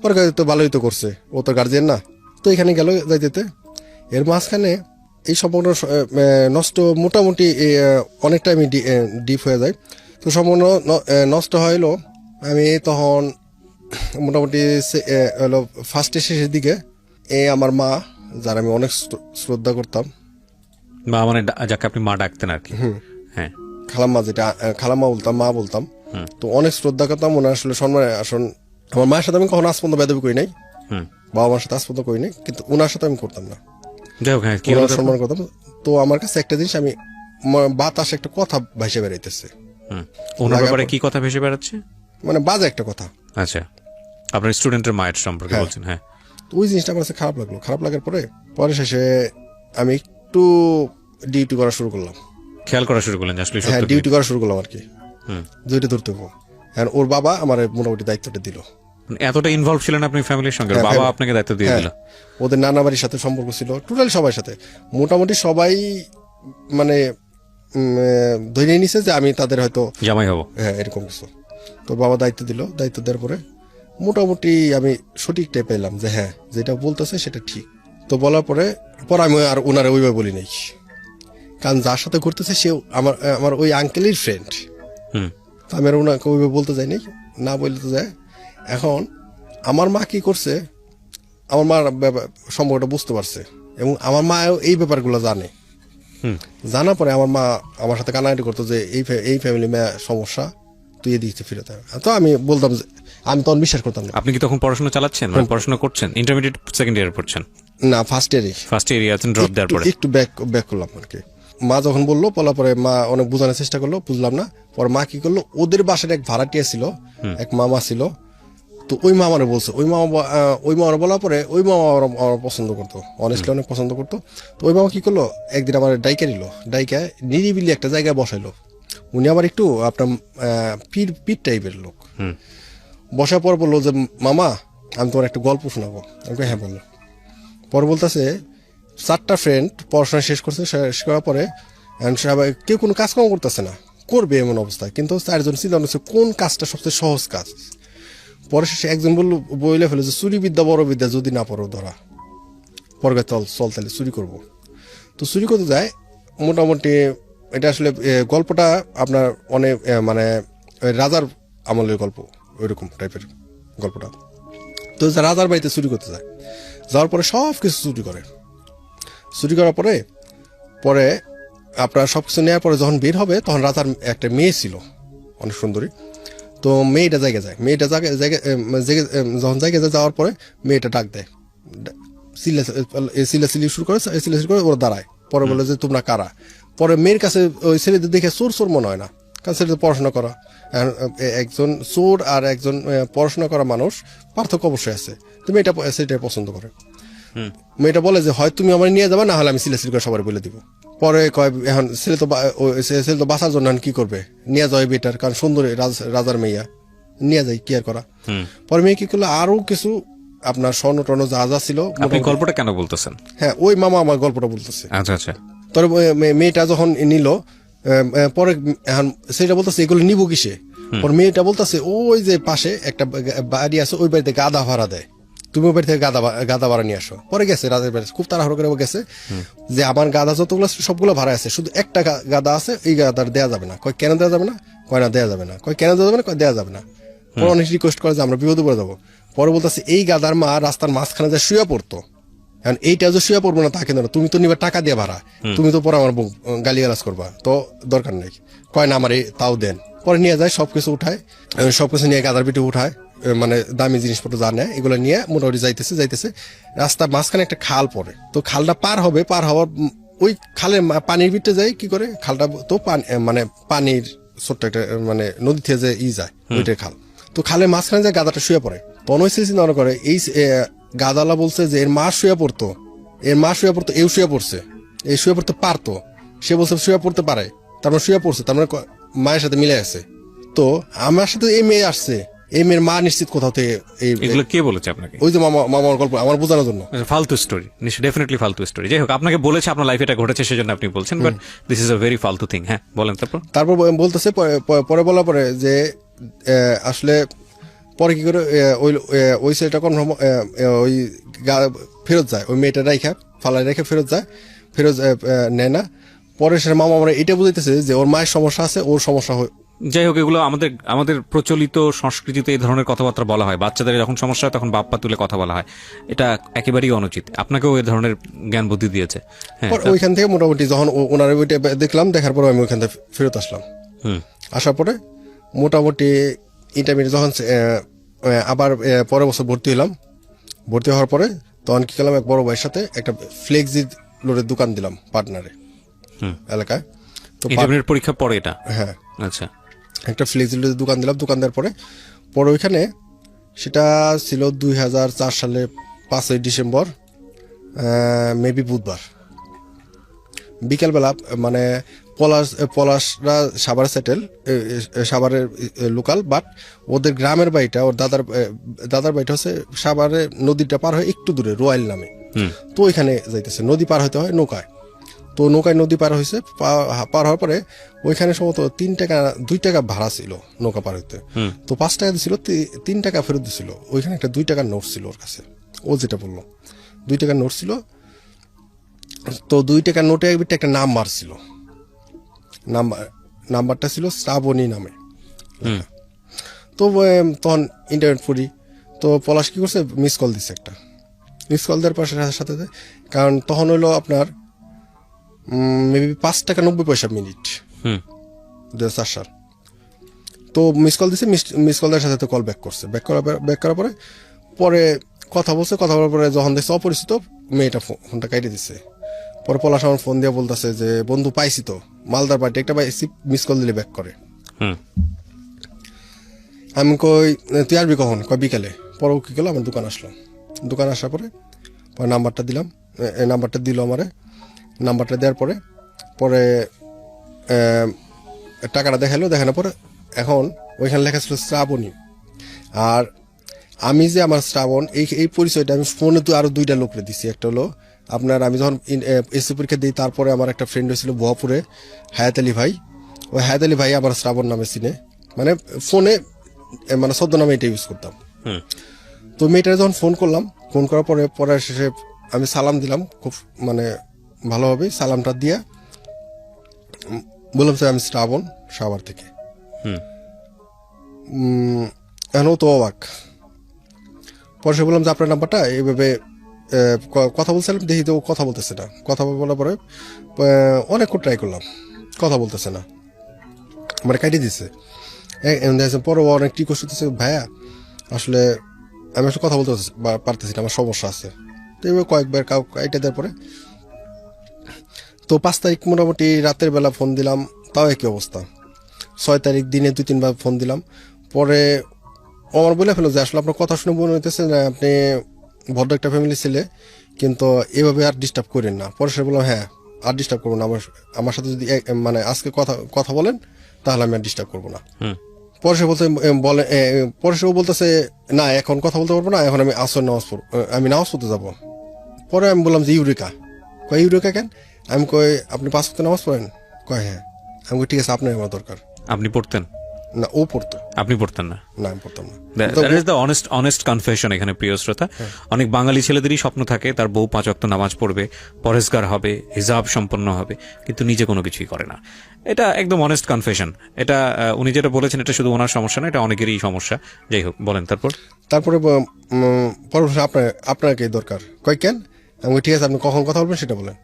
পরে তো ভালোই তো করছে, ও তো গার্জিয়ান না, তো এখানে গেল যাইতে। এর মাঝখানে এই সম্পূর্ণ নষ্ট মোটামুটি অনেকটা আমি ডিপ হয়ে যায়। তো সম্পূর্ণ নষ্ট হইলো আমি তখন মোটামুটি হলো ফার্স্টের শেষের দিকে। আমার মা, যার আমি অনেক শ্রদ্ধা করতাম, বা মানে যাকে আপনি মা ডাকতেন আর কি। হ্যাঁ, খালাম্মা, যেটা খালাম্মা বলতাম, মা বলতাম, তো অনেক শ্রদ্ধা করতাম ওনার আসলে সম্মান। আসলে আমার মায়ের সাথে আমি কখনো আজ পর্যন্ত বেদবি করি নাই, বাবা মার সাথে আজ পর্যন্ত করি নাই, কিন্তু ওনার সাথে আমি করতাম না, যাই হোক। হ্যাঁ, কি ওনার সম্মান করতাম। তো আমার কাছে একটা জিনিস, আমি বাতাসে একটা কথা ভাসে বেড়াইতেছে। ওনার ব্যাপারে কি কথা ভেসে বেড়াচ্ছে? মানে বাজে একটা কথা। আচ্ছা, আপনার স্টুডেন্টের মায়ের সম্পর্কে বলছেন। হ্যাঁ, তো ওই জিনিসটা আমার কাছে খারাপ লাগলো। খারাপ লাগার পরে শেষে আমি একটু ডিউটি করা শুরু করলাম। খেয়াল করা শুরু করলেন যে আসলে হ্যাঁ, সত্য কি? ডিউটি করা শুরু করলাম আর কি, দুইটা ধরতে হবো। হ্যাঁ, ওর বাবা আমার মোটামুটি দায়িত্বটা দিল। মানে এতটা ইনভলভ ছিলেন আপনি ফ্যামিলির সঙ্গে, হ্যাঁ, বাবা আপনাকে দায়িত্ব দিয়ে দিল। ওদের নানা বাড়ির সাথে সম্পর্ক ছিল, টোটালি সবার সাথে, মোটামুটি সবাই মানে ধরে নিছে যে আমি তাদের হয়তো জামাই হব। হ্যাঁ, এরকম কিছু। তো বাবা দায়িত্ব দিল, দায়িত্ব দেওয়ার পরে মোটামুটি আমি সঠিকটাই পেলাম যে হ্যাঁ, যেটা বলতেছে সেটা ঠিক। তো বলার পরে আমি আর ওনারা ওইভাবে বলি নাই, কারণ যার সাথে ঘুরতেছে সে আমার ওই আঙ্কেলের ফ্রেন্ড। তো আমি আর ওনাকে ওইভাবে বলতে যাই নাই, না বলতে তো যায়। এখন আমার মা কি করছে, আমার মা সম্পর্কটা বুঝতে পারছে, এবং আমার মা এই ব্যাপারগুলো জানে। জানার পরে আমার মা আমার সাথে কানাকাটি করতো যে এই ফ্যামিলি সমস্যা, তুই এদিকে ফিরে থাক। তো আমি বলতাম যে আমি তখন বিশ্বাস করতাম না। আপনি কি তখন পড়াশোনা চালাচ্ছেন, মানে পড়াশোনা করছেন? ইন্টারমিডিয়েট সেকেন্ড ইয়ার পড়ছেন? না, ফার্স্ট ইয়ারই। ফার্স্ট ইয়ার আছেন, ড্রপ দেওয়ার পরে একটু ব্যাক করলাম আর কি। মা যখন বললো, বলার পরে মা অনেক বোঝানোর চেষ্টা করলো, বুঝলাম না। পরে মা কি করলো, ওদের বাসার এক ভাড়াটিয়া ছিল, এক মামা ছিল, তো ওই মামারে বলছে, ওই মামার বলার পরে ওই মামা আমার পছন্দ করতো, অনেস্টলি অনেক পছন্দ করতো। তো ওই মামা কি করলো, একদিন আমার ডাইকা নিল, ডাইকা নিরিবিলি একটা জায়গায় বসাইলো। উনি আবার একটু আপনার পীর টাইপের লোক। বসার পর বললো যে মামা, আমি তোমার একটা গল্প শোনাবো। আমাকে হ্যাঁ বললো। পরে বলতেছে 4টা ফ্রেন্ড পড়াশোনা শেষ করছে, শেষ করার পরে সবাই কেউ কোনো কাজকর্ম করতেছে না, করবে এমন অবস্থায়, কিন্তু 4জন চিন্তা করছে কোন কাজটা সবচেয়ে সহজ কাজ। পরে শেষে একজন বলে ফেলে যে চুরি বিদ্যা বড় বিদ্যা, যদি না পড়ো ধরা। পরে চল তাহলে চুরি করবো। তো চুরি করতে যায়, মোটামুটি এটা আসলে গল্পটা আপনার অনেক মানে রাজার আমলের গল্প, ওইরকম টাইপের গল্পটা। তো রাজার বাড়িতে চুরি করতে যায়, যাওয়ার পরে সব কিছু চুরি করে। চুরি করার পরে আপনার সবকিছু নেওয়ার পরে যখন বের হবে, তখন রাজার একটা মেয়ে ছিল অনেক সুন্দরী। তো মেয়েটা জায়গায় যায়, যখন জায়গায় যাওয়ার পরে মেয়েটা ডাক দেয়, সিলাসিলি শুরু করে, ওরা দাঁড়ায়। পরে বলে যে তোমরা কারা। পরে মেয়ের কাছে ওই ছেলেদের দেখে চোর মনে হয় না, কারণ ছেলেদের পড়াশোনা করা। একজন চোর আর একজন পড়াশোনা করা মানুষ পার্থক্য অবশ্যই আছে। তো মেয়েটা সেটাই পছন্দ করে। মেয়েটা বলে যে হয় তুমি আমার নিয়ে যাবা, না হলে আমি সিলাসিলি করে সবাই বলে দিব। পরে কয় এখন ছেলে তো বাঁচার জন্য কি করবে, নিয়ে যাওয়া বেটার, কারণ সুন্দরী রাজার মেয়া, নিয়ে যাই কি আর করা। পরে মেয়ে কি করলো, আরো কিছু আপনার স্বর্ণ টর্ণ যা যা ছিল আপনি গল্পটা কেন বলতেছেন? হ্যাঁ ওই মামা আমার গল্পটা বলতেছে। আচ্ছা আচ্ছা। তোর মেয়েটা যখন নিল পরে এখন সেটা বলতেছে এগুলো নিব কিসে, পর মেয়েটা বলতেছে ওই যে পাশে একটা বাড়ি আছে ওই বাড়িতে গাদা ভাড়া দেয়, তুমি ওই বাড়ি থেকে গাদা ভাড়া নিয়ে আসো। পরে গেছে রাতের বেলা খুব তাড়াহুড়ো করে গেছে যে আমার গাদা যতগুলো সবগুলো ভাড়া আছে, শুধু একটা গাদা আছে, এই গাদার দেওয়া যাবে না। কয় কেন দেওয়া যাবে না? কয় না দেওয়া যাবে না। কয় কেন দেওয়া যাবে না? কয় দেওয়া যাবে না। পরে অনেক রিকোয়েস্ট করে যে আমরা বিপদে পড়ে যাবো। পরে বলতেছে এই গাদার মা রাস্তার মাঝখানে যে শুয়ে পড়তো, এখন এইটা যে শুয়ে পড়বো না তা কিন্তু না, তুমি তো নিবা টাকা দিয়ে ভাড়া, তুমি তো পরে আমার গালিগালাজ করবা, তো দরকার নেই। কয় না আমার তাও দেন। পরে নিয়ে যায় সবকিছু উঠায়, সবকিছু নিয়ে গাদার পিঠে উঠায়, মানে দামি জিনিসপত্র যা নেয় এগুলো নিয়ে মোটামুটি যাইতেছে রাস্তার মাঝখানে একটা খাল পড়ে, তো খালটা পার হওয়ার ওই খালের পানির ভিতরে যায় কি করে, খালটা তো মানে পানির ছোট্ট একটা মানে নদী থেকে যে যায় ওইটার খাল, তো খালের মাঝখানে যে গাদাটা শুয়ে পড়ে। তখন ওই চিন্তা মনে করে এই গাদালা বলছে যে এর মা শুয়ে পড়তো, এও শুয়ে পড়ছে, এই শুয়ে পড়তে পারতো, সে বলছে শুয়ে পড়তে পারে, তারপর শুয়ে পড়ছে, তার মানে মায়ের সাথে মিলে আছে। তো আমার সাথে এই মেয়ে আসছে, এই মেয়ের মা নিশ্চিত কোথাও থেকে এগুলো কে বলেছে আপনাকে? ওই যে মামার গল্প আমার বোঝানোর জন্য। ফালতু স্টোরি, ডেফিনেটলি ফালতু স্টোরি। যাই হোক, আপনাকে বলেছে আপনার লাইফে এটা ঘটেছে সেজন্য আপনি বলছেন, but this is a very ফালতু থিং। হ্যাঁ বলেন। তারপর বলতেছে পরে বলার পরে যে আসলে পরে কি করে ওই ছেলেটা কনফার্ম ওই ফেরত যায়, ওই মেয়েটা রাইখা ফালাই রেখে ফেরত নেয় না। পরে সে মামা আমরা এটা বুঝাইতেছে যে ওর মায়ের সমস্যা আছে, ওর সমস্যা হয়। যাই হোক, এগুলো আমাদের প্রচলিত সংস্কৃতিতে এই ধরনের কথাবার্তা বলা হয়। বাচ্চাদের যখন সমস্যা হয় তখন বাপ্পা তুলে কথা বলা হয়, এটা একেবারেই অনুচিত। আপনাকেও এই ধরনের জ্ঞান বুদ্ধি দিয়েছে। হ্যাঁ, ওইখান থেকে মোটামুটি যখন ওনার ওইটা দেখলাম, দেখার পরে আমি ওইখান থেকে ফেরত আসলাম। আসার পরে মোটামুটি ইন্টারমিডিয়েট যখন আবার পরের বছর ভর্তি হলাম, ভর্তি হওয়ার পরে তখন কি করলাম, এক বড় ভাইয়ের সাথে একটা ফ্লেক্সি লোডের দোকান দিলাম পার্টনারে এলাকায়। তো ইন্টারমিডিয়েট পরীক্ষা পরে এটা? হ্যাঁ আচ্ছা। একটা ফ্লেক্সি লোডের দোকান দিলাম, দোকান দেওয়ার পরে ওইখানে সেটা ছিল 2004 সালে 5ই ডিসেম্বর, মেবি বুধবার বিকেলবেলা, মানে পলাশরা সাভার সেটেল, সাভারের লোকাল, বাট ওদের গ্রামের বাড়িটা, ওর দাদার বাড়িটা হচ্ছে সাভারের নদীটা পার হয় একটু দূরে রয়্যাল নামে। তো ওইখানে যাইতেছে, নদী পার হইতে হয় নৌকায়, তো নৌকায় নদী পার হয়েছে, পার হওয়ার পরে ওইখানে সম্ভবত 2 টাকা ভাড়া ছিল নৌকা পার হইতে, তো 5 টাকা দিছিল, 3 টাকা ফেরত দিছিল। ওইখানে একটা 2 টাকার নোট ছিল ওর কাছে, ও যেটা বললো 2 টাকার নোট ছিল, তো 2 টাকার নোটে একটা নাম্বার ছিল, নাম্বারটা ছিল শ্রাবণী নামে। তো তখন ইন্টারনেট পড়ি, তো পলাশ কি করছে, মিস কল দিছে একটা, মিস কল দেওয়ার পাশে সাথে, কারণ তখন হইলো আপনার মেবি 5 টাকা 90 পয়সা মিনিট, 2004 সাল। তো মিস কল দিছে, মিস কল দেওয়ার সাথে কল ব্যাক করছে, ব্যাক করার পরে কথা বলার পরে যখন দেখছে অপরিচিত, মেয়েটা ফোনটা কাইটে দিচ্ছে। পরে পলাশ আমার ফোন দিয়ে বলতেছে যে বন্ধু পাইছি তো, মালদার পার্টি একটা পাইছি, মিস কল দিলে ব্যাক করে। আমি কই তুই আসবি কখন? কয় বিকালে। পরে কি করলো, আমার দোকান আসলাম, দোকান আসার পরে নাম্বারটা দিলাম, নাম্বারটা দিল আমারে, নাম্বারটা দেওয়ার পরে টাকাটা দেখানোর পরে এখন ওইখানে লেখা ছিল শ্রাবণী, আর আমি যে আমার শ্রাবণ এই পরিচয়টা আমি ফোনে তো আরো 2টা লোকরে দিছি। একটা হলো আপনার, আমি যখন এসএসসি পরীক্ষা দিই তারপরে আমার একটা ফ্রেন্ড হয়েছিল ভুয়াপুরে, হায়াত আলী ভাই, ওই হায়াত আলী ভাই আমার শ্রাবণ নামে চিনে, মানে ফোনে মানে ছদ্ম নামে এটা ইউজ করতাম। তো মেয়েটা যখন ফোন করার পরে শেষে আমি সালাম দিলাম, খুব মানে ভালোভাবে সালামটা দিয়া বললাম স্যার আমি শ্রাবণ সাভার থেকে। এখনও তো অবাক। পরে সে বললাম যে আপনার নাম্বারটা এইভাবে কথা বলছিলাম, দেখি তো কথা বলতেছে না। কথা বলার পরে অনেকক্ষণ ট্রাই করলাম, কথা বলতেছে না, মানে কাটিয়ে দিচ্ছে। পরে অনেক টি করতেছে, ভাইয়া আসলে আমি আসলে কথা বলতে পারতেছি না, আমার সমস্যা আছে। তো এইভাবে কয়েকবার কাইটে দেওয়ার পরে তো 5 তারিখ মোটামুটি রাতের বেলা ফোন দিলাম, তাও একই অবস্থা। 6 তারিখ দিনে 2-3 বার ফোন দিলাম। পরে আমার বলে ফেলো যে আসলে আপনার কথা শুনে মনে হইতেছে যে আপনি ভদ্র একটা ফ্যামিলি ছেলে, কিন্তু এভাবে আর ডিস্টার্ব করেন না। পরে সে বললাম হ্যাঁ আর ডিস্টার্ব করবো না, আমার সাথে যদি মানে আজকে কথা বলেন তাহলে আমি আর ডিস্টার্ব করবো না। পরে সে পরে সে বলতেছে না এখন কথা বলতে পারবো না, এখন আমি আসর নামাজ পড়ব, আমি নামাজ পড়তে যাবো। পরে আমি বললাম যে ইউরেকা। কয় ইউরেকা কেন? আমি কই আপনি 5 ওয়াক্ত নামাজ পড়েন? কয় হ্যাঁ। আমি কই ঠিক আছে, আপনার আমার দরকার। আপনি পড়তেন? না, ও পড়তো। আপনি পড়তেন না? না, আমি পড়তাম না। That is the honest confession এখানে, প্রিয় শ্রোতা। অনেক বাঙালি ছেলেদেরই স্বপ্ন থাকে তার বউ 5 ওয়াক্ত নামাজ পড়বে, পরেজগার হবে, হিজাব সম্পন্ন হবে, কিন্তু নিজে কোনো কিছুই করে না। এটা একদম অনেস্ট কনফেশন। এটা উনি যেটা বলেছেন এটা শুধু ওনার সমস্যা না, এটা অনেকেরই সমস্যা। যাই হোক, বলেন তারপরে আপনাকে দরকার। কয় কেন? আমি কই ঠিক আছে, আপনি কখন কথা বলবেন সেটা বলেন।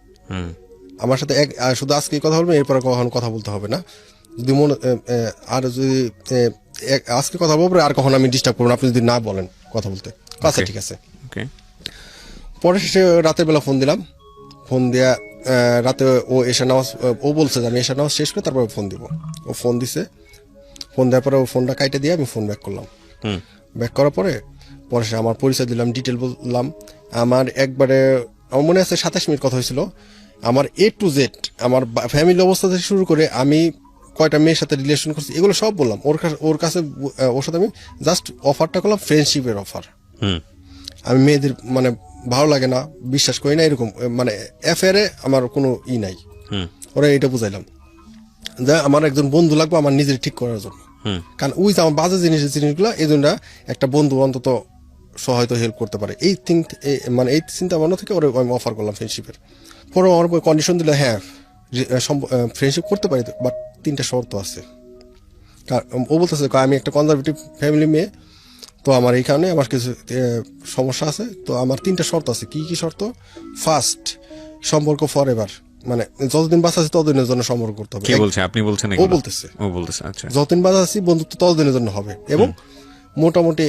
আমার সাথে শুধু আজকেই কথা বলবেন, এরপরে কখন কথা বলতে হবে না। যদি আর যদি আজকে কথা বলবো আর কখন আমি ডিস্টার্ব করবো না, আপনি যদি না বলেন কথা বলতে। আচ্ছা ঠিক আছে। পরে শেষে রাতের বেলা ফোন দিলাম। ফোন দেয়া রাতে ও এশা নামাজ, ও বলছে যে আমি এশা নামাজ শেষ করে তারপরে ফোন দিব। ও ফোন দিছে। ফোন দেওয়ার পরে ও ফোনটা কাইটে দিয়ে আমি ফোন ব্যাক করলাম। ব্যাক করার পরে সে আমার পরিচয় দিলাম, ডিটেল বললাম। আমার একবারে আমার মনে আছে 27 মিনিট কথা হয়েছিল। আমার A to Z, আমার ফ্যামিলি অবস্থা থেকে শুরু করে আমি কয়টা মেয়ের সাথে রিলেশন করছি এগুলো সব বললাম ওর কাছে। ওর সাথে আমি জাস্ট অফারটা করলাম, ফ্রেন্ডশিপের অফার। আমি মেয়েদের মানে ভালো লাগে না, বিশ্বাস করি না, এরকম মানে অ্যাফেয়ারে আমার কোনো নাই। ওরা এটা বুঝাইলাম যে আমার একজন বন্ধু লাগবে আমার নিজের ঠিক করার জন্য। কারণ ওই যে আমার বাজে জিনিসগুলো, এই জন্য একটা বন্ধু অন্তত সহায়তা হেল্প করতে পারে, এই মানে এই চিন্তা ভাবনা থেকে ওরা আমি অফার করলাম ফ্রেন্ডশিপের। পরে আমার কন্ডিশন দিলে হ্যাঁ ফ্রেন্ডশিপ করতে পারি, বাট 3টা শর্ত আছে। ও বলতেছে আমি একটা কনজারভেটিভ ফ্যামিলি মেয়ে, তো আমার এই কারণে আমার কিছু সমস্যা আছে, তো আমার 3টা শর্ত আছে। কি কি শর্ত? ফার্স্ট, সম্পর্ক ফর এভার, মানে যতদিন বাঁচা আছে ততদিনের জন্য সম্পর্ক করতে হবে। আপনি বলছেন? ও বলতেছে। আচ্ছা, যতদিন বাঁচা আছি বন্ধুত্ব ততদিনের জন্য হবে, এবং মোটামুটি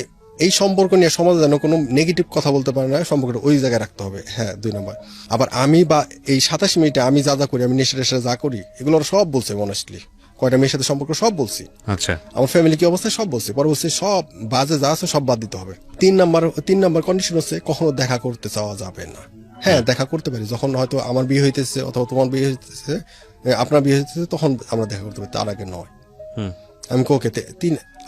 এই সম্পর্ক নিয়ে সমাজে যেন কোনো নেগেটিভ কথা বলতে পারে না, সম্পর্কটা ওই জায়গায় রাখতে হবে। হ্যাঁ, 2 নম্বর। আবার আমি বা এই 27 মিনিটে আমি যা করি, আমি নেশা যা করি, এগুলো সব বলছে অনেস্টলি। কয়টা মেয়ের সাথে সম্পর্ক সব বলছি। আচ্ছা, আমার ফ্যামিলি কি অবস্থায় সব বলছি। পরে বলছি সব বাজে যা আছে সব বাদ দিতে হবে। 3 নম্বর কন্ডিশন হচ্ছে কখনো দেখা করতে চাওয়া যাবে না। হ্যাঁ, দেখা করতে পারি যখন হয়তো আমার বিয়ে হইতেছে অথবা তোমার বিয়ে হইতেছে, আপনার বিয়ে হইতেছে, তখন আমরা দেখা করতে পারি, তার আগে নয়। আমি ওকে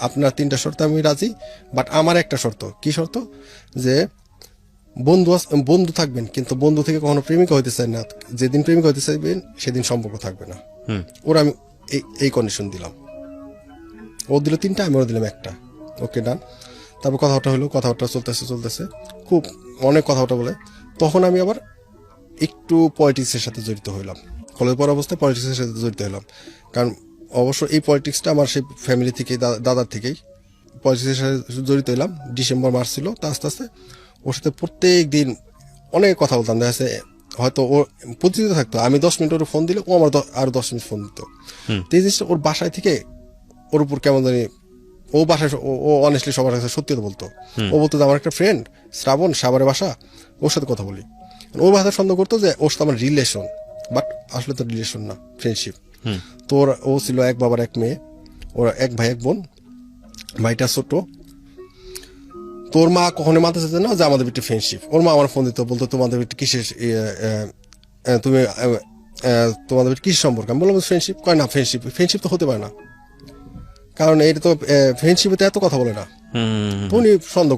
আপনার 3টা শর্ত আমি রাজি, বাট আমার একটা শর্ত। কি শর্ত? যে বন্ধু থাকবেন, কিন্তু বন্ধু থেকে কখনো প্রেমিকা হইতে চাই না। যেদিন প্রেমিকা হইতে চাইবেন সেদিন সম্পর্ক থাকবে না। ওরা আমি এই কন্ডিশন দিলাম। ও দিল 3টা, আমি ওরা দিলাম 1টা। ওকে, ডান। তারপর কথাবার্তা হলো, কথাবার্তা চলতেছে খুব অনেক কথাবার্তা বলে। তখন আমি আবার একটু পলিটিক্সের সাথে জড়িত হইলাম। কলেজ পড়া অবস্থায় পলিটিক্সের সাথে জড়িত হইলাম। কারণ অবশ্য এই পলিটিক্সটা আমার সেই ফ্যামিলি থেকেই, দাদার থেকেই পলিটিক্সের সাথে জড়িত হইলাম। ডিসেম্বর মাস ছিল, তা আস্তে আস্তে ওর সাথে প্রত্যেক দিন অনেক কথা বলতাম। দেখা যাচ্ছে হয়তো ও প্রতিদিন থাকতো, আমি 10 মিনিট ওর ফোন দিলে ও আমার আরো 10 মিনিট ফোন দিত। তো এই জিনিসটা ওর বাসায় থেকে ওর উপর কেমন জানি, ও বাসায় ও অনেস্টলি সবার কাছে সত্যি বলতো। ও বলতো যে আমার একটা ফ্রেন্ড শ্রাবণ, সাভারে বাসা, ওর সাথে কথা বলি। ও বাসায় সন্দেহ করতো যে ওর সাথে আমার রিলেশন, বাট আসলে তো রিলেশন না, ফ্রেন্ডশিপ। তো ও ছিল এক বাবার এক মেয়ে, ওরা 1 ভাই 1 বোন। ভাইটা ছোট। তোর মা কখনো মানতে চাইছে না যে আমাদের একটু ফ্রেন্ডশিপ। ওর মা আমার ফোন দিত, বলতো তোমাদের একটু কিসের তোমাদের কিসের সম্পর্ক? আমি বললাম ফ্রেন্ডশিপ। কয় না, ফ্রেন্ডশিপ তো হতে পারে না, কারণ এটা তো ফ্রেন্ডশিপে তো এত কথা বলে না। তো উনি সন্দেহ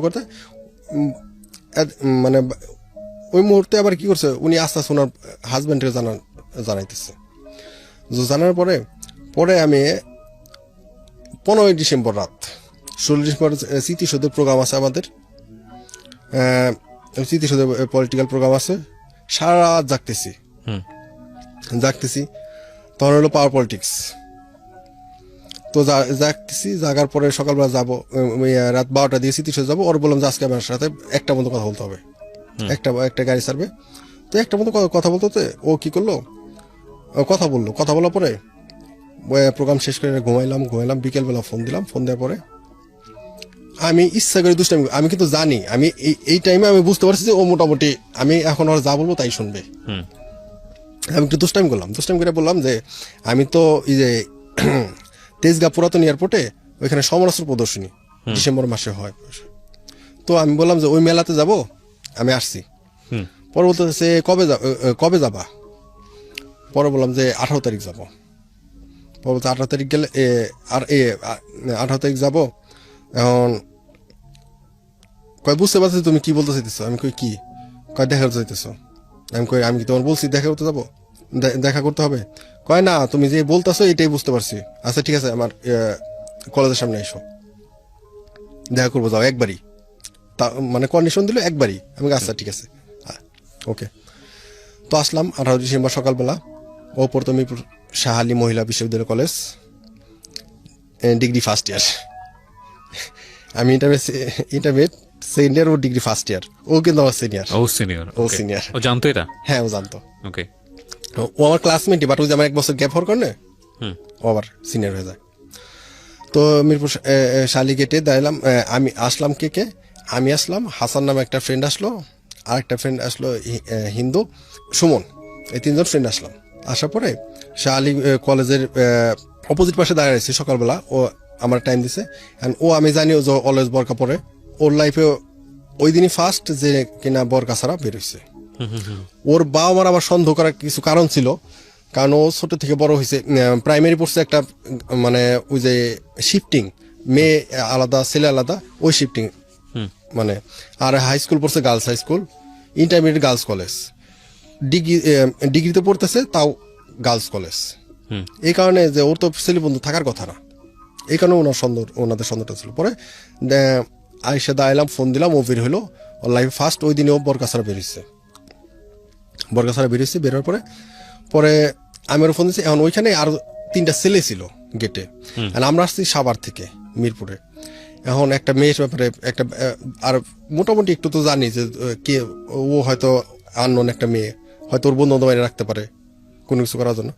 করতে মানে ওই মুহূর্তে আবার কি করছে, উনি আস্তে আস্তে ওনার হাজব্যান্ডকে জানাইতেছে। জানার পরে আমি 15 ডিসেম্বর রাত, 16 ডিসেম্বর স্মৃতিসৌধের প্রোগ্রাম আছে আমাদের, স্মৃতিসৌধের পলিটিক্যাল প্রোগ্রাম আছে। সারা রাত জাগতেছি। তখন হলো পাওয়ার পলিটিক্স। তো জাগার পরে সকালবেলা যাবো, রাত 12টা দিয়ে স্মৃতিসৌধ যাবো। ওর বললাম যে আজকে আমার সাথে 1টা মতো কথা বলতে হবে, একটা গাড়ি ছাড়বে। তো 1টা মতো কথা বলতে ও কি করলো, কথা বলার পরে প্রোগ্রাম শেষ করে ঘুমাইলাম। বিকেলবেলা ফোন দিলাম। ফোন দেওয়ার পরে আমি ইচ্ছা করে দুষ্টামি, আমি কিন্তু জানি আমি এই টাইমে আমি বুঝতে পারছি যে ও মোটামুটি আমি এখন আর যা বলবো তাই শুনবে। আমি একটু দুষ্টামি করে বললাম যে আমি তো এই যে তেজগাঁ পুরাতন এয়ারপোর্টে ওইখানে সমরাস্ত্র প্রদর্শনী ডিসেম্বর মাসে হয়, তো আমি বললাম যে ওই মেলাতে যাব, আমি আসছি। পরে বলতেছে কবে যাবা? পরে বললাম যে 18 তারিখ যাব। পরে বলছে 18 তারিখ গেলে 18 তারিখ যাবো। এখন কয় বুঝতে পারছি তুমি কি বলতে চাইতেছো। আমি কই কি? কয় দেখা করতে চাইতেছো। আমি কই আমি কি তোমার বলছি দেখা করতে যাবো, দেখা করতে হবে? কয় না, তুমি যে বলতেছো এটাই বুঝতে পারছি। আচ্ছা ঠিক আছে, আমার কলেজের সামনে এসো, দেখা করবো, যাও একবারই। তা মানে কন্ডিশন দিল একবারই। আমি আচ্ছা ঠিক আছে, ওকে। তো আসলাম 18 ডিসেম্বর সকালবেলা। ওপর তো মিরপুর শাহ আলী মহিলা বিশ্ববিদ্যালয় কলেজ, ডিগ্রি ফার্স্ট ইয়ার। আমি ইন্টারমিডিয়েট সেকেন্ড ইয়ার, ও ডিগ্রি ফার্স্ট ইয়ার। ও কিন্তু আমার সিনিয়র। ও সিনিয়র, ও সিনিয়র। ও জানতো এটা? হ্যাঁ, ও জানতো। ওকে। ও আমার ক্লাসমেটই, বাট ওই যে আমার 1 বছর গ্যাপ হওয়ার কারণে ও আবার সিনিয়র হয়ে যায়। তো মিরপুর শালি গেটে দাঁড়ালাম। আমি আসলাম, কে আমি আসলাম, হাসান নামে একটা ফ্রেন্ড আসলো, আর একটা ফ্রেন্ড আসলো হিন্দু, সুমন। এই 3 জন ফ্রেন্ড আসলাম। আসার পরে শালি কলেজের অপোজিট পাশে দাঁড়িয়ে আছে সকালবেলা। ও আমার টাইম দিছে। ও আমি জানি ও যে অলওয়েজ বরকা পরে। ওর লাইফে ওই দিনই ফার্স্ট যে কিনা বরকা ছাড়া বেরোইছে। ওর বাবা মার আমার সন্দেহ করার কিছু কারণ ছিল, কারণ ও ছোট থেকে বড় হয়েছে, প্রাইমারি পড়ছে একটা মানে ওই যে শিফটিং, মেয়ে আলাদা ছেলে আলাদা, ওই শিফটিং মানে। আর হাই স্কুল পড়ছে girls high school, intermediate girls college, ডিগ্রিতে পড়তেছে তাও গার্লস কলেজ। এই কারণে যে ওর তো ছেলে বন্ধু থাকার কথা না, এই কারণে ওনাদের সন্দেহটা ছিল। পরে আইসা দাঁড়ালাম, ফোন দিলাম, ও বের হলো। ওর লাইফে ফার্স্ট ওই দিনে ও বরকা ছাড়া বেরিয়েছে। বেরোর পরে আমি ওর ফোন দিচ্ছি। এখন ওইখানে আরো 3টা ছেলে ছিল গেটে। আমরা আসছি সাভার থেকে মিরপুরে। এখন একটা মেয়ের ব্যাপারে একটা আর মোটামুটি একটু তো জানি যে কে ও, হয়তো আননোন একটা মেয়ে, হয়তো ওর বন্ধু বান্ধব বাইরে রাখতে পারে কোনো কিছু করার জন্য।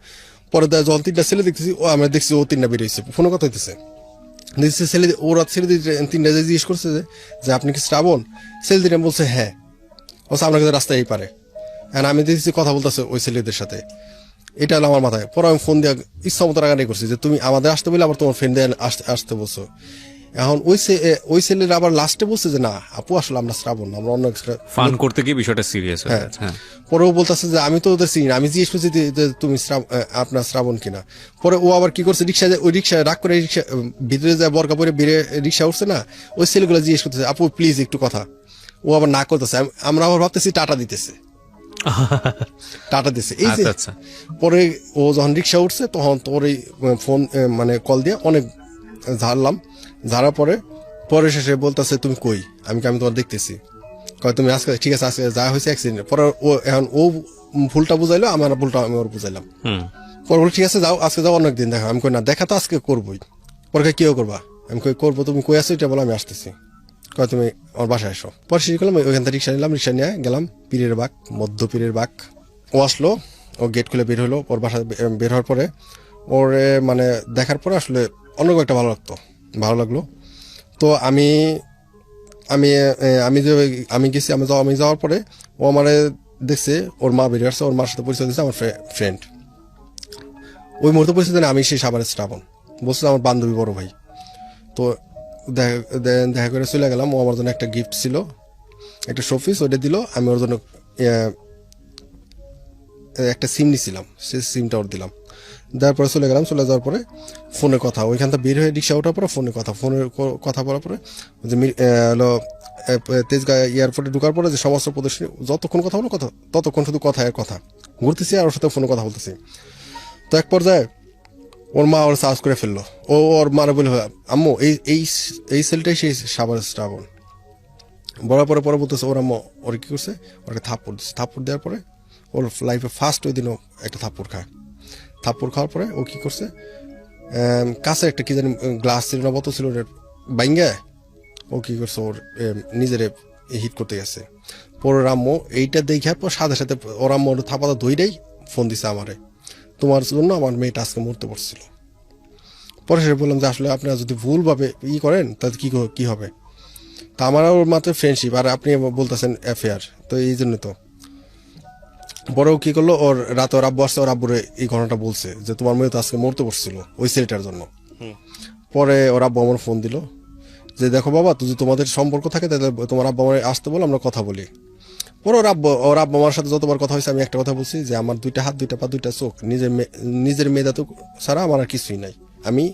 পরে যখন 3টা ছেলে দেখতেছি, আমরা দেখছি ও 3টা বেরিয়েছে, ফোনে কথা হইতেছে। ছেলে ওরা ছেলে 3টা জিজ্ঞেস করছে যে আপনি কি শ্রাবণ? ছেলে 3টা বলছে হ্যাঁ। বলছে আপনার কাছে রাস্তায় এই পারে। আমি দেখছি কথা বলতেছে ওই ছেলেদের সাথে। এটা হলো আমার মাথায়। পরে আমি ফোন দিয়ে ইচ্ছা মতো রাগানি করছি যে তুমি আমাদের আসতে বলে আবার তোমার ফ্রেন্ড আসতে বলছো। এখন ওই ছেলের আবার লাস্টে বলছে যে না আপু, আসলে আমরা শ্রাবণ, আমরা অন্য ফান করতে গিয়ে বিষয়টা সিরিয়াস হয়ে গেছে। হ্যাঁ। পরেও বলতেছে যে আমি তো ওদের চিনি না। আমি জিজ্ঞেস করছি যে তুমি আপনার শ্রাবণ কিনা। পরে ও আবার কি করছে, রিক্সা রাগ করে রিক্সা ভিতরে যায়, বরকা পরে বেরিয়ে রিক্সা উঠছে না, ওই ছেলেগুলো জিজ্ঞেস করতেছে আপু প্লিজ একটু কথা। ও আবার না করতেছে। আমরা আবার ভাবতেছি টাটা দিতেছে। এই যে পরে ও যখন রিক্সা উঠছে তখন তোর এই ফোন মানে কল দিয়ে অনেক ঝাড়ার পরে শেষে বলতেছে তুমি কই? আমি তোমার দেখতেছি। কয় তুমি আজকে ঠিক আছে, আজকে যা হয়েছে অ্যাক্সিডেন্ট। পরে ও ভুলটা বুঝাইলো, আমার ভুলটা আমি ওর বুঝাইলাম। পরে বলে ঠিক আছে যাও, আজকে যাও, অনেকদিন দেখা। আমি কই না, দেখা তো আজকে করবোই। পরে কেউ করবা? আমি কই করবো, তুমি কই আসো এটা বলো, আমি আসতেছি। কয় তুমি আমার বাসায় এসো। পরে শেষ করলাম, ওইখান থেকে রিক্সা নিলাম, রিক্সা নিয়ে গেলাম পীরের বাগ, মধ্য পীরের বাগ। ও আসলো, ও গেট খুলে বের হলো। ওর বাসা বের হওয়ার পরে ওর মানে দেখার পরে আসলে অন্য একটা ভালো লাগলো। তো আমি গেছি। আমি যাওয়ার পরে ও আমারে দেখছে, ওর মা বেরিয়ে আসছে, ওর মার সাথে পরিচয় দিচ্ছে আমার ফ্রেন্ড। ওই মুহূর্তে পরিচয় দেন আমি সেই সাভারের শ্রাবণ, বলছে আমার বান্ধবী বড় ভাই। তো দেখা করে চলে গেলাম। ও আমার জন্য একটা গিফট ছিল, একটা শোপিস, ওইটা দিল। আমি ওর জন্য একটা সিম নিছিলাম, সেই সিমটা ওর দিলাম। দেওয়ার পরে চলে গেলাম। চলে যাওয়ার পরে ফোনে কথা, ওইখান থেকে বের হয়ে রিক্সা ওঠার পরে ফোনের কথা বলার পরে যে হলো তেজগাঁ এয়ারপোর্টে ঢোকার পরে যে সমস্ত প্রদর্শনী, যতক্ষণ কথা হলো ততক্ষণ শুধু কথা ঘুরতেছি আর ওর সাথে ফোনে কথা বলতেছি। তো এক পর্যায়ে ওর মা ওর সার্চ করে ফেললো। ওর মারে বলে আম্মু এই সেলটাই সেই সাভারের শ্রাবণ। বলার পরে বলতেছে ওর আম্মু ওর কি করছে, ওকে থাপ্পড় দিচ্ছে। থাপ্পড় দেওয়ার পরে ওর লাইফে ফার্স্ট ওই দিনও একটা থাপ্পড় খাওয়ার পরে ও কি করছে, কাছে একটা কি জানি গ্লাস ছিল না, বোতল ছিল, বাইঙ্গা ও কি করছে, ওর নিজের হিট করতে গেছে। পরে আম্মু এইটা দেখার পর সাথে ওর আম্মু ওর থাপাটা ধইরেই ফোন দিছে আমারে, তোমার জন্য আমার মেয়েটা আজকে মরতে পড়ছিল। পরে সে বললাম যে আসলে আপনারা যদি ভুলভাবে করেন তাহলে কি হবে। তা আমার ওর মাত্র ফ্রেন্ডশিপ, আর আপনি বলতেছেন অ্যাফেয়ার, তো এই জন্য তো। বড়ও কি করলো, ওর রাতে ওর আব্বু আসছে, ওর আব্বুরে এই ঘটনাটা বলছে যে তোমার মেয়ে তো আজকে মরতে পড়ছিল ওই ছেলেটার জন্য। পরে ওর আব্বু আমার ফোন দিল যে দেখো বাবা, যদি তোমাদের সম্পর্ক থাকে তাহলে তোমার আব্বু আমার আসতে বলো, আমরা কথা বলি। পরে ওর আব্বা আমার সাথে যতবার কথা হয়েছে আমি একটা কথা বলছি যে আমার 2টা হাত 2টা পা 2টা চোখ নিজের মেধা তো ছাড়া আমার আর কিছুই নাই, আমি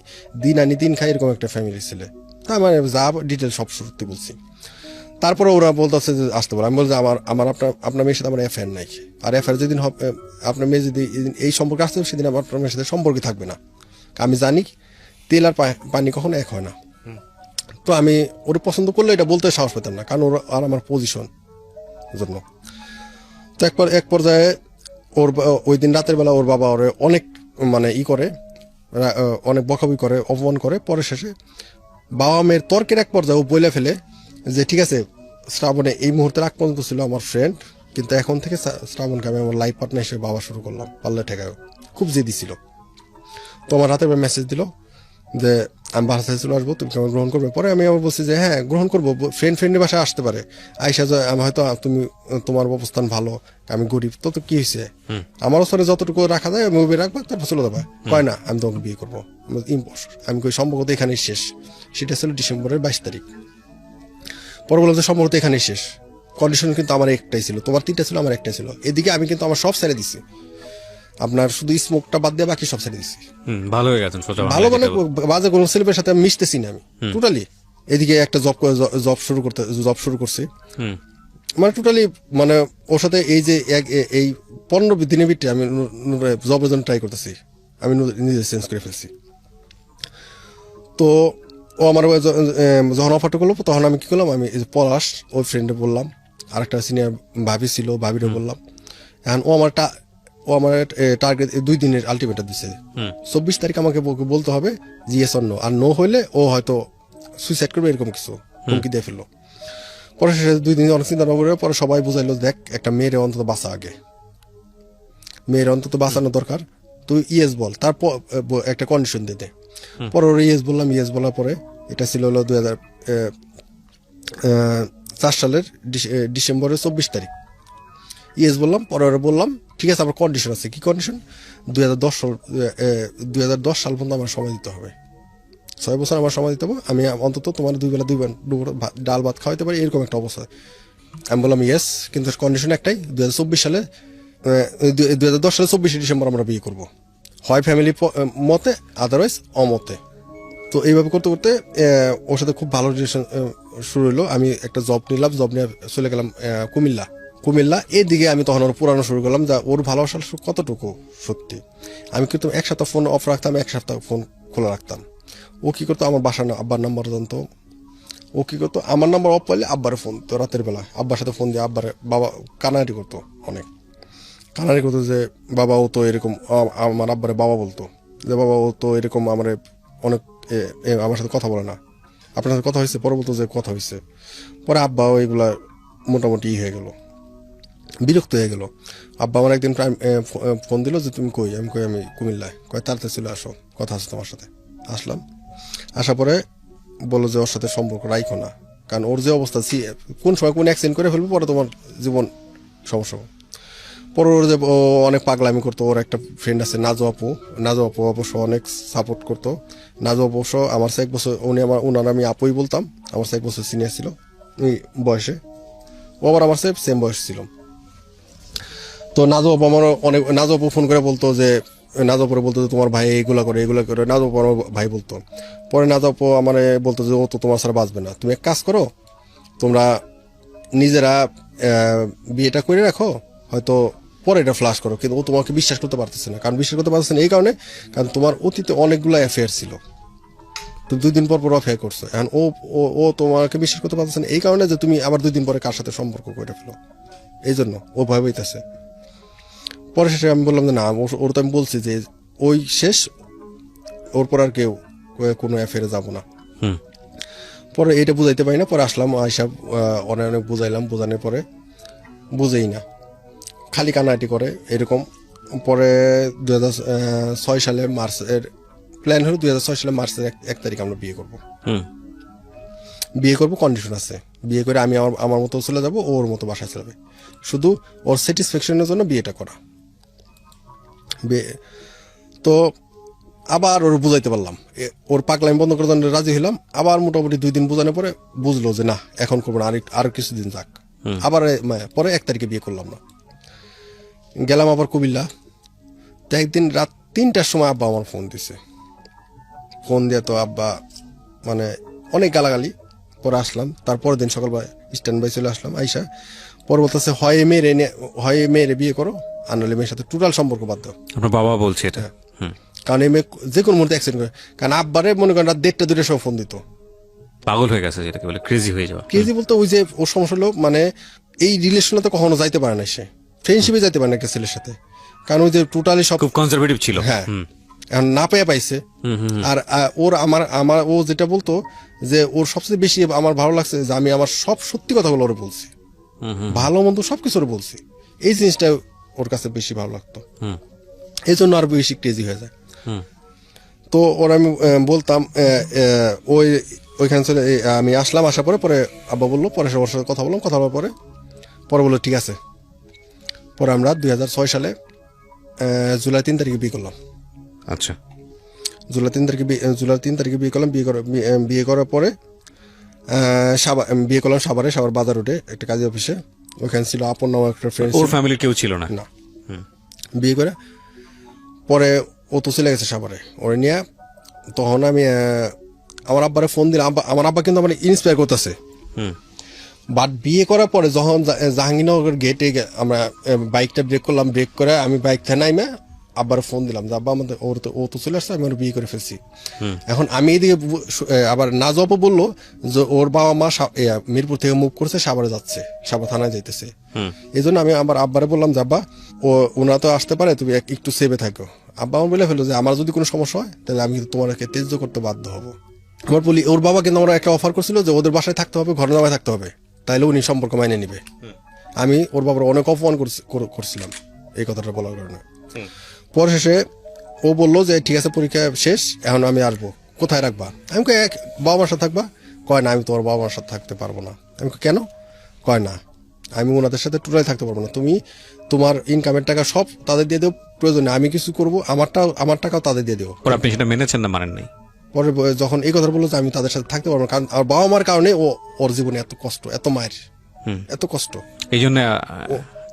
দিন আনি দিন খাই এরকম একটা ফ্যামিলি ছেলে। তা আমার যা ডিটেল সব সত্যি বলছি। তারপরে ওরা বলতেছে যে আসতে পারে, আমি বলছি আমার আপনার মেয়ের সাথে আমার অ্যাফেয়ার নাই, আর অ্যাফেয়ার যেদিন হবে আপনার মেয়ে যদি এই সম্পর্কে আসতে হবে সেদিন আপনার মেয়ের সাথে সম্পর্কে থাকবে না। আমি জানি তেল আর পানি কখনো এক হয় না। তো আমি ওর পছন্দ করলে এটা বলতে সাহস পেতাম না, কারণ ওর আর আমার পজিশন জন্য। তো এক পর্যায়ে ওই দিন রাতের বেলা ওর বাবা ওরে অনেক মানে করে অনেক বকাবকি করে, অপমান করে। পরে শেষে বাবা মেয়ের তর্কের এক পর্যায়ে ও বলে ফেলে যে ঠিক আছে শ্রাবণে এই মুহূর্তের আগ পর্যন্ত ছিল আমার ফ্রেন্ড, কিন্তু এখন থেকে শ্রাবণকে আমি আমার লাইফ পার্টনার হিসেবে ভাবা শুরু করলাম। পাল্লা ঠেকায় খুব জেদি ছিল। তো আমার রাতের বেলা মেসেজ দিল যে আমি বাসায় চলে আসবো, তুমি কেমন গ্রহণ করবে? পরে আমি আবার বলছি যে হ্যাঁ গ্রহণ করবো, ফ্রেন্ডের বাসায় আসতে পারে। আইসা আমি হয়তো তুমি তোমার অবস্থান ভালো, আমি গরিব, তো কি হয়েছে, আমার ওখানে যতটুকু রাখা যায় আমি ওই রাখবো, তারপর চলে যাবে। কয় না আমি তোমাকে বিয়ে করবো, আমি কই সম্পর্ক তো এখানেই শেষ। সেটা ছিল ডিসেম্বরের 22 তারিখ। পরে বললাম যে সম্পর্ক তো এখানেই শেষ, কন্ডিশন কিন্তু আমার একটাই ছিল, তোমার 3টা ছিল, আমার একটাই ছিল। এদিকে আমি কিন্তু আমার সব ছেড়ে দিছি, আপনার শুধু স্মোকটা বাদ দিয়ে বাকি সব ছেড়ে দিছি। ভালো হয়ে গেছেন, ভালো মানে বাজে কোনো ছেলের সাথে আমি মিশতেছি না আমি টোটালি। এদিকে একটা জব শুরু করছি, মানে টোটালি মানে ওর সাথে এই যে এই 15 দিনের ভিতরে আমি জবের জন্য ট্রাই করতেছি, আমি নিজে চেঞ্জ করে ফেলছি। তো ও আমার যখন অফারটা করলো তখন আমি কি করলাম, আমি পলাশ ওই ফ্রেন্ডে বললাম, আরেকটা সিনিয়র ভাবি ছিল ভাবিরে বললাম। এখন ও আমার টার্গেট 2 দিনের আলটিমেটাম দিচ্ছে, 24 তারিখ আমাকে বলতে হবে যে ইয়েস অর নো, আর নো হইলে ও হয়তো সুইসাইড করবে এরকম কিছু হুমকি দিয়ে ফেললো। পরে শেষে 2 দিন অনেক চিন্তা করে পরে সবাই বুঝাইলো দেখ একটা মেয়ের অন্তত বাঁচা আগে, মেয়ের অন্তত বাঁচানো দরকার, তুই ইয়েস বল, তারপর একটা কন্ডিশন দিয়ে দে। পরে ওর ইয়েস বললাম, ইয়েস বলার পরে এটা ছিল হলো 2004 সালের ডিসেম্বরের 24 তারিখ ইয়েস বললাম। পরে ওরা বললাম ঠিক আছে আমার কন্ডিশন আছে। কি কন্ডিশন? 2010 সাল পর্যন্ত আমার সময় দিতে হবে, 6 বছর আমার সময় দিতে হবে, আমি অন্তত তোমার 2 বেলা 2 ডাল ভাত খাওয়াইতে পারি, এরকম একটা অবস্থা। আমি বললাম ইয়েস, কিন্তু কন্ডিশন একটাই, 2024 সালে 2010 সালে 24 ডিসেম্বর আমরা বিয়ে করবো, হয় ফ্যামিলি মতে আদারওয়াইজ অমতে। তো এইভাবে করতে করতে ওর সাথে খুব ভালো রিলেশন শুরু হলো। আমি একটা জব নিলাম, জব নিয়ে চলে গেলাম কুমিল্লা। এদিকে আমি তখন ওর পুরানো শুরু করলাম, যা ওর ভালোবাসা কতটুকু সত্যি। আমি কিন্তু 1 সপ্তাহ ফোন অফ রাখতাম, 1 সপ্তাহ ফোন খোলা রাখতাম। ও কি করতো, আমার বাসার আব্বার নাম্বার জানতো, ও কি করতো আমার নাম্বার অফ পাইলে আব্বারে ফোন তো রাতের বেলা, আব্বার সাথে ফোন দিয়ে আব্বারে বাবা কানাডি করতো, অনেক কানাডি করতো যে বাবা ও তো এরকম, আমার আব্বারে বাবা বলতো যে বাবা ও তো এরকম আমার অনেক আমার সাথে কথা বলে না, আপনার সাথে কথা হয়েছে? পরে বলতো যে কথা হয়েছে। পরে আব্বা এগুলা মোটামুটি হয়ে গেল, বিরক্ত হয়ে গেল। আব্বা আমার একদিন ফোন দিল যে তুমি কই? আমি কই আমি কুমিল্লায়। কয় তাড়াতাড়ি চলে আসো, কথা আছে তোমার সাথে। আসলাম, আসার পরে বললো যে ওর সাথে সম্পর্ক রাখো না, কারণ ওর যে অবস্থা কোন সময় কোন অ্যাক্সিডেন্ট করে ফেলবো, পরে তোমার জীবন সমস্যা। পরে ওর যে অনেক পাগলামি করতো, ওর একটা ফ্রেন্ড আছে নাজু আপু অবশ্য অনেক সাপোর্ট করতো। নাজু আপু অবশ্য আমার 1 বছর, ওনার আমি আপুই বলতাম, আমার 1 বছর সিনিয়র ছিল এই বয়সে, ও আবার আমার সেম বয়স ছিল। তো নাজু আপু ফোন করে বলতো যে তোমার ভাই এগুলা করে নাজু আপু আমার ভাই বলতো। পরে নাজু আপু আমার বলতো যে ও তো তোমার ছাড়া বাঁচবে না, তুমি এক কাজ করো, তোমরা নিজেরা বিয়েটা করে রাখো, হয়তো পরে এটা ফ্লাশ করো, কিন্তু ও তোমাকে বিশ্বাস করতে পারতেছে না। কারণ বিশ্বাস করতে পারতেছে না এই কারণে, কারণ তোমার অতীতে অনেকগুলো অ্যাফেয়ার ছিল, তুমি 2 দিন পর অ্যাফেয়ার করছো। এখন ও তোমাকে বিশ্বাস করতে পারতেছে না এই কারণে যে তুমি আবার 2 দিন পরে কার সাথে সম্পর্ক করে ফেলো, এই জন্য ও ভয় পাইতেছে। পরে শেষে আমি বললাম যে না, ওর তো আমি বলছি যে ওই শেষ, ওর পর আর কেউ কোনো অ্যাফেয়ারে যাবো না। পরে এটা বুঝাইতে পারি না, পরে আসলাম, আইসা অনেক বুঝাইলাম, বোঝানোর পরে বুঝেই না, খালি কান্নাকাটি করে এরকম। পরে 2006 সালে মার্চের প্ল্যান হলো, 2006 সালে মার্চের 1 তারিখ আমরা বিয়ে করবো, কন্ডিশন আছে, বিয়ে করে আমি আমার মতো চলে যাবো, ওর মতো বাসায় চলে যাবে, শুধু ওর স্যাটিসফ্যাকশনের জন্য বিয়েটা করা। তো আবার ওর বুঝাইতে পারলাম, ওর পাগলামি বন্ধ করার জন্য রাজি হইলাম। আবার মোটামুটি 2 দিন বোঝানোর পরে বুঝলো যে না এখন করবো না, আর কিছুদিন যাক। আবার পরে 1 তারিখে বিয়ে করলাম না, গেলাম আবার কুমিল্লা। তো একদিন রাত 3টার সময় আব্বা আমার ফোন দিছে, ফোন দিয়ে তো আব্বা মানে অনেক গালাগালি। পরে আসলাম, তারপরের দিন সকালবেলা স্ট্যান্ড বাই চলে আসলাম, আইসা পরে বলতেছে হয় মেয়েরে বিয়ে করো, আর নাহলে মেয়ের সাথে টোটাল সম্পর্ক বাদ দাও। আপনার বাবা বলছে এটা? কারণ এই মেয়ে যে কোনো মুহূর্তে অ্যাক্সিডেন্ট করে। কারণ আব্বারে মনে করেন রাত 1:30-2টার সময় ফোন দিত। পাগল হয়ে গেছে, যেটাকে বলে ক্রেজি হয়ে যাওয়া। ক্রেজি বলতে ওই যে ওর সমস্যা হলো মানে এই রিলেশনে তো কখনো যাইতে পারে না, সে ফ্রেন্ডশিপে যাইতে পারে না একটা ছেলের সাথে, কারণ ওই যে টোটালি সব খুব কনজারভেটিভ ছিল। হ্যাঁ, এখন না পেয়ে পাইছে। আর ওর আমার ও যেটা বলতো যে ওর সবচেয়ে বেশি আমার ভালো লাগছে যে আমি আমার সব সত্যি কথাগুলো ওরে বলছি, ভালো মন্দ সবকিছু ওরে বলছি, এই জিনিসটা ওর কাছে বেশি ভালো লাগতো, এই জন্য আর বেশি ক্রেজি হয়ে যায়। তো ওর আমি বলতাম ওইখানে চলে আমি আসলাম, আসার পরে আব্বা বললো, পরে ওর সাথে কথা বললাম, কথা বলার পরে বললো ঠিক আছে। পরে আমরা 2006 সালে জুলাই 3 তারিখে বিয়ে করলাম। আচ্ছা, জুলাই 3 তারিখে বিয়ে করলাম। বিয়ে করার পরে বিয়ে করলাম সাভার বাজার রোডে একটা কাজের অফিসে। ওখানে ছিল আপন নামক একটা ফ্রেন্ড। ওর ফ্যামিলির কেউ ছিল না? না। বিয়ে করে পরে ও তো চলে গেছে সাভারে, ওরে নিয়ে। তখন আমি আমার আব্বারে ফোন দিলাম, আমার আব্বা কিন্তু আমার ইন্সপায়ার করতেছে। বাট বিয়ে করার পরে যখন জাহাঙ্গীরনগর গেটে আমরা বাইকটা ব্রেক করলাম, ব্রেক করে আমি বাইক থেকে নাইমে আব্বার ফোন দিলাম যে আব্বা আমাদের ও তো চলে আসছে, আমি ওর বিয়ে করে ফেলছি। এখন আমি এদিকে আবার নাজবও বললো যে ওর বাবা মা মিরপুর থেকে মুভ করছে, সাভারে যাচ্ছে, সাভার থানায় যাইতেছে। এই জন্য আমি আমার আব্বারে বললাম যে আব্বা ওনারা তো আসতে পারে, তুমি একটু সেভে থাকো। আব্বা আমার বলে ফেললো যে আমার যদি কোনো সমস্যা হয় তাহলে আমি তোমাকে ত্যায্য করতে বাধ্য হবো। আমার বলি ওর বাবা কিন্তু আমরা একটা অফার করছিল যে ওদের বাসায় থাকতে হবে, ঘর নামায় থাকতে হবে, তাইলে উনি সম্পর্ক মাইনে নিবে। আমি ওর বাবার অনেক অপমান করছিলাম এই কথাটা বলার কারণে। পরে শেষে ও বললো যে ঠিক আছে, পরীক্ষা শেষ, এখন আমি আসবো, কোথায় রাখবা? আমি বাবা মার সাথে থাকবা? কয় না, আমি তোমার বাবা মার সাথে থাকতে পারবো না। আমি কেন? কয় না, আমি ওনাদের সাথে টোটালি থাকতে পারবো না, তুমি তোমার ইনকামের টাকা সব তাদের দিয়ে দেও, প্রয়োজনে আমি কিছু করবো, আমার টাকাও তাদের দিয়ে দেবো। আপনি সেটা মেনেছেন না মানেন নাই? পরে যখন এই কথা বললো যে আমি তাদের সাথে থাকতে পারবো না, কারণ আমার বাবা মার কারণে ওর জীবনে এত কষ্ট, এত মায়ের এত কষ্ট, এই জন্য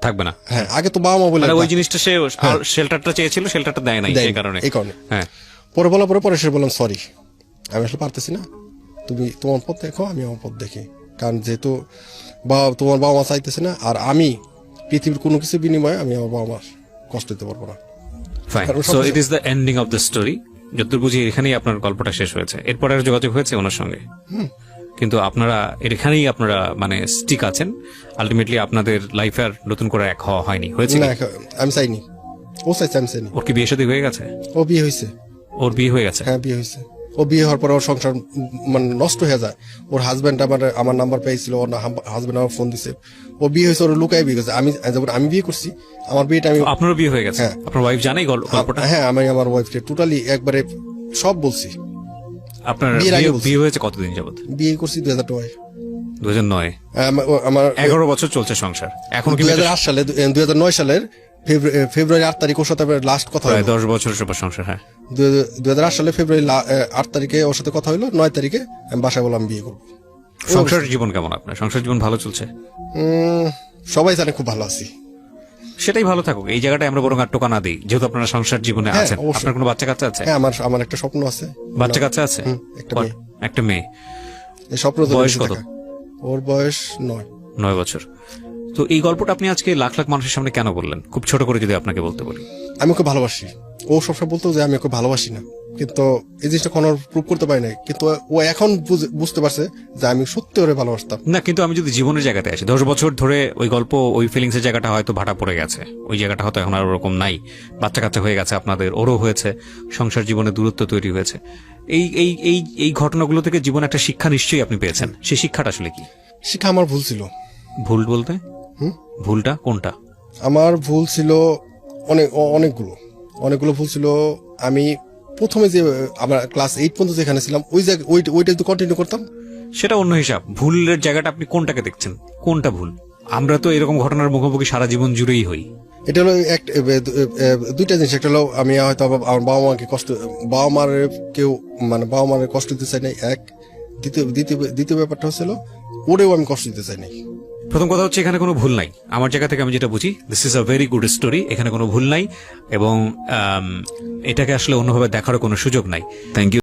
থাকবে না। হ্যাঁ, আগে তো বাবা মা বলে ওই জিনিসটা সে শেল্টারটা চেয়েছিল, শেল্টারটা দেয় নাই এই কারণে। হ্যাঁ, পরে বলার পরে সে বললাম সরি, আমি আসলে পারতেছি না, তুমি তোমার পথ দেখো, আমি আমার পথ দেখি। কারণ যেহেতু তোমার বাবা মা চাইতেছে না, আর আমি পৃথিবীর কোনো কিছু বিনিময়ে আমি আমার বাবা মার কষ্ট দিতে পারবো না। Fine, so it is the ending of the story. যতদূর বুঝি এখানেই আপনার গল্পটা শেষ হয়েছে। এরপরে আর যোগাযোগ হয়েছে ওনার সঙ্গে? কিন্তু আপনারা এখানেই আপনারা মানে স্টিক আছেন, আলটিমেটলি আপনাদের লাইফে আর নতুন করে এক হওয়া হয়নি? হয়েছে না, আমি চাইনি, ও চাইছে, আমি চাইনি। ওর কি বিয়ে শাদী হয়ে গেছে? ও বিয়ে হয়েছে। ওর বিয়ে হয়ে গেছে? হ্যাঁ, বিয়ে হয়েছে। ও বিয়ে হওয়ার পর ওর সংসার মানে নষ্ট হয়ে যায়। ওর হাজবেন্ড আমার নাম্বার পেয়েছিল, ওর হাজবেন্ড আমার ফোন দিছে, ও বিয়ে হয়েছে, ওর লুকায় বিয়ে হয়েছে। আমি বিয়ে করছি, আমার বিয়েটা আমি। আপনারও বিয়ে হয়ে গেছে? আপনার ওয়াইফ জানে গল্পটা? হ্যাঁ, আমি আমার ওয়াইফকে টোটালি একবারে সব বলছি। আপনার বিয়ে হয়েছে কতদিন যাবত? বিয়ে করছি 2009। 2009? আমার 11 বছর চলছে সংসার। এখন 2009 সালের ফেব্রুয়ারি 8 তারিখ ওর সাথে লাস্ট কথা হলো। 10 বছর সংসার। হ্যাঁ, 2008 সালে ফেব্রুয়ারি 8 তারিখে ওর সাথে কথা হলো, 9 তারিখে আমি বাসায় বললাম বিয়ে করবো। সংসার জীবন কেমন আপনার? সংসার জীবন ভালো চলছে? সবাই জানে খুব ভালো আছি। সেটাই ভালো থাকুক। এই জায়গাটায় আমরা বরং আর টোকা না দিই, যেহেতু আপনারা সংসার জীবনে আছেন। আপনার কোনো বাচ্চা কাচ্চা আছে? হ্যাঁ, আমার একটা স্বপ্ন আছে। বাচ্চা কাচ্চা আছে? একটা মেয়ে। এই স্বপ্ন। বয়স কত? ওর বয়স 9 বছর। তো এই গল্পটা আপনি আজকে লাখ লাখ মানুষের সামনে কেন বললেন? খুব ছোট করে যদি আপনাকে বলতে বলি। আমি ওকে ভালোবাসি। ও সবসময় বলতো যে আমি ওকে ভালোবাসি না, কিন্তু এই জিনিসটা কোনো প্রুভ করতে পারি নাই। কিন্তু ও এখন বুঝতে পারছে যে আমি সত্যি ওরে ভালোবাসতাম। না, কিন্তু আমি যদি জীবনের জায়গাতে আসি, 10 বছর ধরে ওই গল্প, ওই ফিলিংস এর জায়গাটা হয়তো ভাটা পড়ে গেছে, ওই জায়গাটা হয়তো এখন আর ওরকম নাই। বাচ্চা কাচ্চা হয়ে গেছে আপনাদের, ওরও হয়েছে, সংসার জীবনে দূরত্ব তৈরি হয়েছে। এই ঘটনাগুলো থেকে জীবনে একটা শিক্ষা নিশ্চয়ই আপনি পেয়েছেন। সেই শিক্ষাটা আসলে কি? শিক্ষা আমার ভুল ছিল। ভুল বলতে? ভুলটা কোনটা? আমার ভুল ছিল অনেকগুলো ভুল ছিল। আমি প্রথমে যে আমরা ক্লাস 8 পর্যন্ত যেখানে ছিলাম ওইটা যদি কন্টিনিউ করতাম, সেটা অন্য হিসাব। ভুলের জায়গাটা আপনি কোনটাকে দেখছেন? কোনটা ভুল? আমরা তো এরকম ঘটনার মুখোমুখি সারা জীবন জুড়েই হই। এটা হলো দুইটা জিনিস। একটা হলো আমি হয়তো আমার বাবা মাকে বাবা মার কষ্ট দিতে চাই নাই, এক। দ্বিতীয় ব্যাপারটা হচ্ছিল ওরেও আমি কষ্ট দিতে চাই নাই। প্রথম কথা হচ্ছে এখানে কোনো ভুল নাই, আমার জায়গা থেকে আমি যেটা বুঝি this is a very good story, এখানে কোনো ভুল নাই এবং এটাকে আসলে অন্যভাবে দেখারও কোনো সুযোগ নাই। Thank you.